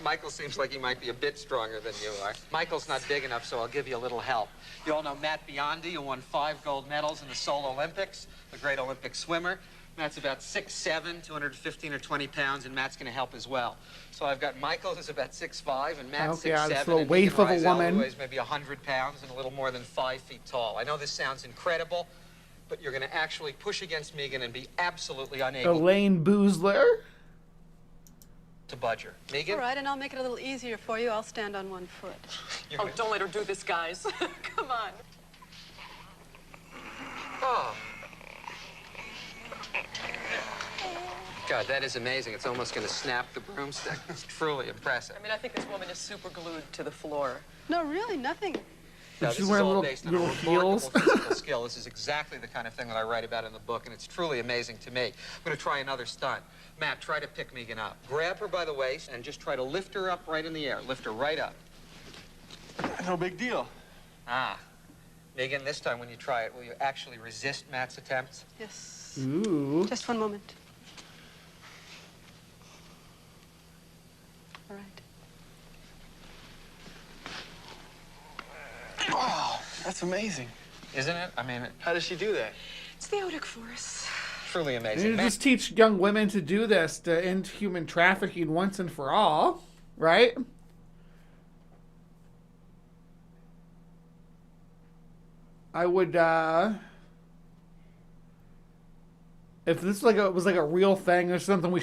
Michael seems like he might be a bit stronger than you are. Michael's not big enough, so I'll give you a little help. You all know Matt Biondi, who won 5 gold medals in the Seoul Olympics, a great Olympic swimmer. Matt's about 6'7", 215 or 20 pounds, and Matt's going to help as well. So I've got Michael, who's about 6'5", and Matt 6'7", this little and waif of a woman who weighs maybe 100 pounds and a little more than 5 feet tall. I know this sounds incredible, but you're going to actually push against Megan and be absolutely unable Elaine Boozler to budge her. Megan? All right, and I'll make it a little easier for you. I'll stand on one foot. Oh, don't let her do this, guys. Come on. Oh. God, that is amazing. It's almost going to snap the broomstick. It's truly impressive. I mean, I think this woman is super glued to the floor. No, really, nothing. No, She's this is wearing all little- based on little a remarkable heels. physical skill. This is exactly the kind of thing that I write about in the book, and it's truly amazing to me. I'm going to try another stunt. Matt, try to pick Megan up. Grab her by the waist and just try to lift her up right in the air. Lift her right up. No big deal. Ah. Megan, this time when you try it, will you actually resist Matt's attempts? Yes. Ooh. Just one moment. All right. Oh, that's amazing. Isn't it? I mean, How does she do that? It's the Odic force. truly You amazing. need to just teach young women to do this to end human trafficking once and for all, right? I would, if this was like a real thing or something, we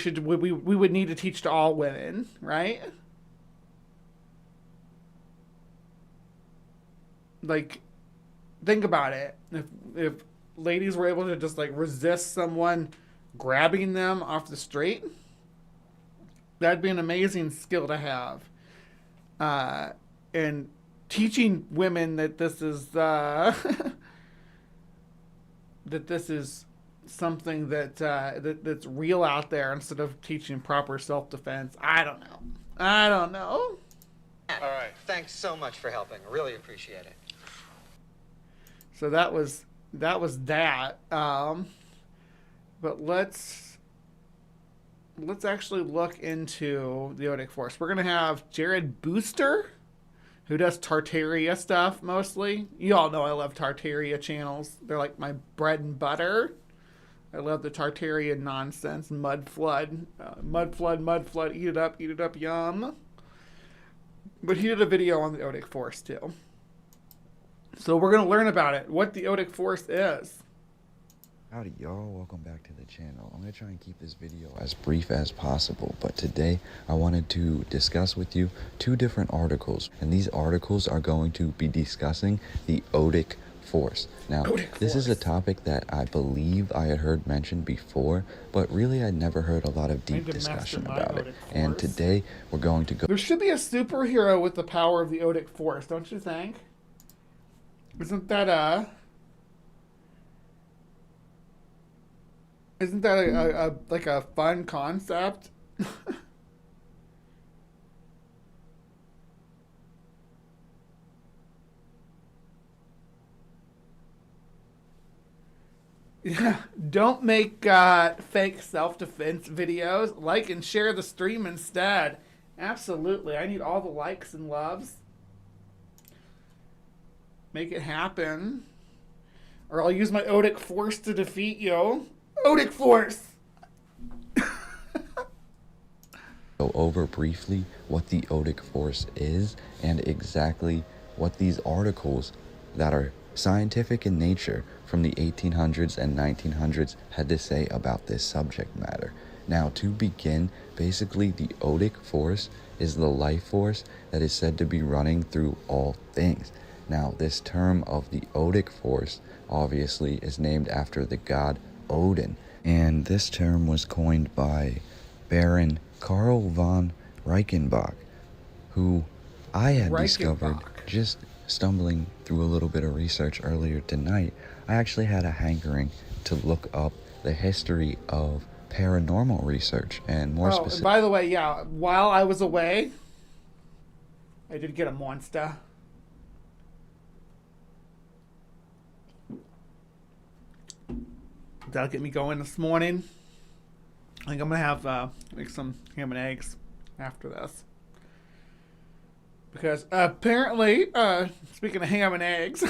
would need to teach to all women, right? Like, think about it. If ladies were able to just like resist someone grabbing them off the street, that'd be an amazing skill to have. And teaching women that this is that this is something that's real out there, instead of teaching proper self-defense. I don't know. All right. Thanks so much for helping. I really appreciate it. So that was that. But let's actually look into the Odic Force. We're gonna have Jared Booster, who does Tartaria stuff mostly. You all know I love Tartaria channels. They're like my bread and butter. I love the Tartaria nonsense. Mud flood, eat it up, yum. But he did a video on the Odic Force too. So we're going to learn about it, what the Odic Force is. Howdy y'all, welcome back to the channel. I'm going to try and keep this video as brief as possible, but today I wanted to discuss with you two different articles, and these articles are going to be discussing the Odic Force. Now, this is a topic that I believe I had heard mentioned before, but really I never heard a lot of deep discussion about it. And today we're going to go... There should be a superhero with the power of the Odic Force, don't you think? Isn't that a like a fun concept? Yeah, don't make fake self-defense videos. Like and share the stream instead. Absolutely, I need all the likes and loves. Make it happen. Or I'll use my Odic Force to defeat you. Odic Force! Go over briefly what the Odic Force is and exactly what these articles that are scientific in nature from the 1800s and 1900s had to say about this subject matter. Now, to begin, basically the Odic Force is the life force that is said to be running through all things. Now, this term of the Odic Force obviously is named after the god Odin, and this term was coined by Baron Karl von Reichenbach, who I had discovered just stumbling through a little bit of research earlier tonight. I actually had a hankering to look up the history of paranormal research, and more specifically... By the way, yeah, while I was away, I did get a monster. That'll get me going this morning. I think I'm gonna have make some ham and eggs after this, because apparently, speaking of ham and eggs,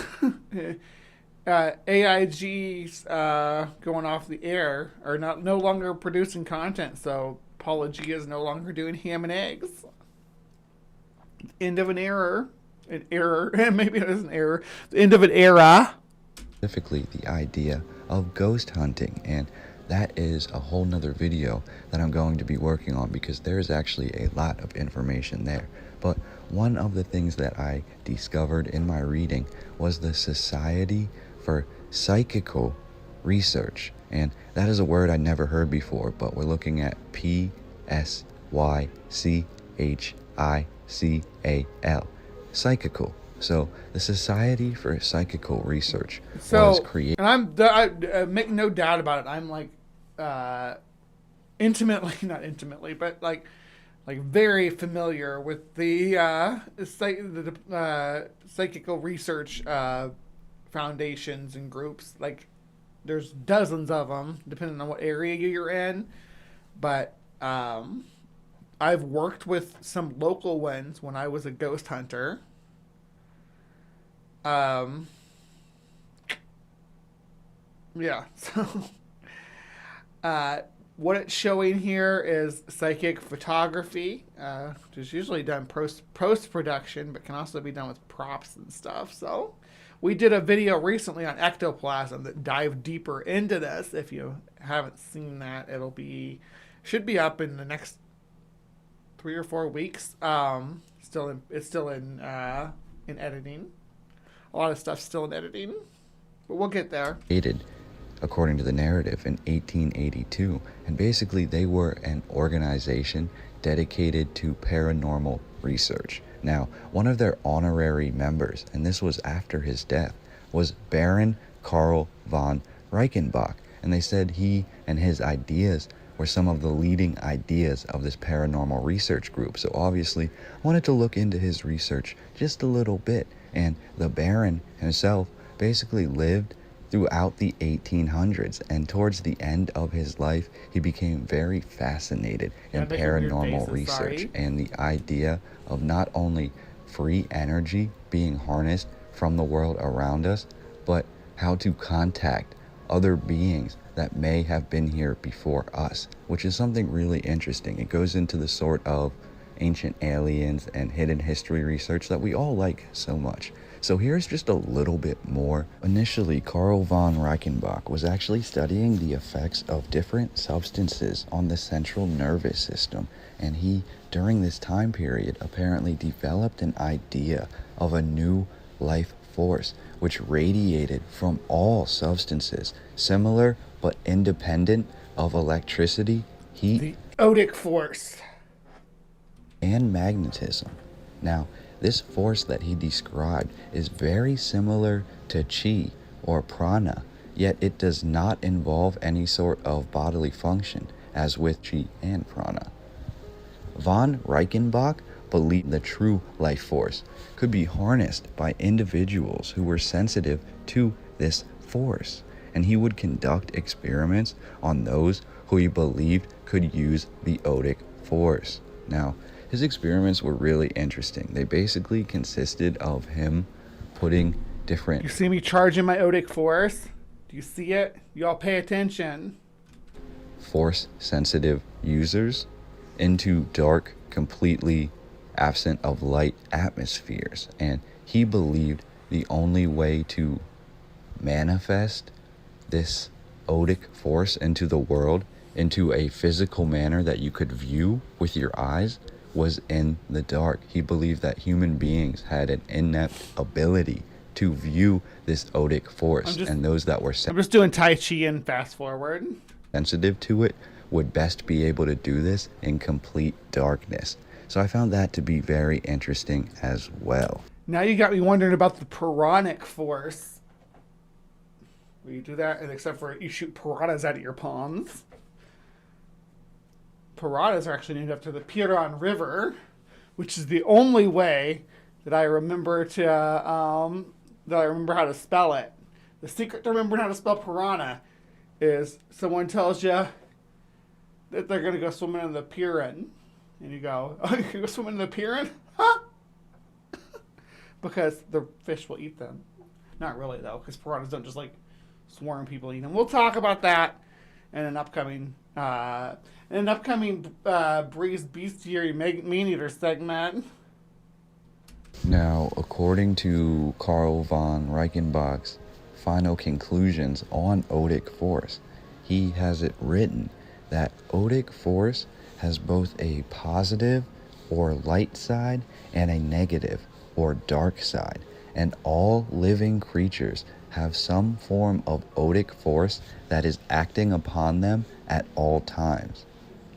AIG's going off the air, or no longer producing content. So Paula G is no longer doing ham and eggs. End of an error. An error. Maybe it is an error. The end of an era. Specifically, the idea of ghost hunting, and that is a whole nother video that I'm going to be working on, because there is actually a lot of information there. But one of the things that I discovered in my reading was the Society for Psychical Research, and that is a word I never heard before, but we're looking at PSYCHICAL, psychical. So the Society for Psychical Research was created. And I make no doubt about it. I'm like intimately, not intimately, but like very familiar with the psychical research foundations and groups. Like There's dozens of them, depending on what area you're in. But I've worked with some local ones when I was a ghost hunter. Yeah, so what it's showing here is psychic photography, which is usually done post-production, but can also be done with props and stuff. So we did a video recently on ectoplasm that dived deeper into this. If you haven't seen that, should be up in the next 3 or 4 weeks. It's still in editing. A lot of stuff's still in editing, but we'll get there. According to the narrative, in 1882, and basically they were an organization dedicated to paranormal research. Now, one of their honorary members, and this was after his death, was Baron Karl von Reichenbach, and they said he and his ideas were some of the leading ideas of this paranormal research group. So obviously, I wanted to look into his research just a little bit, and the Baron himself basically lived throughout the 1800s, and towards the end of his life, he became very fascinated in paranormal research and the idea of not only free energy being harnessed from the world around us, but how to contact other beings that may have been here before us, which is something really interesting. It goes into the sort of ancient aliens and hidden history research that we all like so much. So here's just a little bit more. Initially, Karl von Reichenbach was actually studying the effects of different substances on the central nervous system, and he, during this time period, apparently developed an idea of a new life force which radiated from all substances, similar but independent of electricity, heat, the Odic force, and magnetism. Now, this force that he described is very similar to chi or prana, yet it does not involve any sort of bodily function, as with chi and prana. Von Reichenbach believed the true life force could be harnessed by individuals who were sensitive to this force, and he would conduct experiments on those who he believed could use the Odic force. Now, his experiments were really interesting. They basically consisted of him putting different... You see me charging my Odic force? Do you see it? You all pay attention. Force-sensitive users into dark, completely absent of light atmospheres. And he believed the only way to manifest this Odic force into the world, into a physical manner that you could view with your eyes, was in the dark. He believed that human beings had an innate ability to view this Odic force, and those that were I'm just doing Tai Chi and fast forward. sensitive to it would best be able to do this in complete darkness. So I found that to be very interesting as well. Now you got me wondering about the Piranic force. Will you do that? And except for you shoot piranhas out of your palms. Piranhas are actually named after the Piran River, which is the only way that I remember how to spell it. The secret to remembering how to spell piranha is someone tells you that they're going to go swimming in the Piran, and you go, "Oh, you can go swimming in the Piran?" Huh? Because the fish will eat them. Not really though, because piranhas don't just like swarm people eat them. We'll talk about that in an upcoming Breeze Bestiary Mean-Eater segment. Now, according to Karl von Reichenbach's final conclusions on Odic force, he has it written that Odic force has both a positive or light side and a negative or dark side, and all living creatures have some form of Odic force that is acting upon them at all times.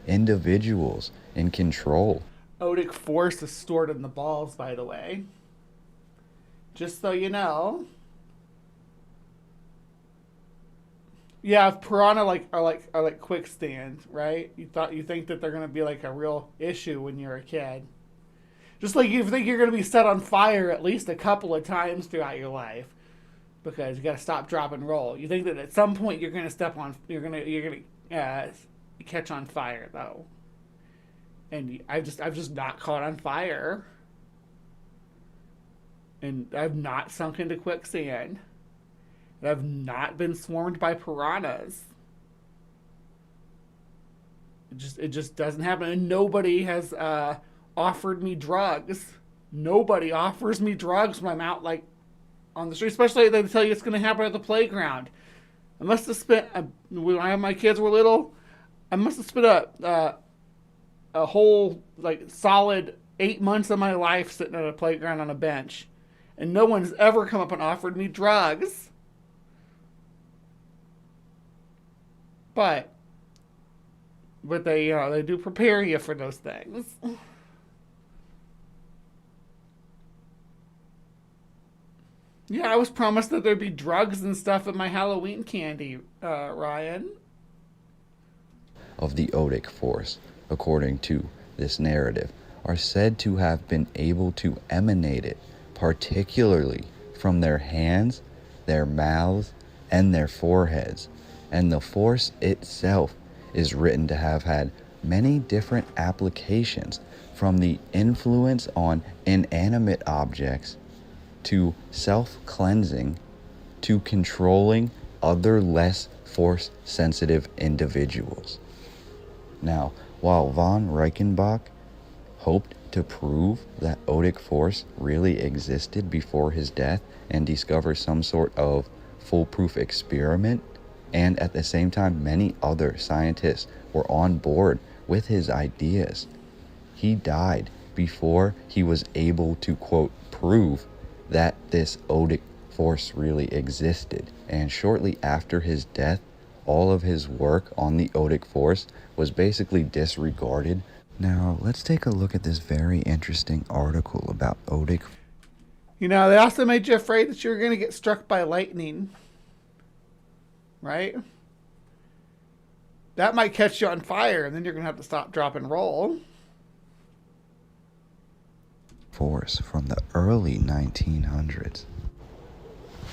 Individuals in control. Odic force is stored in the balls, by the way. Just so you know. Yeah, piranha are like quicksand, right? You think that they're gonna be like a real issue when you're a kid. Just like you think you're gonna be set on fire at least a couple of times throughout your life. because you got to stop, drop, and roll. You think that at some point you're going to you're going to catch on fire though, and I've just not caught on fire, and I've not sunk into quicksand, and I've not been swarmed by piranhas. It just doesn't happen, and nobody has offered me drugs. Nobody offers me drugs when I'm out like on the street, especially they tell you it's going to happen at the playground. I must have spent when my kids were little. I must have spent a whole like solid 8 months of my life sitting at a playground on a bench, and no one's ever come up and offered me drugs. But they do prepare you for those things. Yeah, I was promised that there'd be drugs and stuff in my Halloween candy, Ryan. Of the Odic force, according to this narrative, are said to have been able to emanate it, particularly from their hands, their mouths, and their foreheads. And the force itself is written to have had many different applications, from the influence on inanimate objects to self-cleansing to controlling other less force-sensitive individuals. Now, while von Reichenbach hoped to prove that Odic force really existed before his death and discover some sort of foolproof experiment, and at the same time many other scientists were on board with his ideas, he died before he was able to, quote, prove that this Odic force really existed. And shortly after his death, all of his work on the Odic force was basically disregarded. Now, let's take a look at this very interesting article about Odic. You know, they also made you afraid that you were going to get struck by lightning. Right? That might catch you on fire, and then you're going to have to stop, drop, and roll. Force from the early 1900s.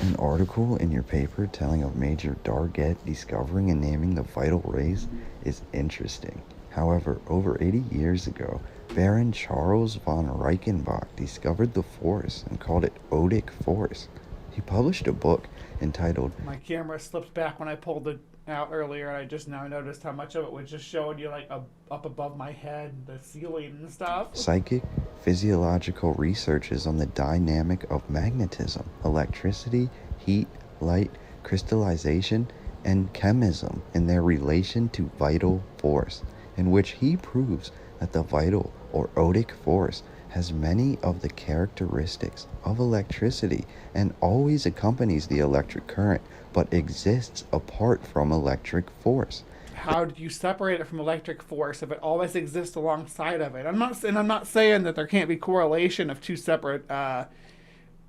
An article in your paper telling of Major Darget discovering and naming the vital rays is interesting. However, over 80 years ago, Baron Charles von Reichenbach discovered the force and called it Odic force. He published a book entitled... My camera slipped back when I pulled it out earlier, and I just now noticed how much of it was just showing you like up above my head, the ceiling and stuff. Psychic Physiological Researches on the Dynamic of Magnetism, Electricity, Heat, Light, Crystallization, and Chemism in their relation to vital force, in which he proves that the vital or Odic force has many of the characteristics of electricity and always accompanies the electric current, but exists apart from electric force. How do you separate it from electric force if it always exists alongside of it? I'm not saying that there can't be correlation of two separate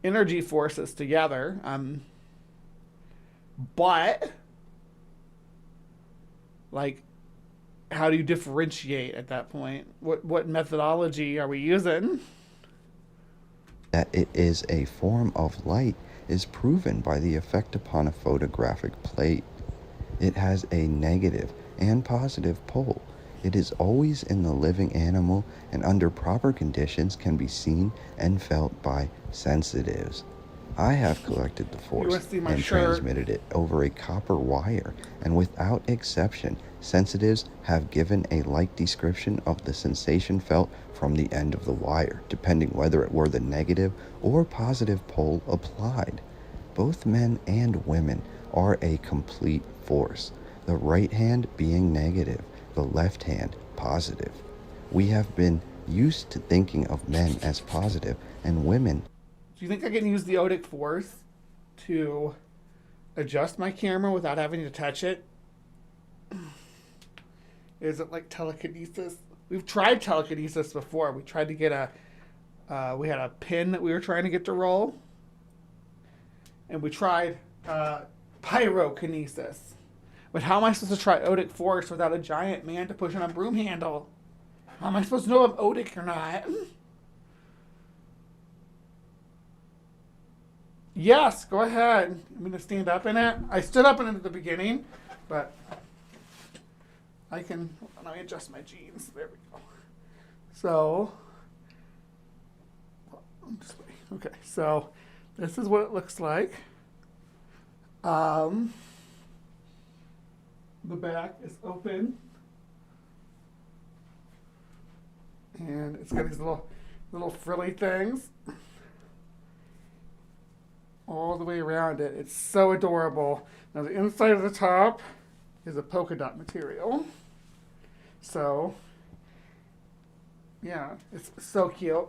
energy forces together. But like, how do you differentiate at that point? What methodology are we using? That it is a form of light is proven by the effect upon a photographic plate. It has a negative and positive pole. It is always in the living animal and under proper conditions can be seen and felt by sensitives. I have collected the force and transmitted it over a copper wire, and without exception, sensitives have given a like description of the sensation felt from the end of the wire, depending whether it were the negative or positive pole applied. Both men and women are a complete force, the right hand being negative, the left hand positive. We have been used to thinking of men as positive and women. Do you think I can use the Odic force to adjust my camera without having to touch it? Is it like telekinesis? We've tried telekinesis before. We tried to get we had a pin that we were trying to get to roll. And we tried pyrokinesis. But how am I supposed to try Odic force without a giant man to push on a broom handle? How am I supposed to know if I'm Odic or not? Yes, go ahead. I'm going to stand up in it. I stood up in it at the beginning, but I can, let me adjust my jeans. There we go. So, okay, so this is what it looks like. The back is open. And it's got these little frilly things all the way around it. It's so adorable. Now the inside of the top is a polka dot material. So, yeah, it's so cute.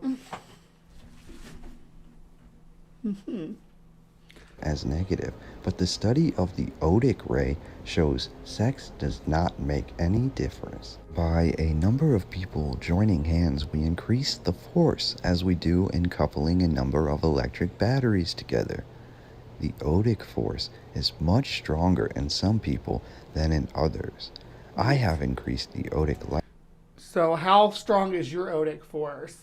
As negative, but the study of the Odic ray shows sex does not make any difference. By a number of people joining hands, we increase the force as we do in coupling a number of electric batteries together. The Odic force is much stronger in some people than in others. I have increased the Odic light. So how strong is your Odic force?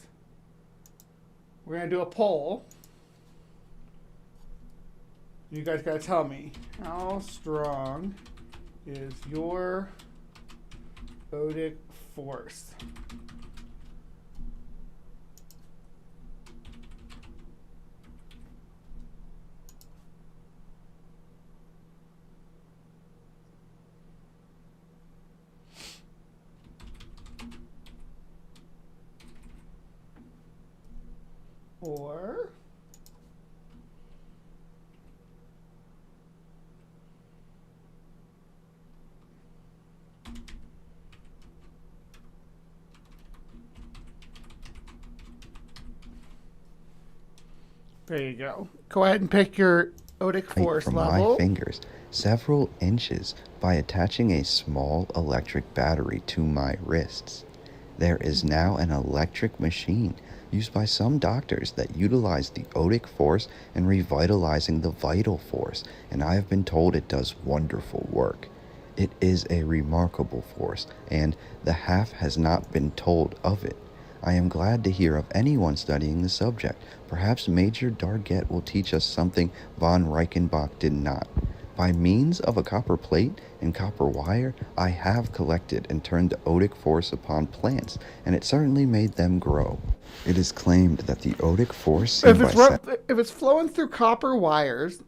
We're going to do a poll. You guys got to tell me, how strong is your Odic force? Or there you go. Go ahead and pick your Odic force from level. My fingers several inches by attaching a small electric battery to my wrists. There is now an electric machine used by some doctors that utilize the Odic force in revitalizing the vital force, and I have been told it does wonderful work. It is a remarkable force, and the half has not been told of it. I am glad to hear of anyone studying the subject. Perhaps Major Darget will teach us something von Reichenbach did not. By means of a copper plate and copper wire, I have collected and turned the Odic force upon plants, and it certainly made them grow. It is claimed that the Odic force If it's flowing through copper wires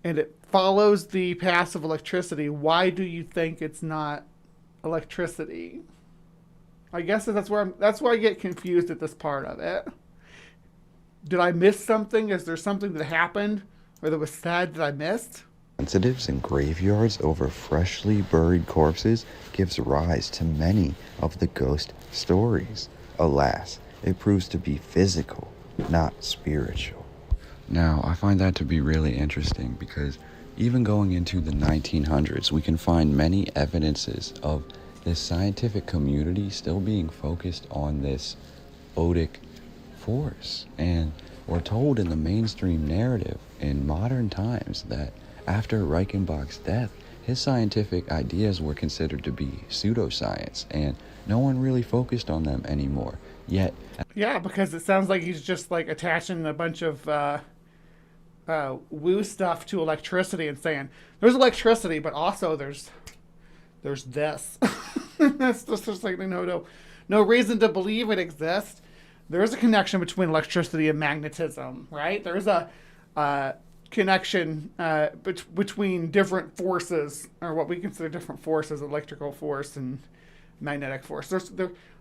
and it follows the paths of electricity, why do you think it's not electricity? I guess that's where I get confused at this part of it. Did I miss something? Is there something that happened or that was sad that I missed? Sensitives in graveyards over freshly buried corpses gives rise to many of the ghost stories. Alas, it proves to be physical, not spiritual. Now, I find that to be really interesting because even going into the 1900s, we can find many evidences of this scientific community still being focused on this Odic force. And we're told in the mainstream narrative in modern times that after Reichenbach's death, his scientific ideas were considered to be pseudoscience, and no one really focused on them anymore. Yet, yeah, because it sounds like he's just like attaching a bunch of woo stuff to electricity and saying there's electricity, but also there's this. That's just like no reason to believe it exists. There's a connection between electricity and magnetism, right? There's a connection between different forces, or what we consider different forces, electrical force and magnetic force.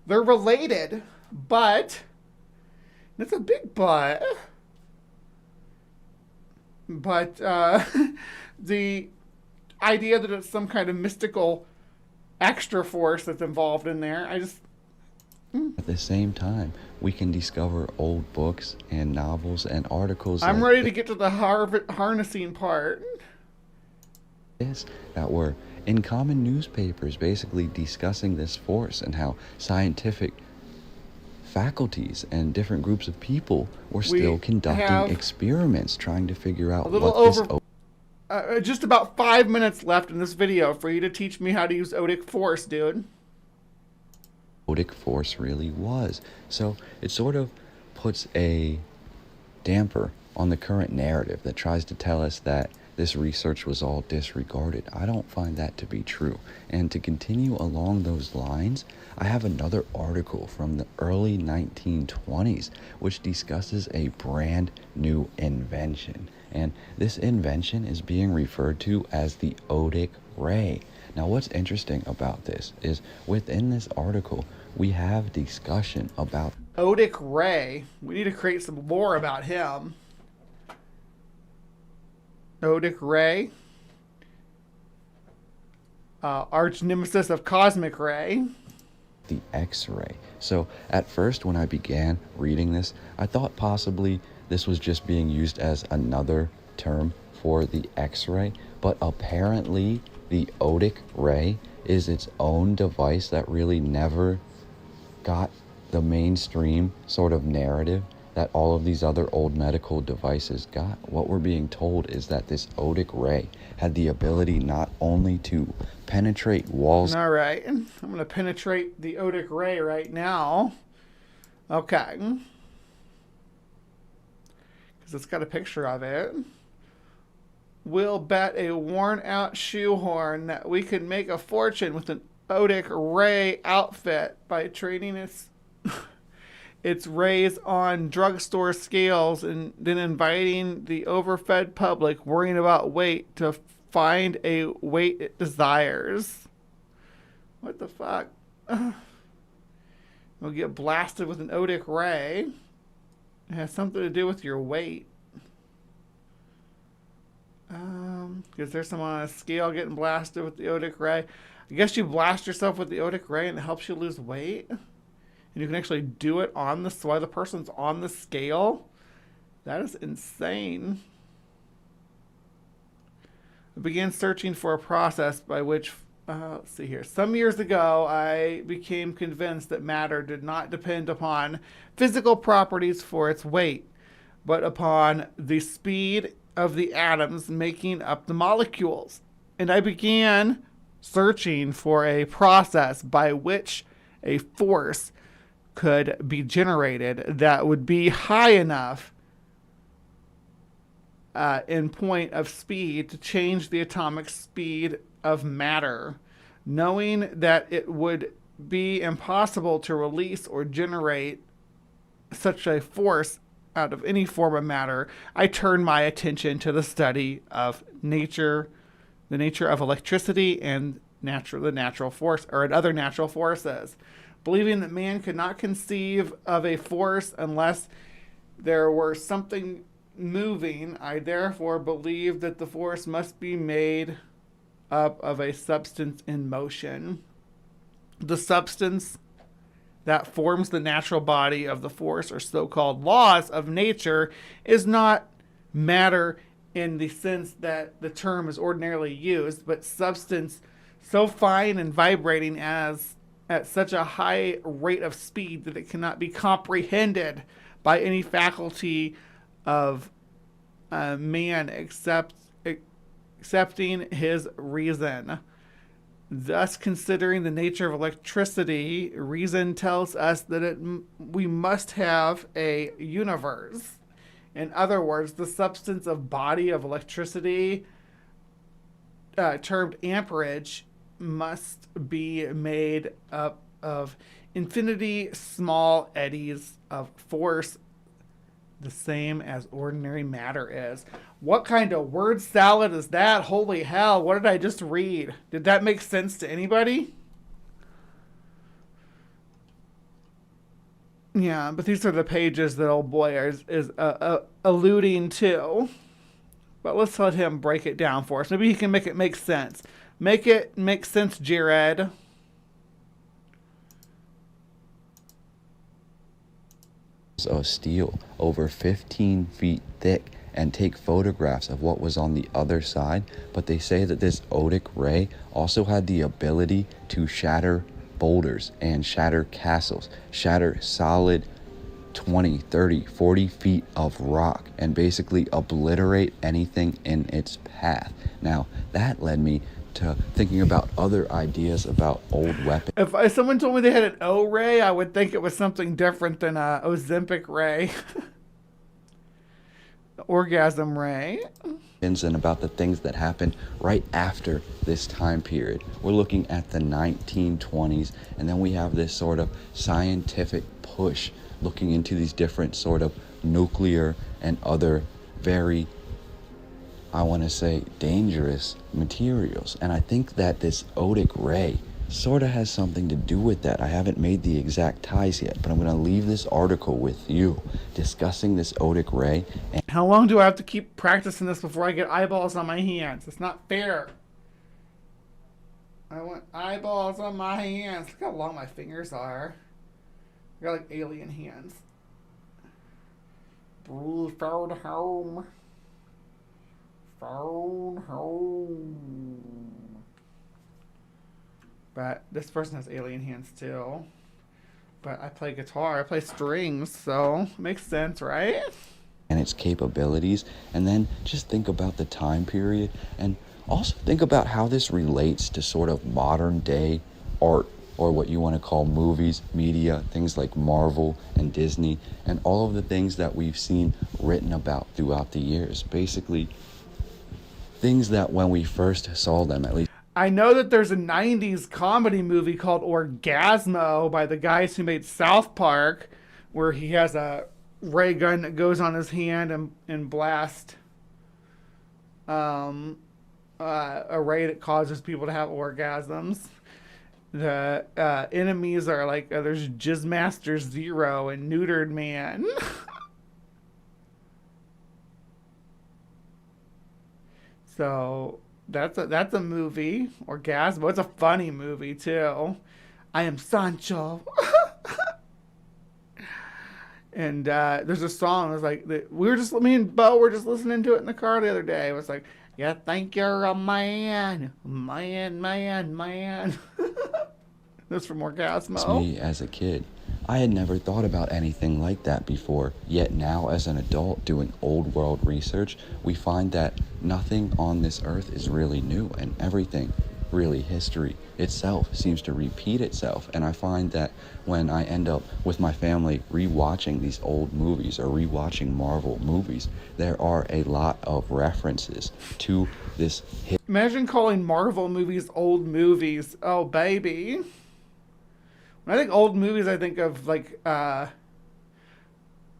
They're related, but it's a big but. But the idea that it's some kind of mystical extra force that's involved in there, at the same time, we can discover old books and novels and articles. I'm ready to get to the harnessing part. This that were in common newspapers basically discussing this force and how scientific faculties and different groups of people were still conducting experiments trying to figure out just about 5 minutes left in this video for you to teach me how to use Odic force, dude. Odic force really was. So it sort of puts a damper on the current narrative that tries to tell us that this research was all disregarded. I don't find that to be true. And to continue along those lines, I have another article from the early 1920s which discusses a brand new invention. And this invention is being referred to as the Odic ray. Now what's interesting about this is within this article we have discussion about Odic ray. We need to create some lore about him. Odic ray. Arch nemesis of cosmic ray. The X-ray. So at first when I began reading this, I thought possibly this was just being used as another term for the X-ray, but apparently the Odic ray is its own device that really never got the mainstream sort of narrative that all of these other old medical devices got. What we're being told is that this Odic ray had the ability not only to penetrate walls. All right, I'm going to penetrate the Odic ray right now. Okay. Because it's got a picture of it. We'll bet a worn out shoehorn that we could make a fortune with an Odic ray outfit by trading its rays on drugstore scales and then inviting the overfed public worrying about weight to find a weight it desires. What the fuck? We'll get blasted with an Odic ray. It has something to do with your weight. Is there someone on a scale getting blasted with the Odic ray? I guess you blast yourself with the Odic ray and it helps you lose weight. And you can actually do it on the, while the person's on the scale. That is insane. I began searching for a process by which, let's see here. Some years ago, I became convinced that matter did not depend upon physical properties for its weight, but upon the speed of the atoms making up the molecules. And I began searching for a process by which a force could be generated that would be high enough in point of speed to change the atomic speed of matter. Knowing that it would be impossible to release or generate such a force out of any form of matter, I turned my attention to the study of nature, the nature of electricity and the natural force, or other natural forces. Believing that man could not conceive of a force unless there were something moving, I therefore believed that the force must be made up of a substance in motion. The substance that forms the natural body of the force, or so-called laws of nature, is not matter in the sense that the term is ordinarily used, but substance so fine and vibrating as at such a high rate of speed that it cannot be comprehended by any faculty of man excepting his reason. Thus, considering the nature of electricity, reason tells us that we must have a universe. In other words, the substance of body of electricity, termed amperage, must be made up of infinity small eddies of force, the same as ordinary matter is. What kind of word salad is that? Holy hell, what did I just read? Did that make sense to anybody? Yeah, but these are the pages that old boy is alluding to. But let's let him break it down for us. Maybe he can make it make sense. Make it make sense, Jared. Of steel over 15 feet thick and take photographs of what was on the other side, but they say that this Odic ray also had the ability to shatter boulders and shatter castles, shatter solid 20, 30, 40 feet of rock, and basically obliterate anything in its path. Now, that led me to thinking about other ideas about old weapons. If someone told me they had an O ray, I would think it was something different than a Ozempic ray. orgasm ray. And about the things that happened right after this time period. We're looking at the 1920s, and then we have this sort of scientific push looking into these different sort of nuclear and other very, I want to say, dangerous materials. And I think that this Odic ray sort of has something to do with that. I haven't made the exact ties yet, but I'm going to leave this article with you discussing this Odic ray. And how long do I have to keep practicing this before I get eyeballs on my hands? It's not fair. I want eyeballs on my hands. Look how long my fingers are. I got like alien hands. Phone home. Phone home. But this person has alien hands too. But I play guitar, I play strings, so it makes sense, right? And its capabilities, and then just think about the time period, and also think about how this relates to sort of modern day art, or what you want to call movies, media, things like Marvel and Disney, and all of the things that we've seen written about throughout the years. Basically, things that when we first saw them, at least. I know that there's a 90s comedy movie called Orgasmo by the guys who made South Park, where he has a ray gun that goes on his hand and blasts a ray that causes people to have orgasms. The enemies are like, there's Jizzmaster Zero and Neutered Man. So that's a movie. Orgasmo. It's a funny movie too. I am Sancho. And there's a song. It was like me and Bo were just listening to it in the car the other day. It was like, "Yeah, think you're a man, man." That's from Orgasmo. Me as a kid, I had never thought about anything like that before. Yet now, as an adult doing old world research, we find that nothing on this earth is really new, and everything, really history itself, seems to repeat itself. And I find that when I end up with my family rewatching these old movies or rewatching Marvel movies, there are a lot of references to this. Imagine calling Marvel movies old movies. Oh, baby. When I think old movies, I think of like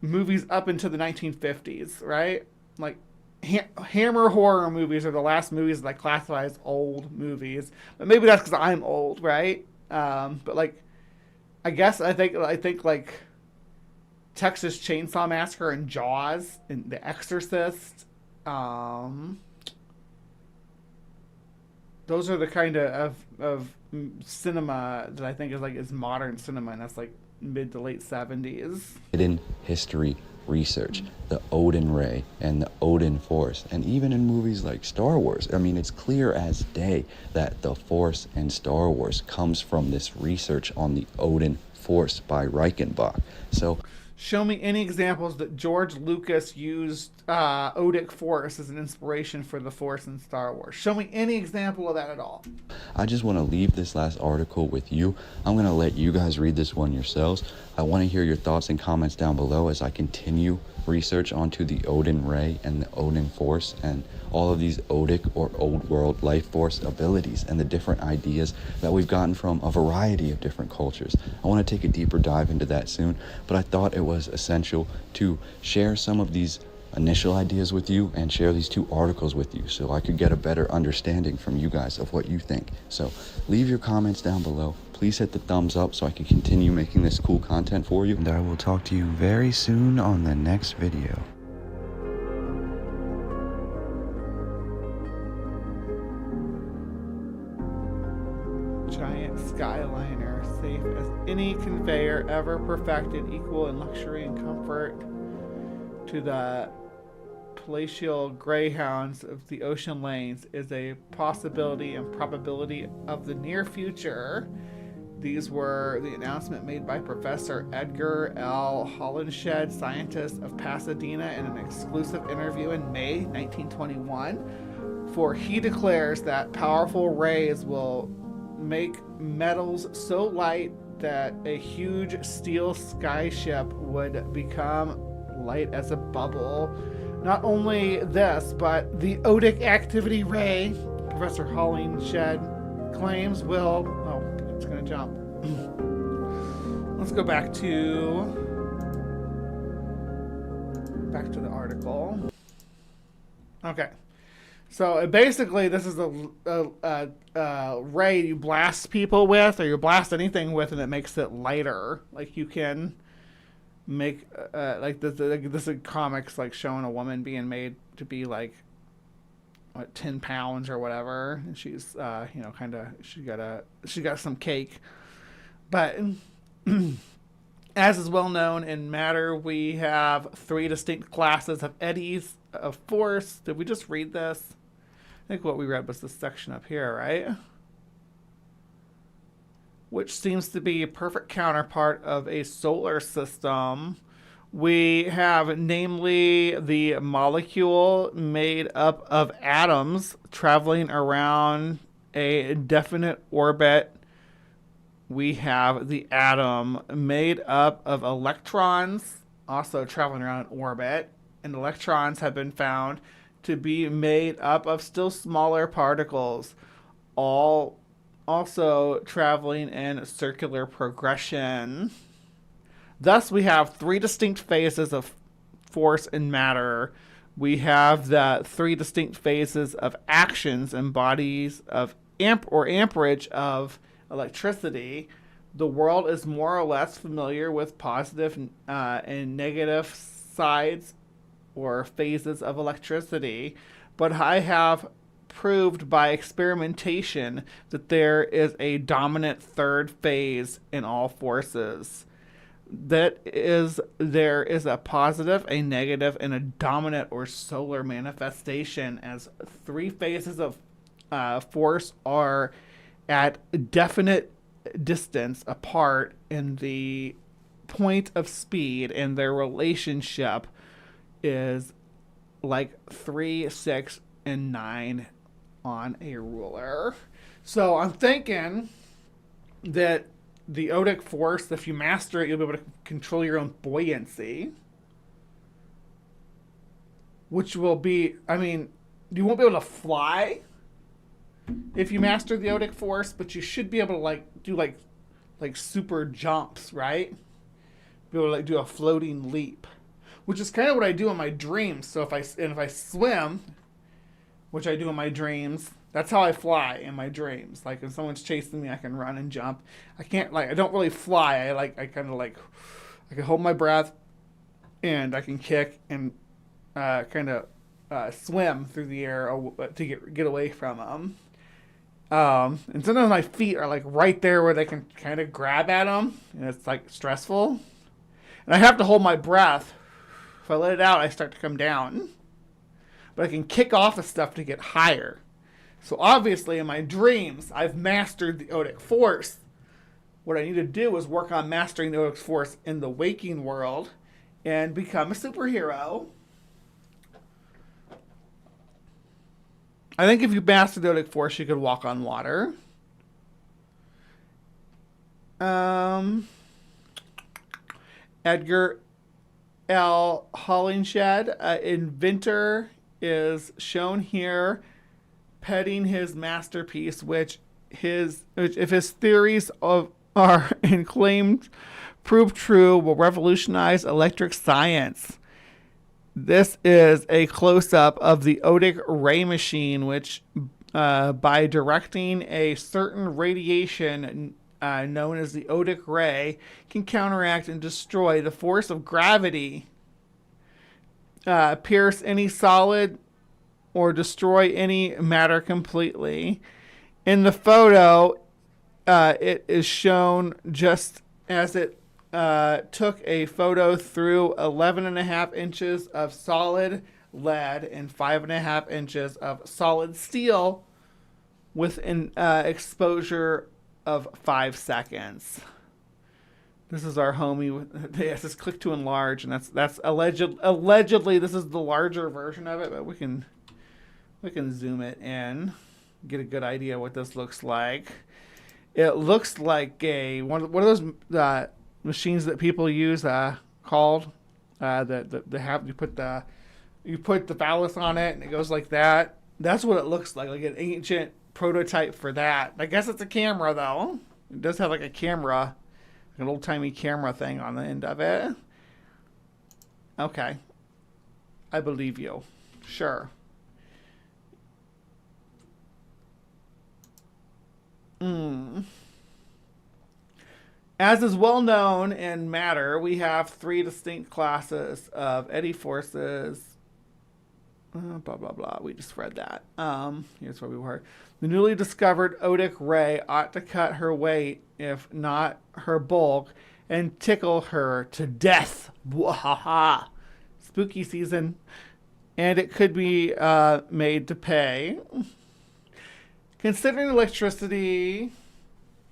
movies up into the 1950s, right? Like Hammer horror movies are the last movies that I classify as old movies. But maybe that's because I'm old, right? But like, I guess I think like Texas Chainsaw Massacre and Jaws and The Exorcist. Those are the kind of cinema that I think is modern cinema, and that's like mid to late 70s. Hidden history research, the Odin Ray and the Odin Force, and even in movies like Star Wars. I mean, it's clear as day that the Force in Star Wars comes from this research on the Odin Force by Reichenbach. So, show me any examples that George Lucas used Odic Force as an inspiration for the Force in Star Wars. Show me any example of that at all. I just want to leave this last article with you. I'm going to let you guys read this one yourselves. I want to hear your thoughts and comments down below as I continue research onto the Odin Ray and the Odin Force and all of these Odic or old world life force abilities and the different ideas that we've gotten from a variety of different cultures. I want to take a deeper dive into that soon, but I thought it was essential to share some of these initial ideas with you and share these two articles with you so I could get a better understanding from you guys of what you think. So leave your comments down below. Please hit the thumbs up so I can continue making this cool content for you. And I will talk to you very soon on the next video. Giant Skyliner, safe as any conveyor ever perfected, equal in luxury and comfort to the palatial greyhounds of the ocean lanes, is a possibility and probability of the near future. These were the announcement made by Professor Edgar L. Hollenshed, scientist of Pasadena, in an exclusive interview in May 1921. For he declares that powerful rays will make metals so light that a huge steel skyship would become light as a bubble. Not only this, but the Odic activity ray, Professor Hollingshed claims will... Oh, it's going to jump. Let's go back to the article. Okay. So basically, this is a ray you blast people with, or you blast anything with, and it makes it lighter. Like you can make like this in comics, like showing a woman being made to be like 10 pounds or whatever, and she's kind of she got some cake, but as is well known in matter, we have 3 distinct classes of eddies of force. Did we just read this? I think what we read was this section up here, right? Which seems to be a perfect counterpart of a solar system. We have, namely, the molecule made up of atoms traveling around a definite orbit. We have the atom made up of electrons, also traveling around an orbit. And electrons have been found to be made up of still smaller particles, all also traveling in circular progression. Thus, we have 3 distinct phases of force and matter. We have the 3 distinct phases of actions and bodies of amperage of electricity. The world is more or less familiar with positive and negative sides or phases of electricity, but I have proved by experimentation that there is a dominant third phase in all forces. That is, there is a positive, a negative, and a dominant or solar manifestation, as 3 phases of force are at definite distance apart in the point of speed, and their relationship is like 3, 6, and 9 on a ruler. So I'm thinking that the Odic force, if you master it, you'll be able to control your own buoyancy. Which will be, I mean, you won't be able to fly if you master the Odic force, but you should be able to do super jumps, right? Be able to do a floating leap, which is kind of what I do in my dreams. So if I swim, which I do in my dreams, that's how I fly in my dreams. Like if someone's chasing me, I can run and jump. I don't really fly. I can hold my breath, and I can kick and swim through the air to get away from them. And sometimes my feet are like right there where they can kind of grab at them, and it's like stressful. And I have to hold my breath. If I let it out, I start to come down. But I can kick off of stuff to get higher. So obviously in my dreams, I've mastered the Odic force. What I need to do is work on mastering the Odic force in the waking world and become a superhero. I think if you master the Odic force, you could walk on water. Edgar L. Hollingshed, inventor, is shown here petting his masterpiece, which if his theories are and claimed prove true, will revolutionize electric science. This is a close-up of the Odic ray machine, which by directing a certain radiation known as the Odic ray, can counteract and destroy the force of gravity, pierce any solid, or destroy any matter completely. In the photo, it is shown just as it took a photo through 11.5 inches of solid lead and 5.5 inches of solid steel with an exposure of 5 seconds. This is our homie. Yes, just click to enlarge, and that's allegedly this is the larger version of it, but we can zoom it in, get a good idea what this looks like. It looks like one of those machines that people use called that have you put the You put the phallus on it and it goes like that. That's what it looks like an ancient prototype for that. I guess it's a camera though. It does have like a camera, like an old-timey camera thing on the end of it. Okay. I believe you. Sure. As is well known in matter, we have 3 distinct classes of eddy forces. Blah, blah, blah. We just read that. Here's where we were. The newly discovered Odic ray ought to cut her weight, if not her bulk, and tickle her to death. Bwahaha. Spooky season. And it could be made to pay. Considering electricity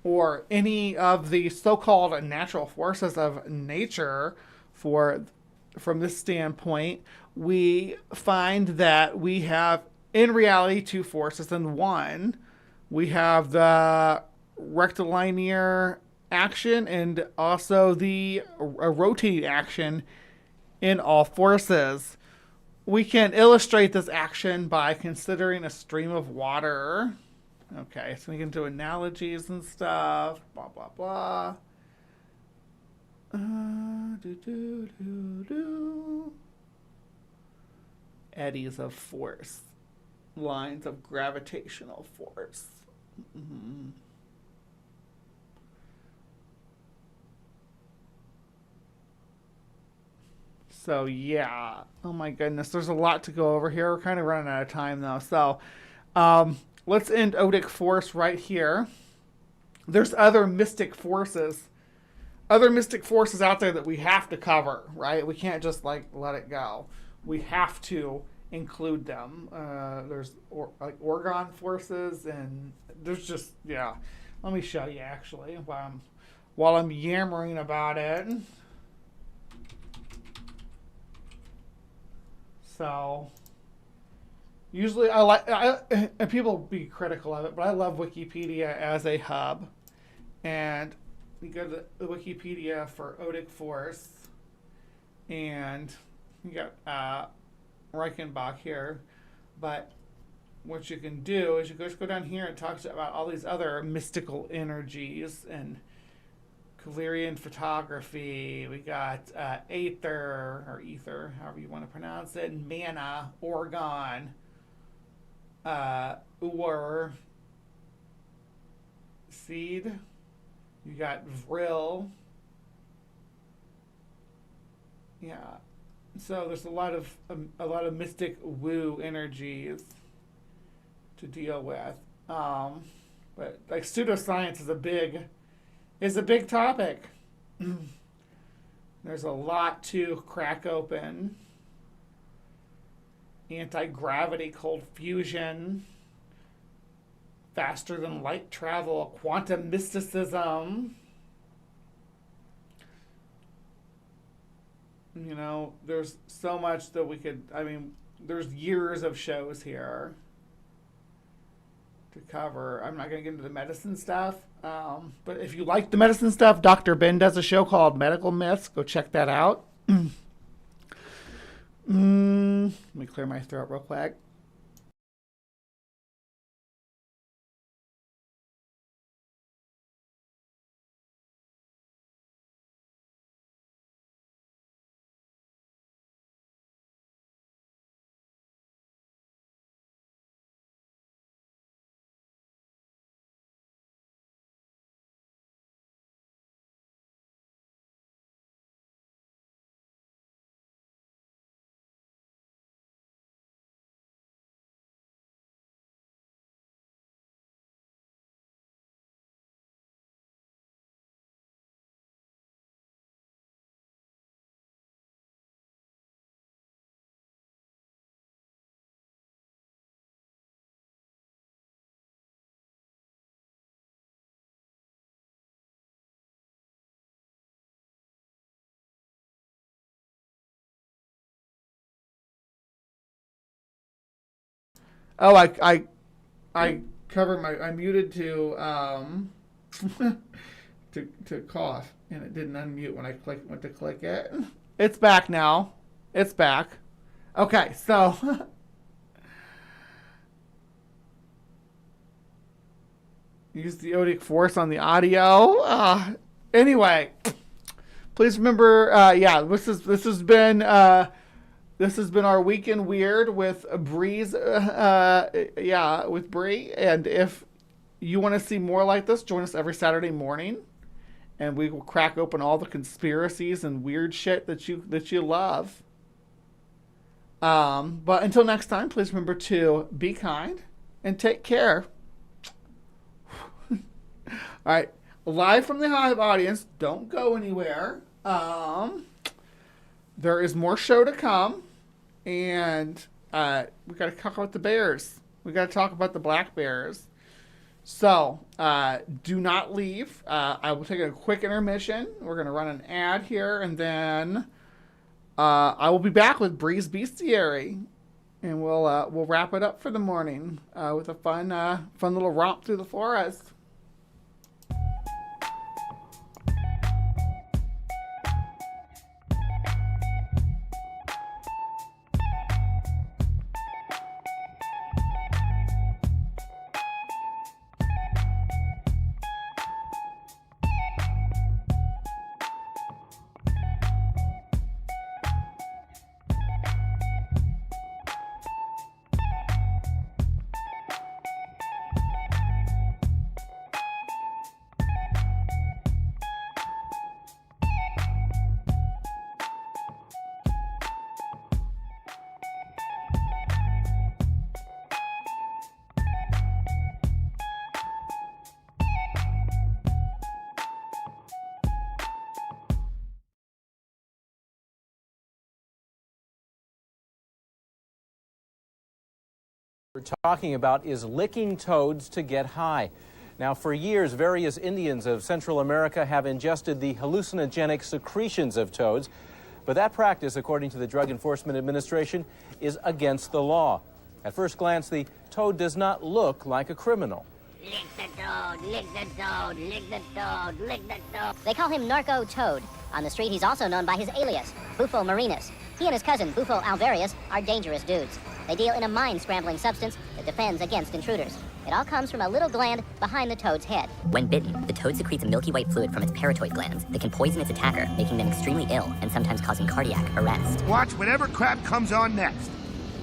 or any of the so-called natural forces of nature from this standpoint, we find that we have, in reality, 2 forces in one. We have the rectilinear action and also the rotating action in all forces. We can illustrate this action by considering a stream of water. Okay, so we can do analogies and stuff. Blah, blah, blah. Eddies of force. Lines of gravitational force. Mm-hmm. So, yeah. Oh, my goodness. There's a lot to go over here. We're kind of running out of time, though. So, let's end Odic force right here. There's other mystic forces. Other mystic forces out there that we have to cover, right? We can't just, like, let it go. We have to include them. There's, orgone forces, and there's just, yeah. Let me show you, actually, while I'm yammering about it. So, usually and people be critical of it, but I love Wikipedia as a hub. And you go to the Wikipedia for Odic force, and you got Reichenbach here. But what you can do is you just go down here and talk about all these other mystical energies and Calerian photography. We got Aether, or Ether, however you want to pronounce it, Mana, Orgon, Ur, Seed. You got Vril. Yeah. So there's a lot of mystic woo energies to deal with. But like pseudoscience is a big topic. There's a lot to crack open. Anti-gravity, cold fusion, faster than light travel, quantum mysticism. You know, there's so much that we could, there's years of shows here to cover. I'm not going to get into the medicine stuff. But if you like the medicine stuff, Dr. Ben does a show called Medical Myths. Go check that out. Let me clear my throat real quick. Oh, I covered I muted to to cough, and it didn't unmute when I went to click it. It's back now. It's back. Okay, so use the Odic force on the audio. Anyway, please remember, this has been our weekend weird with Bree's, with Bree. And if you want to see more like this, join us every Saturday morning, and we will crack open all the conspiracies and weird shit that you love. But until next time, please remember to be kind and take care. All right, live from the Hive audience. Don't go anywhere. There is more show to come, and we got to talk about the bears. We got to talk about the black bears. So do not leave. I will take a quick intermission. We're going to run an ad here, and then I will be back with Bree's Bestiary, and we'll wrap it up for the morning with a fun little romp through the forest. We're talking about is licking toads to get high. Now, for years, various Indians of Central America have ingested the hallucinogenic secretions of toads, but that practice, according to the Drug Enforcement Administration, is against the law. At first glance, the toad does not look like a criminal. Lick the toad, lick the toad, lick the toad, lick the toad. They call him Narco Toad. On the street, he's also known by his alias, Bufo Marinus. He and his cousin, Bufo Alvarius, are dangerous dudes. They deal in a mind-scrambling substance that defends against intruders. It all comes from a little gland behind the toad's head. When bitten, the toad secretes a milky white fluid from its parotid glands that can poison its attacker, making them extremely ill and sometimes causing cardiac arrest. Watch whatever crap comes on next.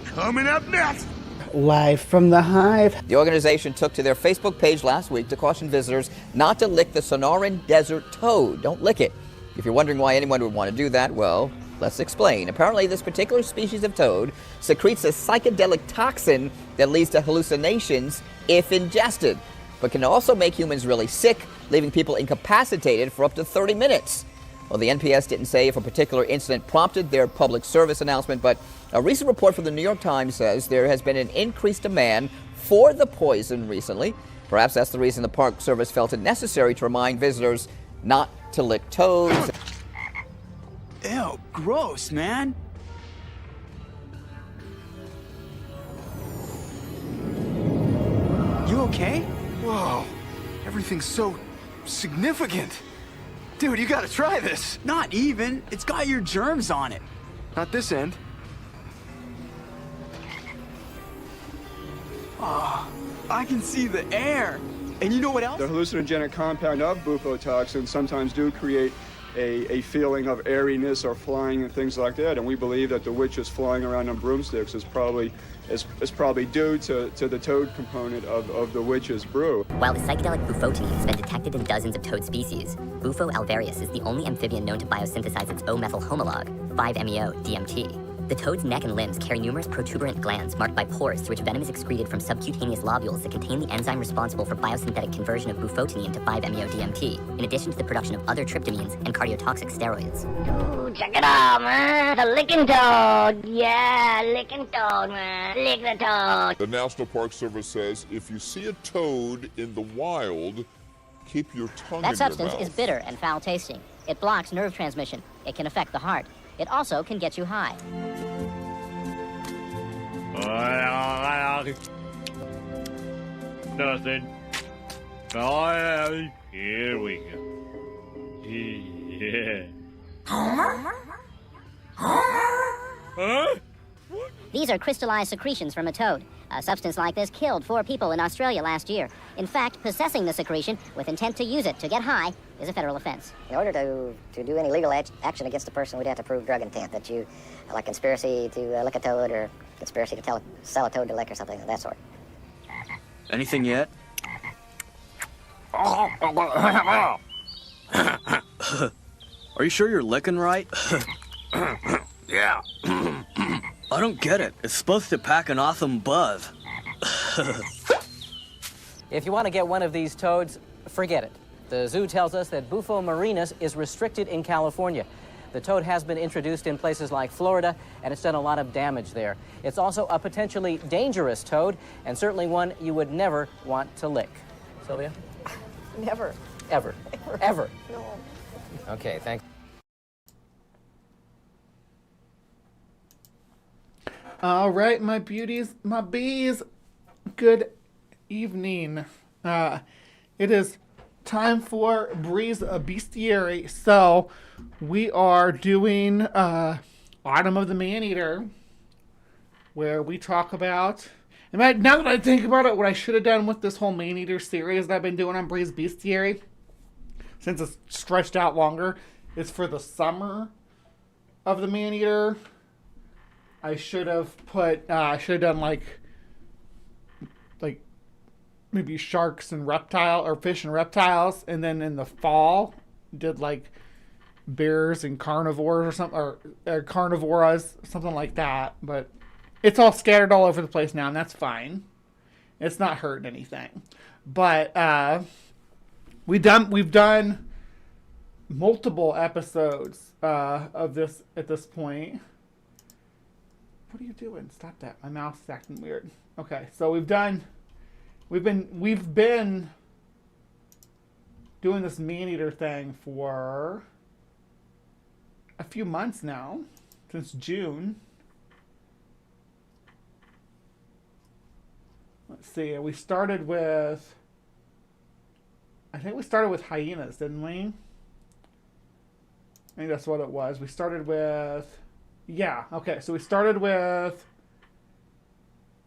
Coming up next. Live from the Hive. The organization took to their Facebook page last week to caution visitors not to lick the Sonoran desert toad. Don't lick it. If you're wondering why anyone would want to do that, well, let's explain. Apparently, this particular species of toad secretes a psychedelic toxin that leads to hallucinations if ingested, but can also make humans really sick, leaving people incapacitated for up to 30 minutes. Well, the NPS didn't say if a particular incident prompted their public service announcement, but a recent report from the New York Times says there has been an increased demand for the poison recently. Perhaps that's the reason the Park Service felt it necessary to remind visitors not to lick toads. Ew, gross, man. You okay? Whoa, everything's so significant. Dude, you gotta try this. Not even. It's got your germs on it. Not this end. Oh, I can see the air. And you know what else? The hallucinogenic compound of bufotoxins sometimes do create a feeling of airiness or flying and things like that, and we believe that the witches flying around on broomsticks is probably due to the toad component of the witch's brew. While the psychedelic bufotine has been detected in dozens of toad species, Bufo alvarius is the only amphibian known to biosynthesize its O-methyl homolog, 5-MeO-DMT. The toad's neck and limbs carry numerous protuberant glands marked by pores through which venom is excreted from subcutaneous lobules that contain the enzyme responsible for biosynthetic conversion of bufotine into 5-MeO-DMT, in addition to the production of other tryptamines and cardiotoxic steroids. Ooh, check it out, man. The licking toad. Yeah, licking toad, man. Lick the toad. The National Park Service says if you see a toad in the wild, keep your tongue in your mouth. That substance is bitter and foul-tasting. It blocks nerve transmission. It can affect the heart. It also can get you high. Nothing. Oh, here we go. Yeah. Homer? Huh? These are crystallized secretions from a toad. A substance like this killed 4 people in Australia last year. In fact, possessing the secretion with intent to use it to get high is a federal offense. In order to do any legal action against the person, we'd have to prove drug intent, that you, like conspiracy to lick a toad or conspiracy to sell a toad to lick or something of that sort. Anything yet? Are you sure you're licking right? Yeah. I don't get it. It's supposed to pack an awesome buzz. If you want to get one of these toads, forget it. The zoo tells us that Bufo marinus is restricted in California. The toad has been introduced in places like Florida, and it's done a lot of damage there. It's also a potentially dangerous toad, and certainly one you would never want to lick. Sylvia? Never. Ever. Ever. No. Okay, thanks. All right, my beauties, my bees, good evening. It is time for Breeze Bestiary. So we are doing Autumn of the Maneater, where we talk about, and now that I think about it, what I should have done with this whole Maneater series that I've been doing on Breeze Bestiary, since it's stretched out longer, is for the summer of the Maneater. I should have done like maybe sharks and reptile or fish and reptiles, and then in the fall did like bears and carnivores or something, or carnivoras, something like that. But it's all scattered all over the place now, and that's fine. It's not hurting anything. But we've done multiple episodes of this at this point. What are you doing? Stop that. My mouth's acting weird. Okay, so we've been doing this Maneater thing for a few months now, since June. Let's see. I think we started with hyenas, didn't we? I think that's what it was. We started with. Yeah, okay, so we started with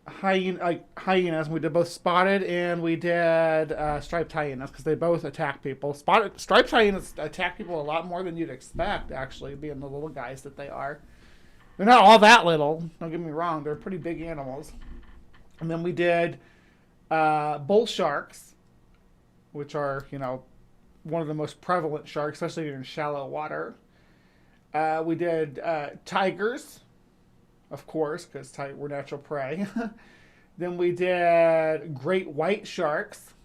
hyenas. We did both spotted and we did striped hyenas, because they both attack people. Striped hyenas attack people a lot more than you'd expect, actually, being the little guys that they are. They're not all that little, don't get me wrong. They're pretty big animals. And then we did bull sharks, which are, one of the most prevalent sharks, especially in shallow water. We did tigers, of course, because we're natural prey. Then we did great white sharks.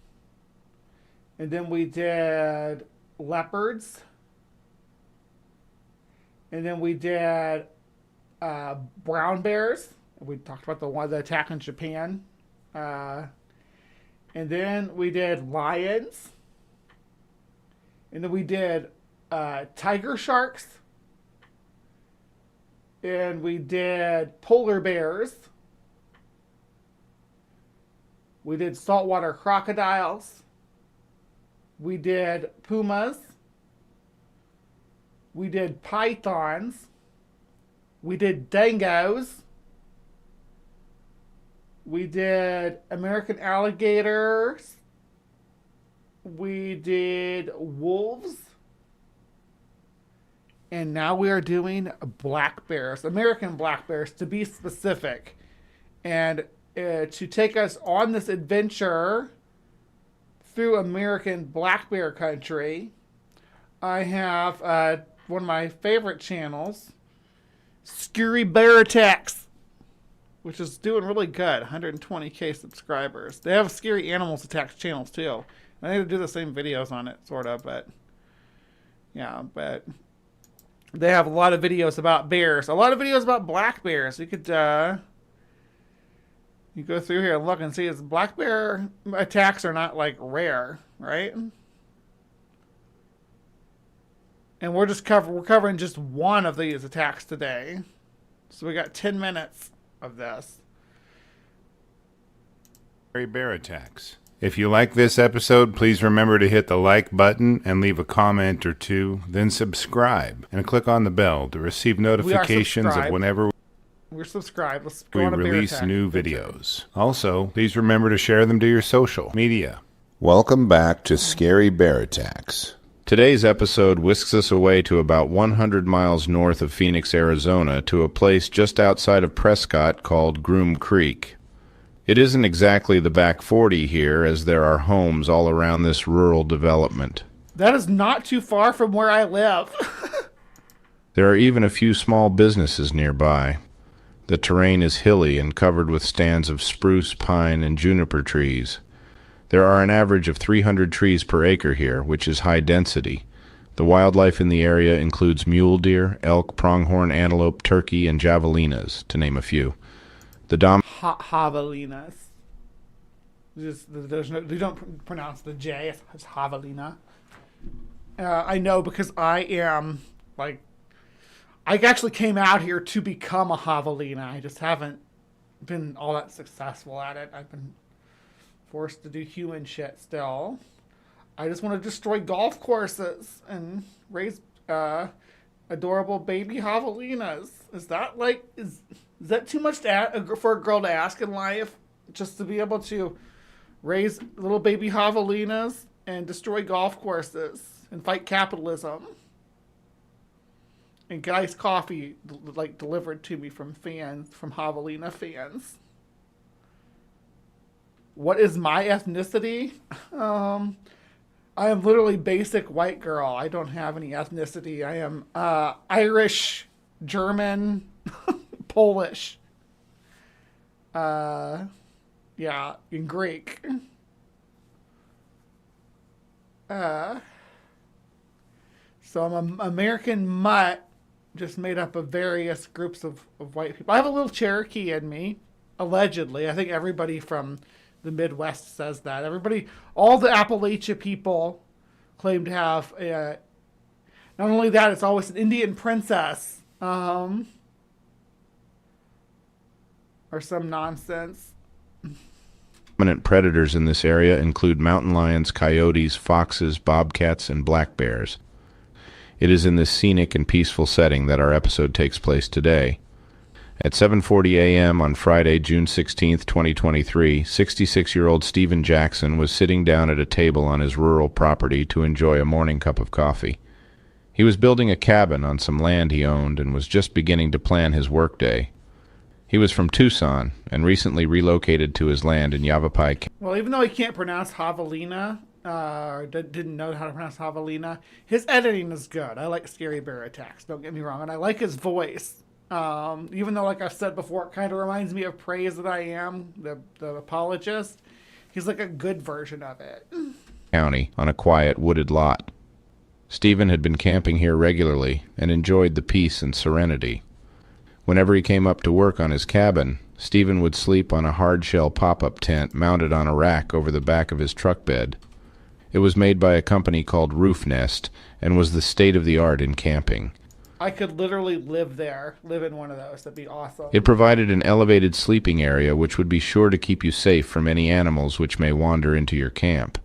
And then we did leopards. And then we did brown bears. We talked about the one that attacked in Japan. And then we did lions. And then we did tiger sharks. And we did polar bears. We did saltwater crocodiles. We did pumas. We did pythons. We did dingoes. We did American alligators. We did wolves. And now we are doing black bears, American black bears, to be specific. And to take us on this adventure through American black bear country, I have one of my favorite channels, Scary Bear Attacks, which is doing really good, 120K subscribers. They have Scary Animals Attacks channels too. I think they do the same videos on it, sort of, but yeah, but they have a lot of videos about bears, a lot of videos about black bears. You could you go through here and look and see it's black bear attacks are not like rare, right? And we're covering just one of these attacks today. So we got 10 minutes of this. Bear attacks. If you like this episode, please remember to hit the like button and leave a comment or two, then subscribe and click on the bell to receive notifications of whenever We're subscribed. Let's go We on a bear release attack. new videos. Also, please remember to share them to your social media. Welcome back to Scary Bear Attacks. Today's episode whisks us away to about 100 miles north of Phoenix, Arizona, to a place just outside of Prescott called Groom Creek. It isn't exactly the back 40 here, as there are homes all around this rural development. That is not too far from where I live. There are even a few small businesses nearby. The terrain is hilly and covered with stands of spruce, pine, and juniper trees. There are an average of 300 trees per acre here, which is high density. The wildlife in the area includes mule deer, elk, pronghorn antelope, turkey, and javelinas, to name a few. The Javelinas. They don't pronounce the J. It's javelina. I know because I am, like, I actually came out here to become a javelina. I just haven't been all that successful at it. I've been forced to do human shit still. I just want to destroy golf courses and raise adorable baby javelinas. Is that like is that too much for a girl to ask in life? Just to be able to raise little baby javelinas and destroy golf courses and fight capitalism and get iced coffee like delivered to me from fans, from javelina fans. What is my ethnicity? I am literally basic white girl. I don't have any ethnicity. I am Irish, German, Polish. Yeah, in Greek. So I'm an American mutt, just made up of various groups of white people. I have a little Cherokee in me, allegedly. I think everybody from the Midwest says that. Everybody, all the Appalachia people claim to have not only that, it's always an Indian princess, or some nonsense. Dominant predators in this area include mountain lions, coyotes, foxes, bobcats, and black bears. It is in this scenic and peaceful setting that our episode takes place today. At 7:40 a.m. on Friday, June 16, 2023, 66-year-old Stephen Jackson was sitting down at a table on his rural property to enjoy a morning cup of coffee. He was building a cabin on some land he owned and was just beginning to plan his workday. He was from Tucson and recently relocated to his land in Yavapai County. Well, even though he can't pronounce javelina, or didn't know how to pronounce javelina, his editing is good. I like Scary Bear Attacks, don't get me wrong, and I like his voice. Even though, like I've said before, it kind of reminds me of Praise That I Am, the apologist. He's like a good version of it. County on a quiet wooded lot. Stephen had been camping here regularly and enjoyed the peace and serenity. Whenever he came up to work on his cabin, Stephen would sleep on a hard-shell pop-up tent mounted on a rack over the back of his truck bed. It was made by a company called Roof Nest and was the state-of-the-art in camping. I could literally live in one of those. That'd be awesome. It provided an elevated sleeping area which would be sure to keep you safe from any animals which may wander into your camp.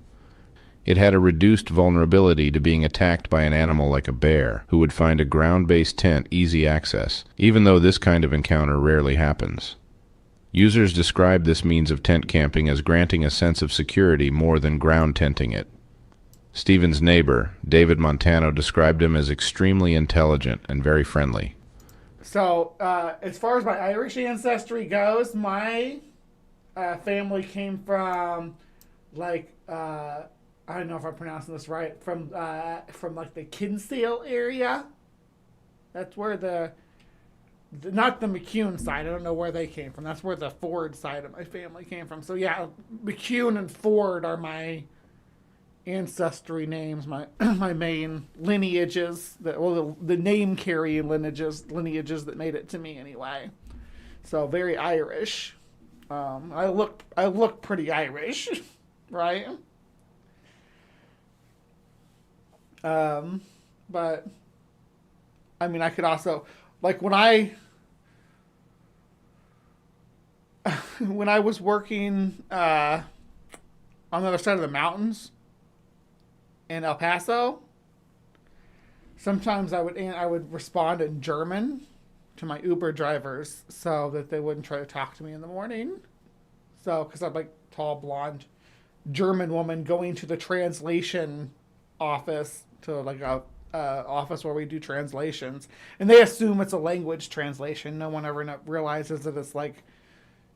It had a reduced vulnerability to being attacked by an animal like a bear, who would find a ground-based tent easy access, even though this kind of encounter rarely happens. Users describe this means of tent camping as granting a sense of security more than ground tenting it. Stephen's neighbor, David Montano, described him as extremely intelligent and very friendly. So, as far as my Irish ancestry goes, my family came from, like, I don't know if I'm pronouncing this right, from like the Kinsale area. That's where not the McCune side. I don't know where they came from. That's where the Ford side of my family came from. So yeah, McCune and Ford are my ancestry names, my my main lineages, the name carrying lineages that made it to me anyway. So very Irish. I look pretty Irish, right? But I mean, I could also, like, when I was working on the other side of the mountains in El Paso, sometimes I would respond in German to my Uber drivers so that they wouldn't try to talk to me in the morning. So, because I'm like tall, blonde German woman going to the translation office, to like a office where we do translations, and they assume it's a language translation. No one ever realizes that it's like,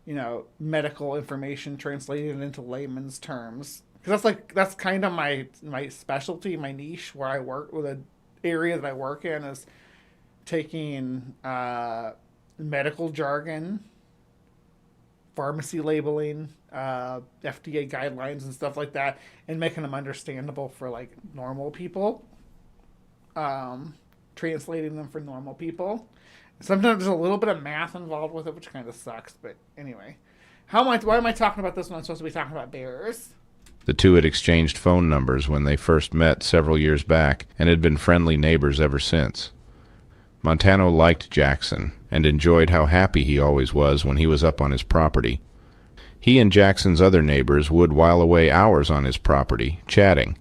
you know, medical information translated into layman's terms. Because that's kind of my specialty, my niche, where I work, with the area that I work in is taking medical jargon, pharmacy labeling, FDA guidelines and stuff like that, and making them understandable for like normal people. Translating them for normal people. Sometimes there's a little bit of math involved with it, which kind of sucks. But anyway, why am I talking about this when I'm supposed to be talking about bears? The two had exchanged phone numbers when they first met several years back and had been friendly neighbors ever since. Montano liked Jackson and enjoyed how happy he always was when he was up on his property. He and Jackson's other neighbors would while away hours on his property, chatting.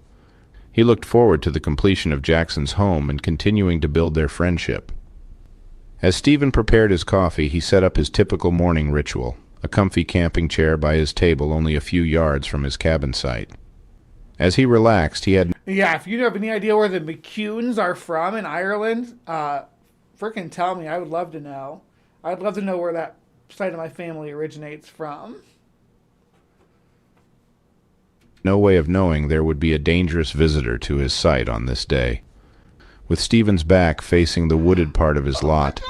He looked forward to the completion of Jackson's home and continuing to build their friendship. As Stephen prepared his coffee, he set up his typical morning ritual, a comfy camping chair by his table only a few yards from his cabin site. As he relaxed, he had... Yeah, if you have any idea where the McCunes are from in Ireland, frickin' tell me. I would love to know. I'd love to know where that side of my family originates from. no way of knowing there would be a dangerous visitor to his site on this day. With Stephen's back facing the wooded part of his lot,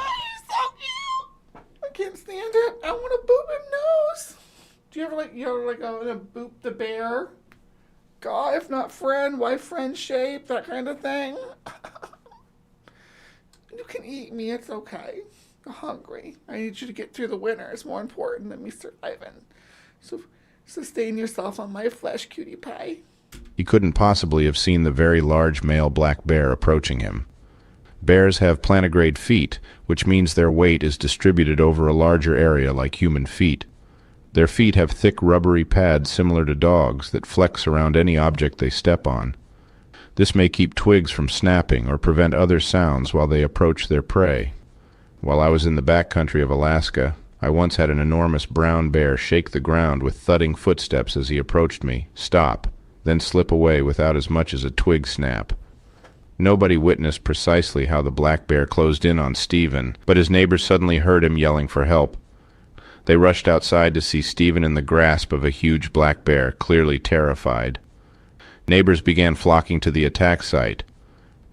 I can't stand it. I want to boop him nose. Do you ever boop the bear? God, if not friend, why friend shape? That kind of thing. You can eat me. It's okay. I'm hungry. I need you to get through the winter. It's more important than me surviving. So sustain yourself on my flesh, cutie pie. he couldn't possibly have seen the very large male black bear approaching him. Bears have plantigrade feet, which means their weight is distributed over a larger area like human feet. Their feet have thick rubbery pads similar to dogs that flex around any object they step on. This may keep twigs from snapping or prevent other sounds while they approach their prey. While I was in the backcountry of Alaska, I once had an enormous brown bear shake the ground with thudding footsteps as he approached me, stop, then slip away without as much as a twig snap. Nobody witnessed precisely how the black bear closed in on Stephen, but his neighbors suddenly heard him yelling for help. They rushed outside to see Stephen in the grasp of a huge black bear, clearly terrified. Neighbors began flocking to the attack site.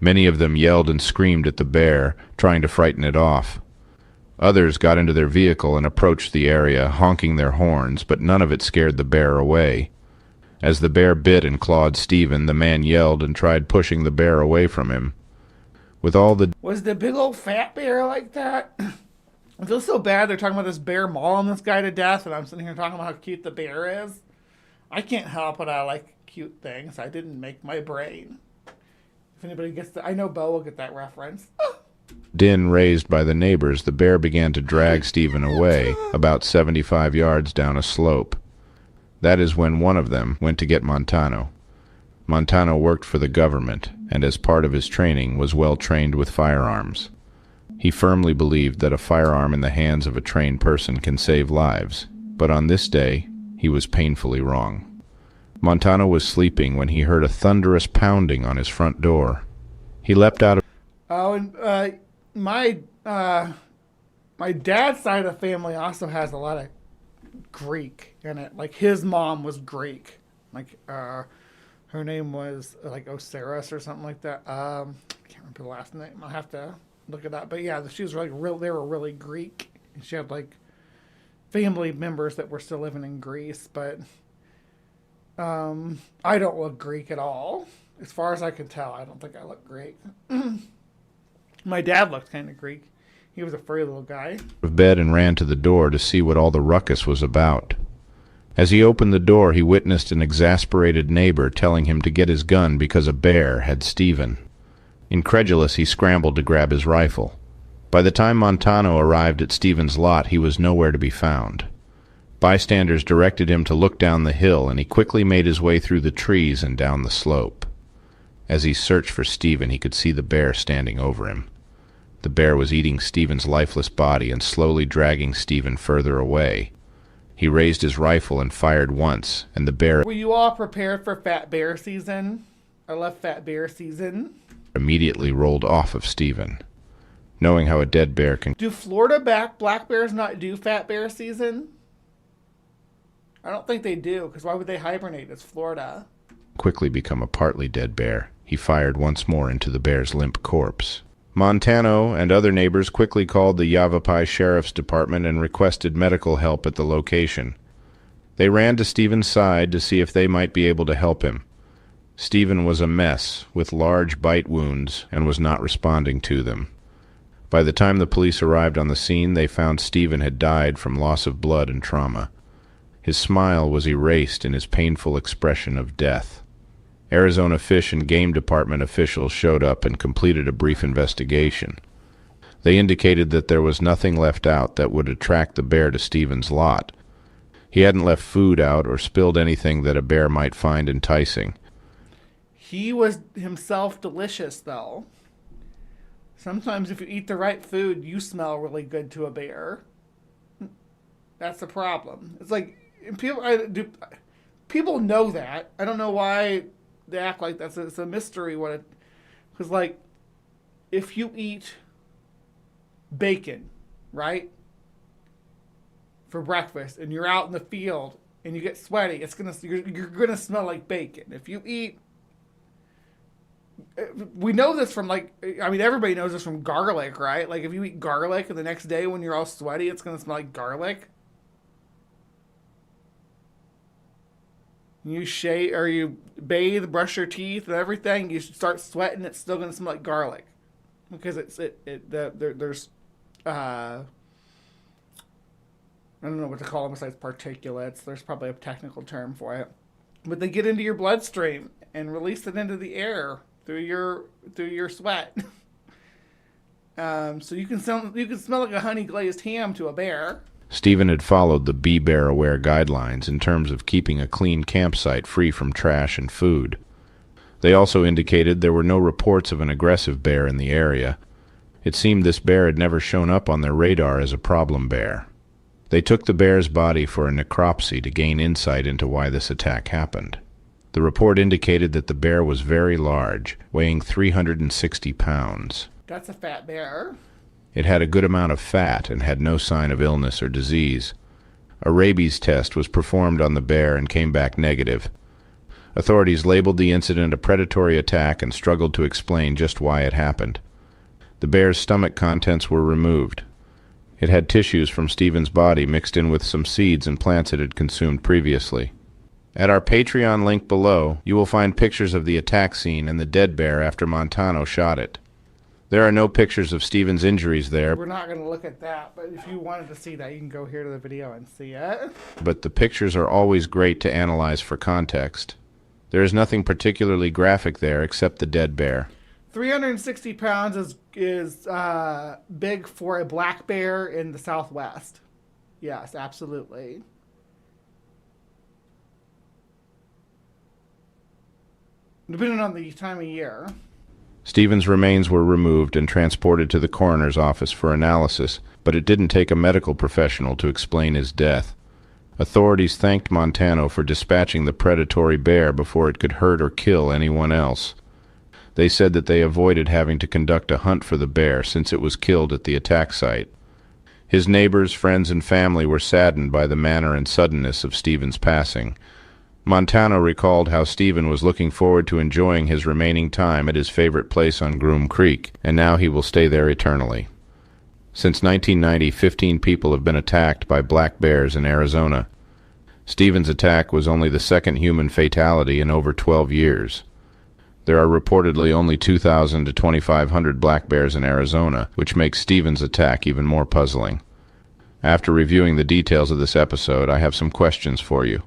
Many of them yelled and screamed at the bear, trying to frighten it off. Others got into their vehicle and approached the area, honking their horns, but none of it scared the bear away. As the bear bit and clawed Stephen, the man yelled and tried pushing the bear away from him. With all the... Was the big old fat bear like that? I feel so bad they're talking about this bear mauling this guy to death, and I'm sitting here talking about how cute the bear is. I can't help it. I like cute things. I didn't make my brain. If anybody gets that, I know Bo will get that reference. din raised by the neighbors, the bear began to drag Stephen away, about 75 yards down a slope. That is when one of them went to get Montano. Montano worked for the government, and as part of his training was well trained with firearms. He firmly believed that a firearm in the hands of a trained person can save lives, but on this day, he was painfully wrong. Montano was sleeping when he heard a thunderous pounding on his front door. He leapt out of... Oh, and my dad's side of the family also has a lot of Greek in it. Like, his mom was Greek. Like, her name was, like, Osiris or something like that. I can't remember the last name. I'll have to look it up. But, yeah, she was like they were really Greek. And she had, like, family members that were still living in Greece. But I don't look Greek at all. As far as I can tell, I don't think I look Greek. My dad looked kind of Greek. He was a furry little guy. Of bed and ran to the door to see what all the ruckus was about. As he opened the door, he witnessed an exasperated neighbor telling him to get his gun because a bear had Stephen. Incredulous, he scrambled to grab his rifle. By the time Montano arrived at Stephen's lot, he was nowhere to be found. Bystanders directed him to look down the hill, and he quickly made his way through the trees and down the slope. As he searched for Stephen, he could see the bear standing over him. The bear was eating Stephen's lifeless body and slowly dragging Stephen further away. He raised his rifle and fired once, and the bear... Were you all prepared for Fat Bear season? I love Fat Bear season. ...immediately rolled off of Stephen. Knowing how a dead bear can... Do Florida black bears not do Fat Bear season? I don't think they do, because why would they hibernate? It's Florida. ...quickly become a partly dead bear. He fired once more into the bear's limp corpse. Montano and other neighbors quickly called the Yavapai Sheriff's Department and requested medical help at the location. They ran to Stephen's side to see if they might be able to help him. Stephen was a mess, with large bite wounds, and was not responding to them. By the time the police arrived on the scene, they found Stephen had died from loss of blood and trauma. His smile was erased in his painful expression of death. Arizona Fish and Game Department officials showed up and completed a brief investigation. They indicated that there was nothing left out that would attract the bear to Stephen's lot. He hadn't left food out or spilled anything that a bear might find enticing. He was himself delicious, though. Sometimes if you eat the right food, you smell really good to a bear. That's the problem. It's like, people know that. I don't know why they act like that's it's a mystery. Because, like, if you eat bacon, right, for breakfast, and you're out in the field and you get sweaty, you're gonna smell like bacon. If you eat, we know this from, like, I mean, everybody knows this from garlic, right? Like, if you eat garlic and the next day when you're all sweaty, it's gonna smell like garlic. You shave or you bathe, brush your teeth and everything, you start sweating, it's still gonna smell like garlic, because there's I don't know what to call them besides particulates. There's probably a technical term for it, but they get into your bloodstream and release it into the air through your sweat. So you can smell like a honey glazed ham to a bear. Stephen had followed the Be Bear Aware guidelines in terms of keeping a clean campsite free from trash and food. They also indicated there were no reports of an aggressive bear in the area. It seemed this bear had never shown up on their radar as a problem bear. They took the bear's body for a necropsy to gain insight into why this attack happened. The report indicated that the bear was very large, weighing 360 pounds. That's a fat bear. It had a good amount of fat and had no sign of illness or disease. A rabies test was performed on the bear and came back negative. Authorities labeled the incident a predatory attack and struggled to explain just why it happened. The bear's stomach contents were removed. It had tissues from Stephen's body mixed in with some seeds and plants it had consumed previously. At our Patreon link below, you will find pictures of the attack scene and the dead bear after Montano shot it. There are no pictures of Stephen's injuries there. We're not going to look at that, but if you wanted to see that, you can go here to the video and see it. But the pictures are always great to analyze for context. There is nothing particularly graphic there except the dead bear. 360 pounds is big for a black bear in the Southwest. Yes, absolutely. Depending on the time of year. Stephen's remains were removed and transported to the coroner's office for analysis, but it didn't take a medical professional to explain his death. Authorities thanked Montano for dispatching the predatory bear before it could hurt or kill anyone else. They said that they avoided having to conduct a hunt for the bear since it was killed at the attack site. His neighbors, friends, and family were saddened by the manner and suddenness of Stephen's passing. Montano recalled how Stephen was looking forward to enjoying his remaining time at his favorite place on Groom Creek, and now he will stay there eternally. Since 1990, 15 people have been attacked by black bears in Arizona. Stephen's attack was only the second human fatality in over 12 years. There are reportedly only 2,000 to 2,500 black bears in Arizona, which makes Stephen's attack even more puzzling. After reviewing the details of this episode, I have some questions for you.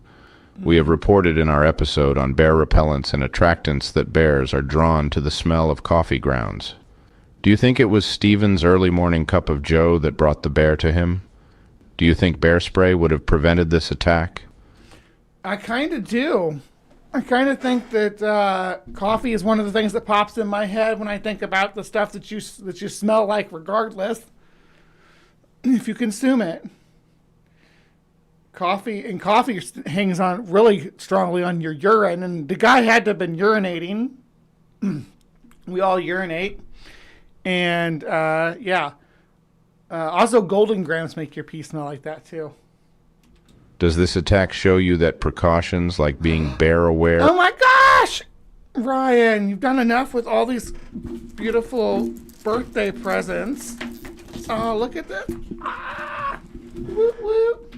We have reported in our episode on bear repellents and attractants that bears are drawn to the smell of coffee grounds. Do you think it was Stephen's early morning cup of joe that brought the bear to him? Do you think bear spray would have prevented this attack? I kind of do. I kind of think that coffee is one of the things that pops in my head when I think about the stuff that you smell like, regardless, if you consume it. Coffee hangs on really strongly on your urine, and the guy had to have been urinating. We all urinate, and also golden grams make your pee smell like that too. Does this attack show you that precautions like being bear aware? Oh my gosh! Ryan, you've done enough with all these beautiful birthday presents. Oh, look at this. Ah! Whoop, whoop.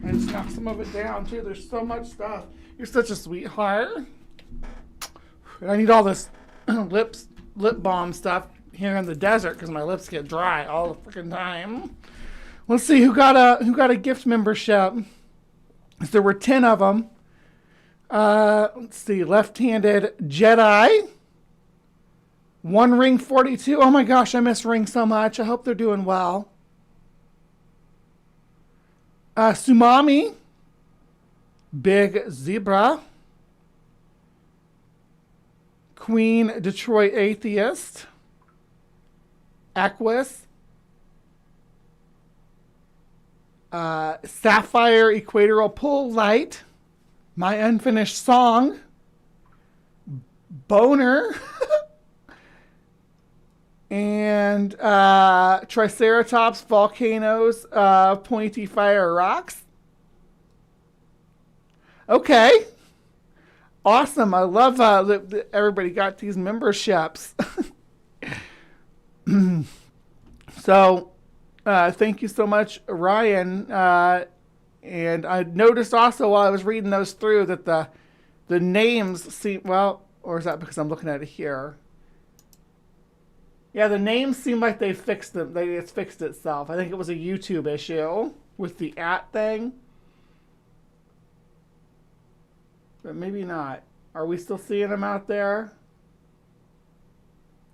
I just knocked some of it down too. There's so much stuff. You're such a sweetheart. I need all this lip balm stuff here in the desert because my lips get dry all the freaking time. Let's see who got a gift membership. There were 10 of them. Let's see. Left-handed Jedi. One Ring 42. Oh my gosh, I miss Ring so much. I hope they're doing well. Sumami. Big Zebra. Queen Detroit Atheist. Accurse. Sapphire Equatorial Pull Light, My Unfinished Song, Boner, and Triceratops Volcanoes Pointy Fire Rocks. Okay. Awesome. I love that everybody got these memberships. So, thank you so much, Ryan. And I noticed also while I was reading those through that the names seem, well, or is that because I'm looking at it here? Yeah, the names seem like they fixed them. It's fixed itself. I think it was a YouTube issue with the @ thing. But maybe not. Are we still seeing them out there?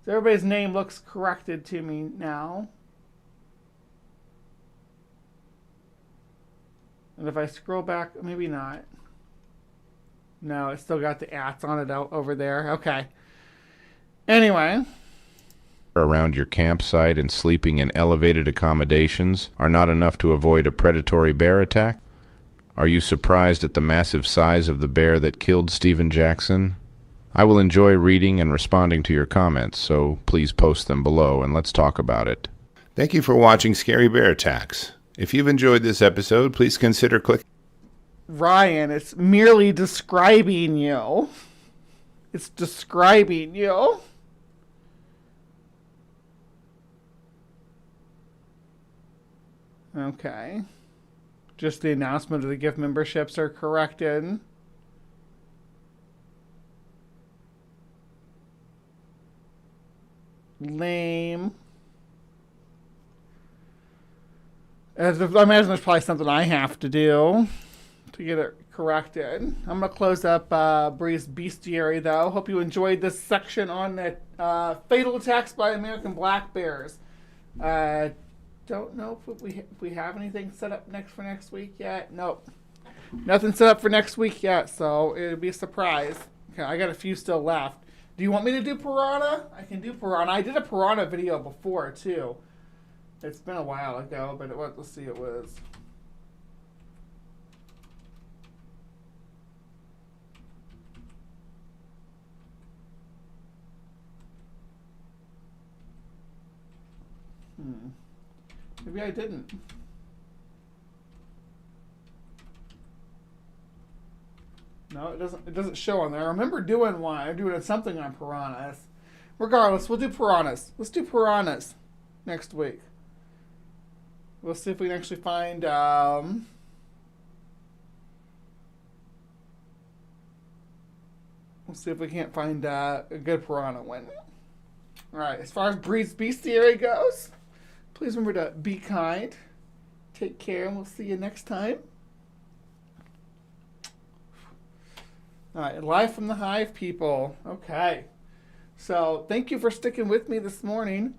So everybody's name looks corrected to me now. And if I scroll back, maybe not. No, it's still got the ats on it out over there. Okay. Anyway. Around your campsite and sleeping in elevated accommodations are not enough to avoid a predatory bear attack? Are you surprised at the massive size of the bear that killed Stephen Jackson? I will enjoy reading and responding to your comments, so please post them below and let's talk about it. Thank you for watching Scary Bear Attacks. If you've enjoyed this episode, please consider clicking. Ryan, it's merely describing you. It's describing you. Okay. Just the announcement of the gift memberships are corrected. Lame. I imagine there's probably something I have to do to get it corrected. I'm going to close up Bree's Bestiary, though. Hope you enjoyed this section on the fatal attacks by American black bears. Don't know if we have anything set up for next week yet. Nope. Nothing set up for next week yet, so it'll be a surprise. Okay, I got a few still left. Do you want me to do Piranha? I can do Piranha. I did a Piranha video before, too. It's been a while ago, but let's see, it was. Maybe I didn't. No, it doesn't. It doesn't show on there. I remember doing one. I'm doing something on piranhas. Regardless, we'll do piranhas. Let's do piranhas next week. We'll see if we can actually find. We'll see if we can't find a good piranha one. All right. As far as Bree's Bestiary goes, please remember to be kind, take care, and we'll see you next time. All right, live from the Hive, people. Okay. So, thank you for sticking with me this morning.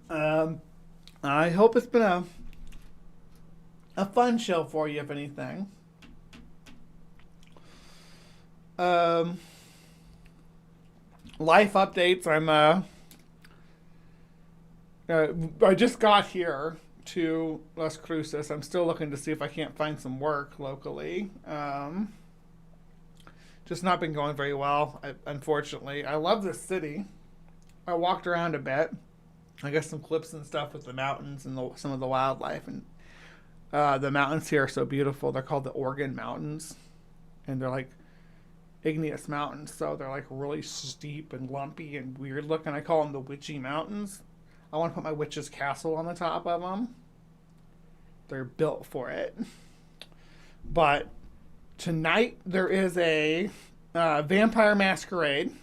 I hope it's been a fun show for you, if anything. Life updates. I just got here to Las Cruces. I'm still looking to see if I can't find some work locally. Just not been going very well, unfortunately. I love this city. I walked around a bit. I got some clips and stuff with the mountains and some of the wildlife. And the mountains here are so beautiful. They're called the Organ Mountains. And they're like igneous mountains. So they're like really steep and lumpy and weird looking. I call them the Witchy Mountains. I want to put my witch's castle on the top of them. They're built for it. But tonight there is a vampire masquerade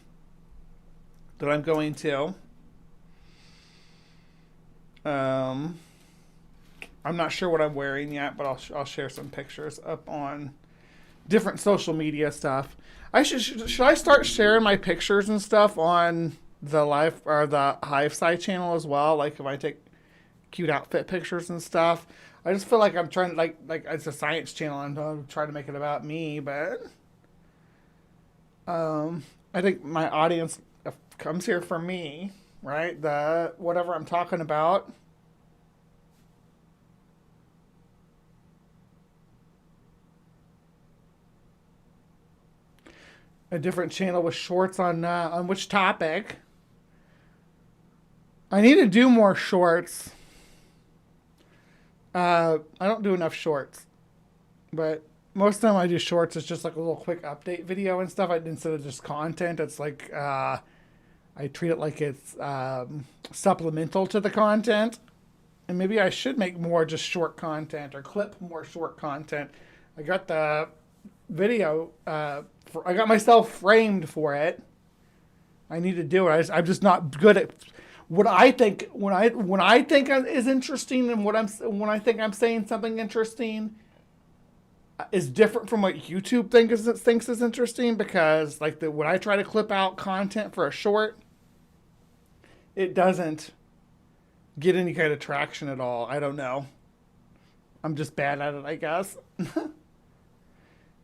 that I'm going to. I'm not sure what I'm wearing yet, but I'll share some pictures up on different social media stuff. Should I start sharing my pictures and stuff on the live or the Hive side channel as well? Like if I take cute outfit pictures and stuff. I just feel like I'm trying to like it's a science channel and I'm trying to make it about me, but I think my audience comes here for me, right? The whatever I'm talking about. A different channel with shorts on which topic. I need to do more shorts. I don't do enough shorts, but most of the time I do shorts. It's just like a little quick update video and stuff. Instead of just content, it's like I treat it like it's supplemental to the content. And maybe I should make more just short content or clip more short content. I got the video. I got myself framed for it. I need to do it. I'm just not good at what I think. When I think is interesting, and when I think I'm saying something interesting, is different from what YouTube thinks is interesting. Because like when I try to clip out content for a short, it doesn't get any kind of traction at all. I don't know. I'm just bad at it, I guess.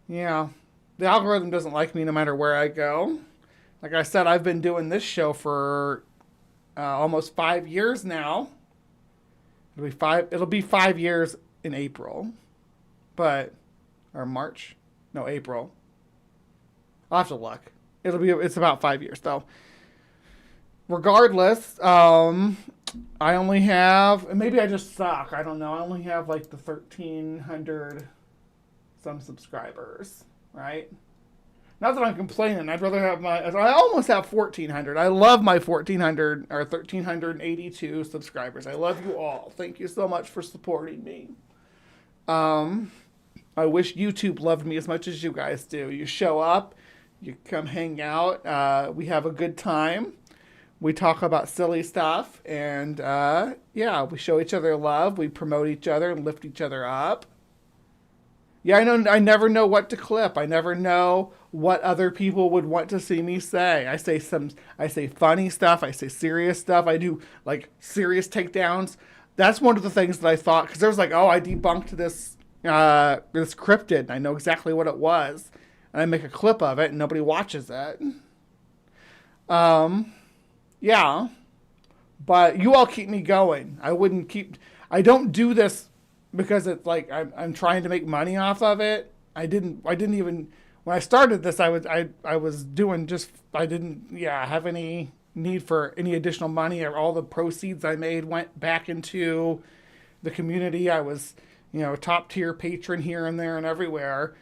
Yeah. The algorithm doesn't like me no matter where I go. Like I said, I've been doing this show for almost 5 years now. It'll be 5 years in April. Or March. No, April. I'll have to look. It's about 5 years though. Regardless, I only have, and maybe I just suck, I don't know. I only have like the 1,300 some subscribers, right? Not that I'm complaining. I'd rather have I almost have 1,400. I love my 1,400 or 1,382 subscribers. I love you all. Thank you so much for supporting me. I wish YouTube loved me as much as you guys do. You show up, you come hang out, we have a good time. We talk about silly stuff, and we show each other love. We promote each other and lift each other up. Yeah, I never know what to clip. I never know what other people would want to see me say. I say funny stuff. I say serious stuff. I do like serious takedowns. That's one of the things that I thought, because there was like, oh, I debunked this cryptid. I know exactly what it was, and I make a clip of it, and nobody watches it. Yeah, but you all keep me going. I don't do this because it's like I'm trying to make money off of it. I didn't even, when I started this, I didn't have any need for any additional money. All the proceeds I made went back into the community. I was, top tier patron here and there and everywhere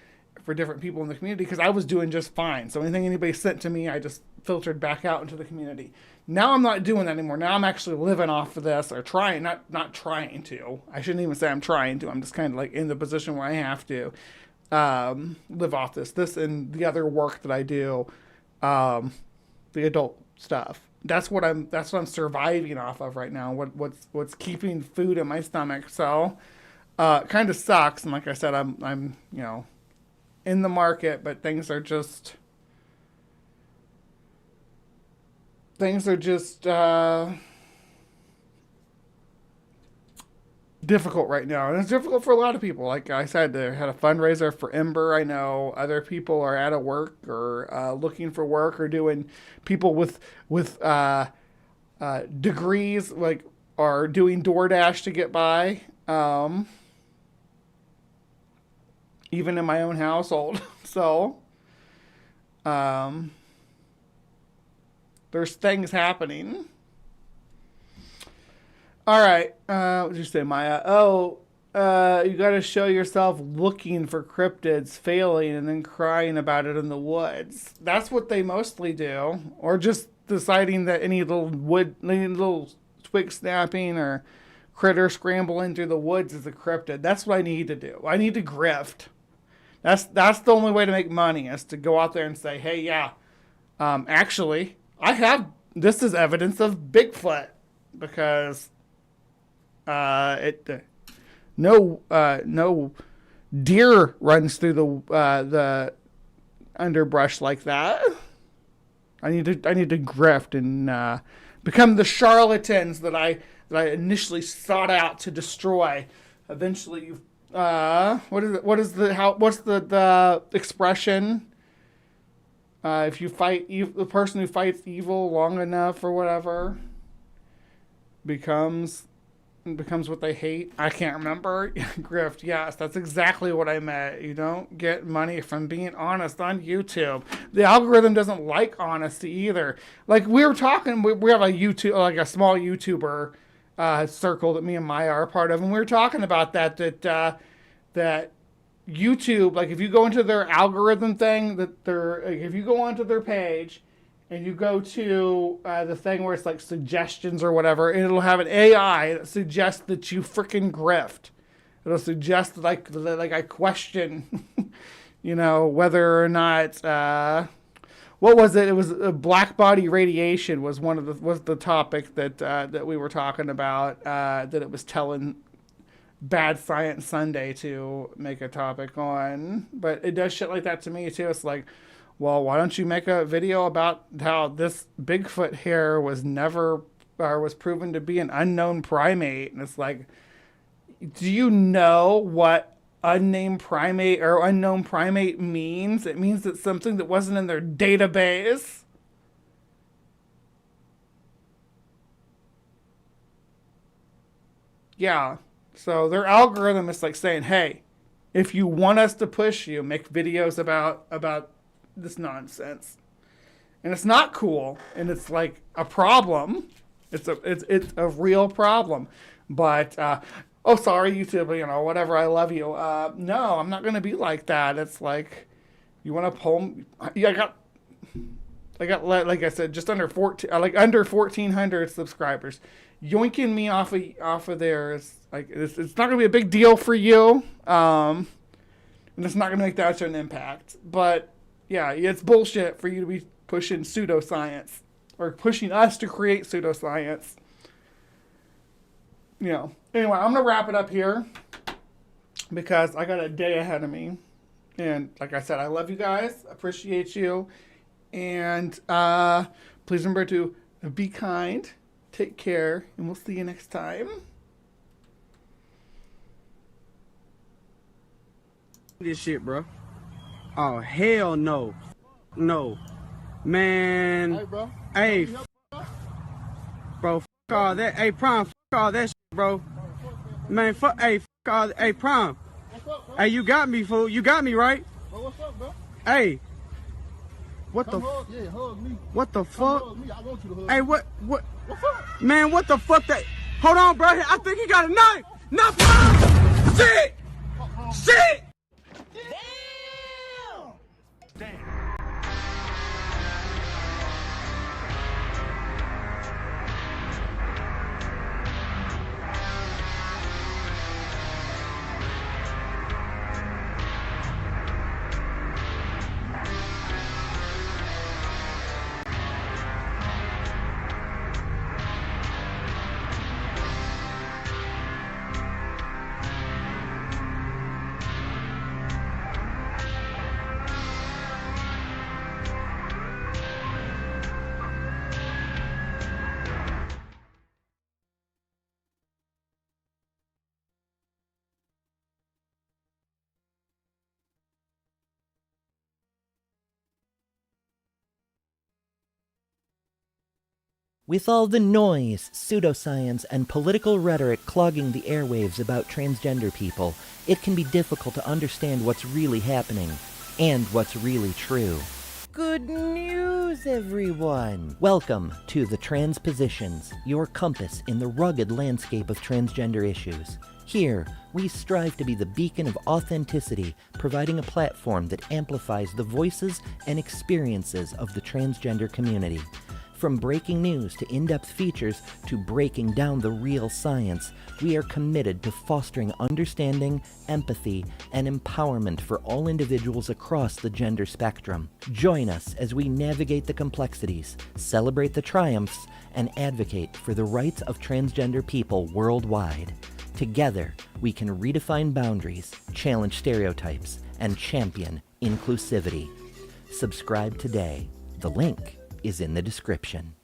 for different people in the community because I was doing just fine. So anything anybody sent to me, I just filtered back out into the community. Now I'm not doing that anymore. Now I'm actually living off of this, or trying, not trying to. I shouldn't even say I'm trying to. I'm just kind of like in the position where I have to live off this and the other work that I do, the adult stuff. That's what I'm surviving off of right now. What's keeping food in my stomach. So it kind of sucks. And like I said, I'm in the market, but things are just difficult right now, and it's difficult for a lot of people. Like I said, they had a fundraiser for Ember. I know other people are out of work or looking for work, or doing people with degrees like are doing DoorDash to get by. Even in my own household. So there's things happening. All right. What did you say, Maya? Oh, you got to show yourself looking for cryptids, failing, and then crying about it in the woods. That's what they mostly do. Or just deciding that any little twig snapping or critter scrambling through the woods is a cryptid. That's what I need to do. I need to grift. That's the only way to make money, is to go out there and say, hey, yeah, actually, this is evidence of Bigfoot, because no deer runs through the underbrush like that. I need to grift and become the charlatans that I initially sought out to destroy. Eventually, what's the expression? If you fight the person who fights evil long enough or whatever, becomes what they hate. I can't remember. Grift. Yes, that's exactly what I meant. You don't get money from being honest on YouTube. The algorithm doesn't like honesty either. Like we were talking, we have a YouTube, like a small YouTuber circle that me and Maya are a part of, and we were talking about that YouTube, like if you go into their algorithm thing, if you go onto their page and you go to the thing where it's like suggestions or whatever, and it'll have an AI that suggests that you freaking grift. It'll suggest like I question, whether or not what was it? It was black body radiation was the topic that we were talking about, that it was telling Bad Science Sunday to make a topic on. But it does shit like that to me too. It's like, well, why don't you make a video about how this Bigfoot hair was proven to be an unknown primate? And it's like, do you know what unnamed primate or unknown primate means? It means it's something that wasn't in their database. Yeah. So their algorithm is like saying, hey, if you want us to push you, make videos about this nonsense. And it's not cool, and it's like a problem. It's a real problem. But sorry, YouTube, whatever, I love you. No, I'm not gonna be like that. It's like, you want to pull? Yeah, I got like I said, just under 1,400 subscribers. Yoinking me off of there is like, it's not gonna be a big deal for you, and it's not gonna make that much of an impact. But yeah, it's bullshit for you to be pushing pseudoscience or pushing us to create pseudoscience. Anyway, I'm gonna wrap it up here because I got a day ahead of me, and like I said, I love you guys, appreciate you, and please remember to be kind. Take care, and we'll see you next time. This shit, bro. Oh, hell no. No. Man. Hey, bro. Hey. Bro, fuck all that. Hey, Prime, fuck all that shit, bro. Man, fuck. Hey, fuck all that. Hey, Prime. What's up, bro? Hey, you got me, fool. You got me, right? Bro, what's up, bro? Hey. What Come hug, yeah, hug me. What the Come fuck? hug me. I want you to hug Hey, me. what? What's up? Man, what the fuck that? Hold on, bro. I think he got a knife. Not shit. Shit. With all the noise, pseudoscience, and political rhetoric clogging the airwaves about transgender people, it can be difficult to understand what's really happening and what's really true. Good news, everyone! Welcome to The Transpositions, your compass in the rugged landscape of transgender issues. Here, we strive to be the beacon of authenticity, providing a platform that amplifies the voices and experiences of the transgender community. From breaking news to in-depth features to breaking down the real science, we are committed to fostering understanding, empathy, and empowerment for all individuals across the gender spectrum. Join us as we navigate the complexities, celebrate the triumphs, and advocate for the rights of transgender people worldwide. Together, we can redefine boundaries, challenge stereotypes, and champion inclusivity. Subscribe today. The link is in the description.